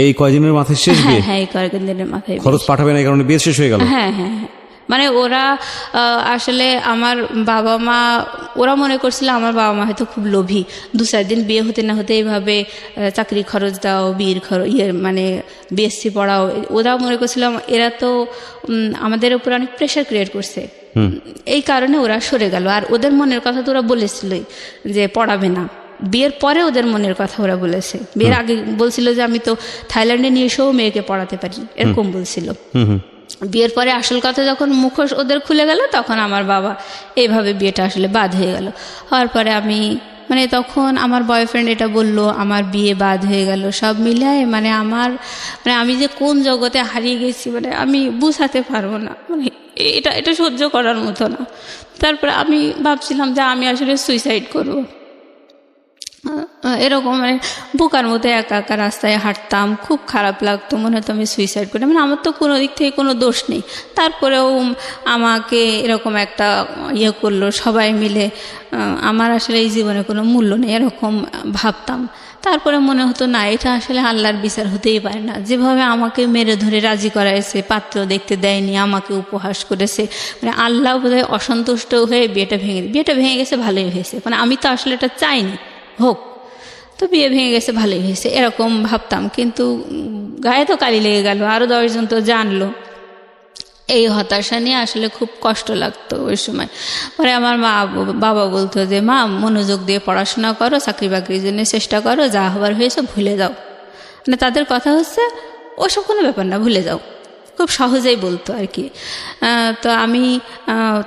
এই কয়দিনের মাথায় শেষ বিয়ে? হ্যাঁ এই কয়েকদিনের মাথায় খরচ পাঠাবে না এই কারণে বিয়ে শেষ হয়ে গেল। হ্যাঁ হ্যাঁ হ্যাঁ, মানে ওরা আসলে আমার বাবা মা ওরা মনে করছিল আমার বাবা মা হয়তো খুব লোভী, 2-4 দিন বিয়ে হতে না হতে এইভাবে চাকরি খরচ দাও, বিয়ের খরচ মানে বিএসসি পড়াও, ওরা মনে করছিল এরা তো আমাদের উপর অনেক প্রেশার ক্রিয়েট করছে, এই কারণে ওরা সরে গেল। আর ওদের মনের কথা তো ওরা বলেছিলই যে পড়াবে না, বিয়ের পরে ওদের মনের কথা ওরা বলেছে। বিয়ের আগে বলছিল যে আমি তো থাইল্যান্ডে নিয়ে এসেও মেয়েকে পড়াতে পারি, এরকম বলছিল। বিয়ের পরে আসল কথা যখন মুখোশ ওদের খুলে গেল তখন আমার বাবা এইভাবে বিয়েটা আসলে বাদ হয়ে গেল। হওয়ার পরে আমি মানে তখন আমার বয়ফ্রেন্ড এটা বলল, আমার বিয়ে বাদ হয়ে গেল, সব মিলায় মানে আমি যে কোন জগতে হারিয়ে গেছি মানে আমি বুঝাতে পারবো না, মানে এটা সহ্য করার মতো না। তারপরে আমি ভাবছিলাম যে আমি আসলে সুইসাইড করবো, এরকম মানে বোকার মতো একা একা রাস্তায় হাঁটতাম, খুব খারাপ লাগতো, মনে হতো আমি সুইসাইড করি, মানে আমার তো কোনো দিক থেকে কোনো দোষ নেই, তারপরেও আমাকে এরকম একটা করলো সবাই মিলে, আমার আসলে এই জীবনে কোনো মূল্য নেই এরকম ভাবতাম। তারপরে মনে হতো না, এটা আসলে আল্লাহর বিচার হতেই পারে না, যেভাবে আমাকে মেরে ধরে রাজি করাইছে, পাত্র দেখতে দেয়নি, আমাকে উপহাস করেছে, মানে আল্লাহ বোধহয় অসন্তুষ্ট হয়ে বিয়েটা ভেঙে গেছে, ভালোই হয়েছে, মানে আমি তো আসলে এটা চাইনি হোক, তো বিয়ে ভেঙে গেছে ভালোই হয়েছে এরকম ভাবতাম। কিন্তু গায়ে তো কালি লেগে গেল, আরও 10 জন তো জানলো, এই হতাশা নিয়ে আসলে খুব কষ্ট লাগতো ওই সময়। পরে আমার বাবা বলতো যে মা মনোযোগ দিয়ে পড়াশোনা করো, চাকরি বাকরির জন্য চেষ্টা করো, যা হবার হয়েছে ভুলে যাও। মানে তাদের কথা হচ্ছে ওসব কোনো ব্যাপার না, ভুলে যাও, খুব সহজেই বলতো আর কি। তো আমি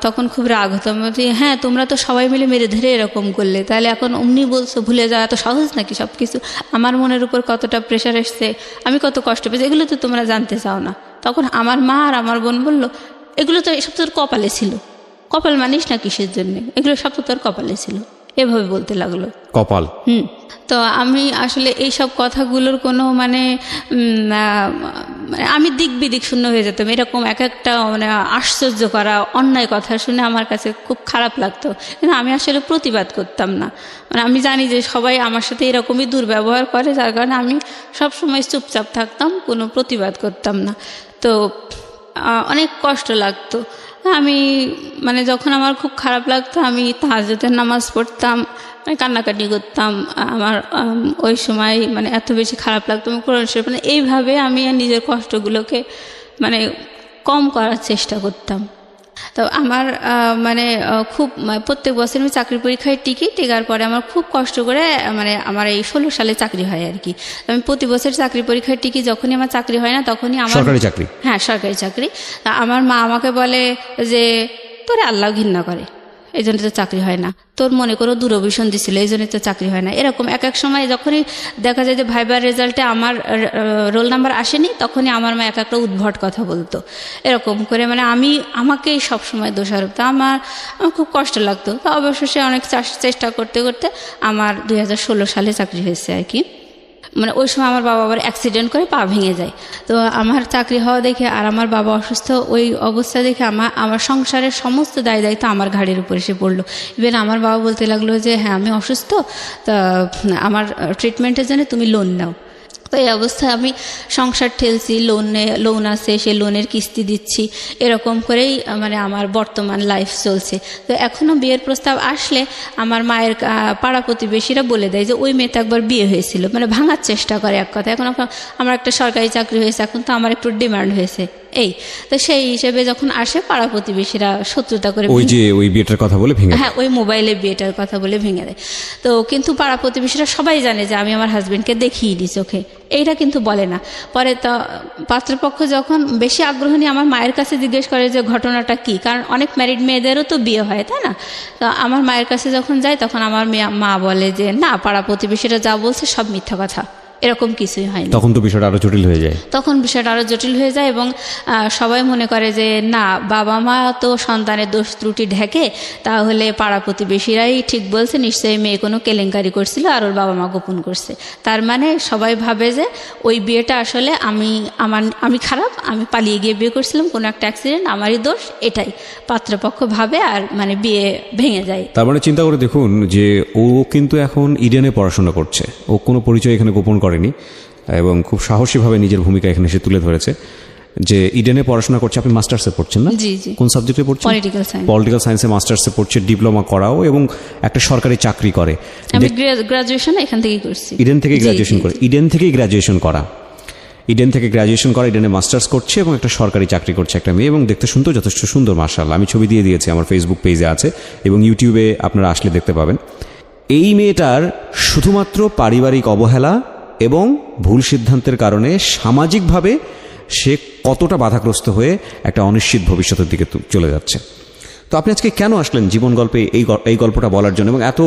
তখন খুব রাগ হতাম, হ্যাঁ তোমরা তো সবাই মিলে মেরে ধরে এরকম করলে, তাহলে এখন অমনি বলছো ভুলে যাওয়া এত সহজ নাকি সব কিছু? আমার মনের উপর কতটা প্রেশার এসছে, আমি কত কষ্ট পেয়েছি, এগুলো তো তোমরা জানতে চাও না। তখন আমার মা আর আমার বোন বলল, এগুলো তো এসব তোর কপালে ছিল, কপাল মানিস না কিসের জন্যে, এগুলো সব তো তোর কপালে ছিল, এভাবে বলতে লাগলো। কপাল। তো আমি আসলে এইসব কথাগুলোর কোনো মানে আমি দিক বিদিক শূন্য হয়ে যেতাম। এরকম এক একটা মানে আশ্চর্য করা অন্যায় কথা শুনে আমার কাছে খুব খারাপ লাগতো, কিন্তু আমি আসলে প্রতিবাদ করতাম না। মানে আমি জানি যে সবাই আমার সাথে এরকমই দুর্ব্যবহার করে, যার কারণে আমি সবসময় চুপচাপ থাকতাম, কোনো প্রতিবাদ করতাম না। তো অনেক কষ্ট লাগতো। আমি মানে যখন আমার খুব খারাপ লাগতো আমি তাহাজ্জুদের নামাজ পড়তাম, কান্নাকাটি করতাম। আমার ওই সময় মানে এত বেশি খারাপ লাগতো, আমি কোরআন শরীফ মানে এইভাবে আমি নিজের কষ্টগুলোকে মানে কম করার চেষ্টা করতাম। তো আমার মানে খুব প্রত্যেক বছর আমি চাকরি পরীক্ষায় টিকার পরে আমার খুব কষ্ট করে মানে আমার এই 16 সালে চাকরি হয় আর কি। আমি প্রতি বছর চাকরি পরীক্ষায় টিকি, যখনই আমার চাকরি হয় না তখনই আমার সরকারি চাকরি, হ্যাঁ সরকারি চাকরি। আমার মা আমাকে বলে যে তোরে আল্লাহ ঘৃণা করে, এই জন্য তো চাকরি হয় না, তোর মনে করো দূরভিসন দিছিল এই জন্য তো চাকরি হয় না। এরকম এক এক সময় যখনই দেখা যায় যে ভাইবার রেজাল্টে আমার রোল নাম্বার আসেনি, তখনই আমার মা এক একটা উদ্ভট কথা বলতো। এরকম করে মানে আমাকেই সবসময় দোষারোপ। আমার খুব কষ্ট লাগতো। তো অবশেষে অনেক চেষ্টা করতে করতে আমার 2016 সালে চাকরি হয়েছে আর কি। মানে ওই সময় আমার বাবা আবার অ্যাক্সিডেন্ট করে পা ভেঙে যায়। তো আমার চাকরি হওয়া দেখে আর আমার বাবা অসুস্থ, ওই অবস্থা দেখে আমার সংসারের সমস্ত দায়িত্ব আমার ঘাড়ের উপর এসে পড়লো। ইভেন আমার বাবা বলতে লাগলো যে হ্যাঁ আমি অসুস্থ, তা আমার ট্রিটমেন্টের জন্য তুমি লোন নাও। তো এই অবস্থায় আমি সংসার ঠেলছি, লোন আছে, সে লোনের কিস্তি দিচ্ছি, এরকম করেই মানে আমার বর্তমান লাইফ চলছে। তো এখনও বিয়ের প্রস্তাব আসলে আমার মায়ের পাড়া প্রতিবেশীরা বলে দেয় যে ওই মেয়েতে একবার বিয়ে হয়েছিল, মানে ভাঙার চেষ্টা করে এক কথা। এখন আমার একটা সরকারি চাকরি হয়েছে, এখন তো আমার একটু ডিমান্ড হয়েছে এই। তো সেই হিসেবে যখন আসে পাড়া প্রতিবেশীরা শত্রুতা করে ওই বিয়েটার কথা বলে ভেঙে, হ্যাঁ ওই মোবাইলে বিয়েটার কথা বলে ভেঙে দেয়। তো কিন্তু পাড়া প্রতিবেশীরা সবাই জানে যে আমি আমার হাজবেন্ডকে দেখিয়ে দিই চোখে, এইটা কিন্তু বলে না। পরে তো পাত্রপক্ষ যখন বেশি আগ্রহ নিয়ে আমার মায়ের কাছে জিজ্ঞেস করে যে ঘটনাটা কি, কারণ অনেক ম্যারিড মেয়েদেরও তো বিয়ে হয় তাই না। তো আমার মায়ের কাছে যখন যায় তখন আমার মা বলে যে না, পাড়া প্রতিবেশীরা যা বলছে সব মিথ্যা কথা, এরকম কিছুই হয়নি। তখন তো বিষয়টা আরো জটিল হয়ে যায়। এবং সবাই মনে করে যে না, বাবা মা তো সন্তানের দোষ ত্রুটি ঢেকে, তাহলে পাড়া প্রতিবেশীরাই ঠিক বলছে, নিশ্চয়ই মেয়ে কোনো কেলেঙ্কারি করছিল আর ওর বাবা মা গোপন করছে। তার মানে সবাই ভাবে যে ওই বিয়েটা আসলে আমি খারাপ, আমি পালিয়ে গিয়ে বিয়ে করছিলাম, কোনো একটা অ্যাক্সিডেন্ট, আমারই দোষ, এটাই পাত্রপক্ষ ভাবে আর মানে বিয়ে ভেঙে যায়। তার মানে চিন্তা করে দেখুন যে ও কিন্তু এখন ইডেনে পড়াশোনা করছে, ও কোনো পরিচয় এখানে গোপন করেনি এবং খুব সাহসীভাবে নিজের ভূমিকা এখানে এসে তুলে ধরেছে যে ইডেনে পড়াশোনা করছে। আপনি মাস্টার্সে পড়ছেন না? জি জি। কোন সাবজেক্টে পড়ছেন? পলিটিক্যাল সায়েন্সে মাস্টার্সে পড়ছে, ডিপ্লোমা করাও এবং একটা সরকারি চাকরি করে। আমি গ্রাজুয়েশন এখান থেকেই করছি, ইডেন থেকে গ্রাজুয়েশন করে, ইডেন থেকেই গ্রাজুয়েশন করা, ইডেনে মাস্টার্স করছে এবং একটা সরকারি চাকরি করছে একটা মেয়ে, এবং দেখতে শুনতেও যথেষ্ট সুন্দর মাশাআল্লাহ। আমি ছবি দিয়ে দিয়েছি, আমার ফেসবুক পেজে আছে এবং ইউটিউবে আপনারা আসলে দেখতে পাবেন। এই মেয়েটার শুধুমাত্র পারিবারিক অবহেলা এবং ভুল সিদ্ধান্তের কারণে সামাজিকভাবে সে কতটা বাধাগ্রস্ত হয়ে একটা অনিশ্চিত ভবিষ্যতের দিকে চলে যাচ্ছে। তো আপনি আজকে কেন আসলেন জীবন গল্পে এই গল্পটা বলার জন্য, এবং এত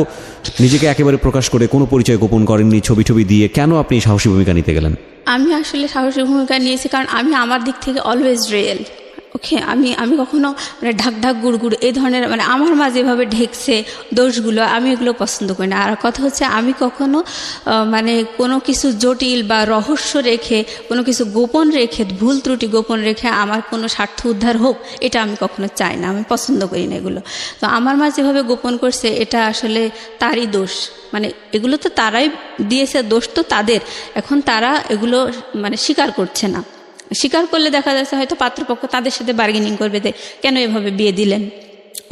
নিজেকে একেবারে প্রকাশ করে কোনো পরিচয় গোপন করেননি, ছবি দিয়ে কেন আপনি সাহসী ভূমিকা নিতে গেলেন? আমি আসলে সাহসী ভূমিকা নিয়েছি কারণ আমি আমার দিক থেকে অলওয়েজ রিয়েল। ওকে, আমি কখনো মানে ঢাক গুড় এই ধরনের মানে আমার মা যেভাবে ঢেকছে দোষগুলো, আমি এগুলো পছন্দ করি না। আর কথা হচ্ছে আমি কখনো মানে কোনো কিছু জটিল বা রহস্য রেখে, কোনো কিছু গোপন রেখে, ভুল ত্রুটি গোপন রেখে আমার কোনো স্বার্থ উদ্ধার হোক, এটা আমি কখনো চাই না, আমি পছন্দ করি না এগুলো। তো আমার মা যেভাবে গোপন করছে এটা আসলে তারই দোষ, মানে এগুলো তো তারাই দিয়েছে, দোষ তো তাদের। এখন তারা এগুলো মানে স্বীকার করছে না, স্বীকার করলে দেখা যাচ্ছে হয়তো পাত্রপক্ষ তাদের সাথে বার্গেনিং করবে যে কেন এভাবে বিয়ে দিলেন।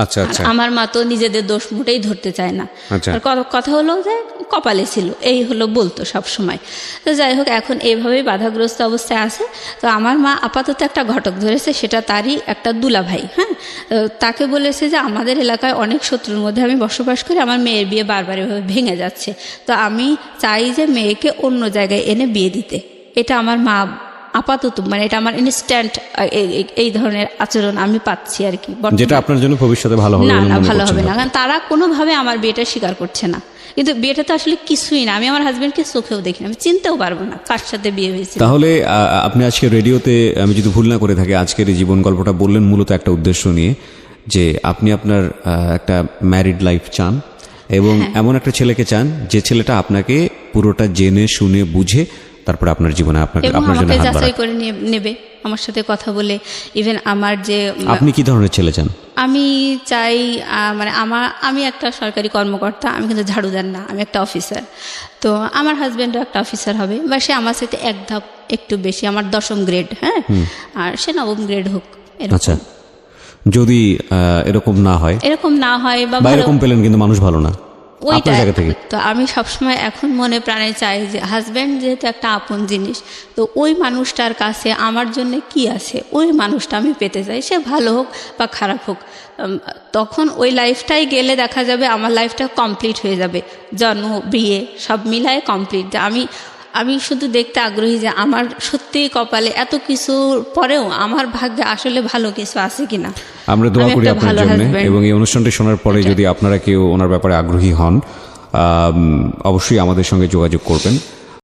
আচ্ছা আচ্ছা। আমার মা তো নিজেদের দোষ মোটেই ধরতে চায় না। আর কথা হলো যে কপালে ছিল, এই হলো বলতো সব সময়। তো যাই হোক, এখন এইভাবেই বাধাগ্রস্ত অবস্থায় আছে। তো আমার মা আপাতত একটা ঘটক ধরেছে, সেটা তারই একটা দুলাভাই। হ্যাঁ, তাকে বলেছে যে আমাদের এলাকায় অনেক শত্রুর মধ্যে আমি বসবাস করি, আমার মেয়ের বিয়ে বারবার এভাবে ভেঙে যাচ্ছে, তো আমি চাই যে মেয়েকে অন্য জায়গায় এনে বিয়ে দিতে। এটা আমার মা আপাতত, মানে এটা আমার ইনস্ট্যান্ট এই ধরনের আচরণ আমি পাচ্ছি আর কি, যেটা আপনার জন্য ভবিষ্যতে ভালো হবে না বলে না, মনে ভালো করছেন হবে না। না, কারণ তারা কোনোভাবে আমার বিয়েটা স্বীকার করছে না। কিন্তু বিয়েটা তো আসলে কিছুই না, আমি আমার হাজবেন্ডকে চোখেও দেখি না, আমি চিনতেও পারবো না কার সাথে বিয়ে হয়েছে। তাহলে আপনি আজকে রেডিওতে, আমি যদি ভুল না করে থাকি, আজকের এই জীবন গল্পটা বললেন মূলত একটা উদ্দেশ্য নিয়ে, যে আপনি আপনার একটা ম্যারিড লাইফ চান এবং এমন একটা ছেলেকে চান যে ছেলেটা আপনাকে পুরোটা জেনে শুনে বুঝে তারপরে আপনার জীবনে আপনার এবং জন্য আমাকে হাত যাচাই বাড়ায়। করে নেবে, আমার সাথে কথা বলে। ইভেন আমার যে আপনি কি ধরনের ছেলে চান? আমি চাই, মানে আমি একটা সরকারি কর্মকর্তা, আমি কিন্তু ঝাড়ুদার না, আমি একটা অফিসার। তো আমার হাজব্যান্ডও একটা অফিসার হবে, বা সে আমার সাথে এক ধাপ একটু বেশি, আমার 10ম গ্রেড, হ্যাঁ, আর সে 9ম গ্রেড হোক, এরকম। আচ্ছা, যদি এরকম না হয়, এরকম না হয় বা বা এরকম পেলেন কিন্তু মানুষ ভালো না, আপনার জায়গা থেকে তো আমি সবসময় এখন মনে প্রাণে চাই যে হাজব্যান্ড যেহেতু একটা আপন জিনিস, তো ওই মানুষটার কাছে আমার জন্য কি আছে, ওই মানুষটা আমি পেতে চাই, সে ভালো হোক বা খারাপ হোক। তখন ওই লাইফটাই গেলে দেখা যাবে আমার লাইফটা কমপ্লিট হয়ে যাবে, জন্ম বিয়ে সব মিলায় কমপ্লিট। যে আমি শুধু দেখতে আগ্রহী যে আমার সত্যিই কপালে এত কিছুর পরেও আমার ভাগ্যে আসলে ভালো কিছু আছে কিনা। আমরা দোয়া আমি করি একটা আপনার ভালো জন্য, husband। এবং এই অনুষ্ঠানটি শোনার পরে যদি আপনারা কেউ ওনার ব্যাপারে আগ্রহী হন, অবশ্যই আমাদের সঙ্গে যোগাযোগ করবেন।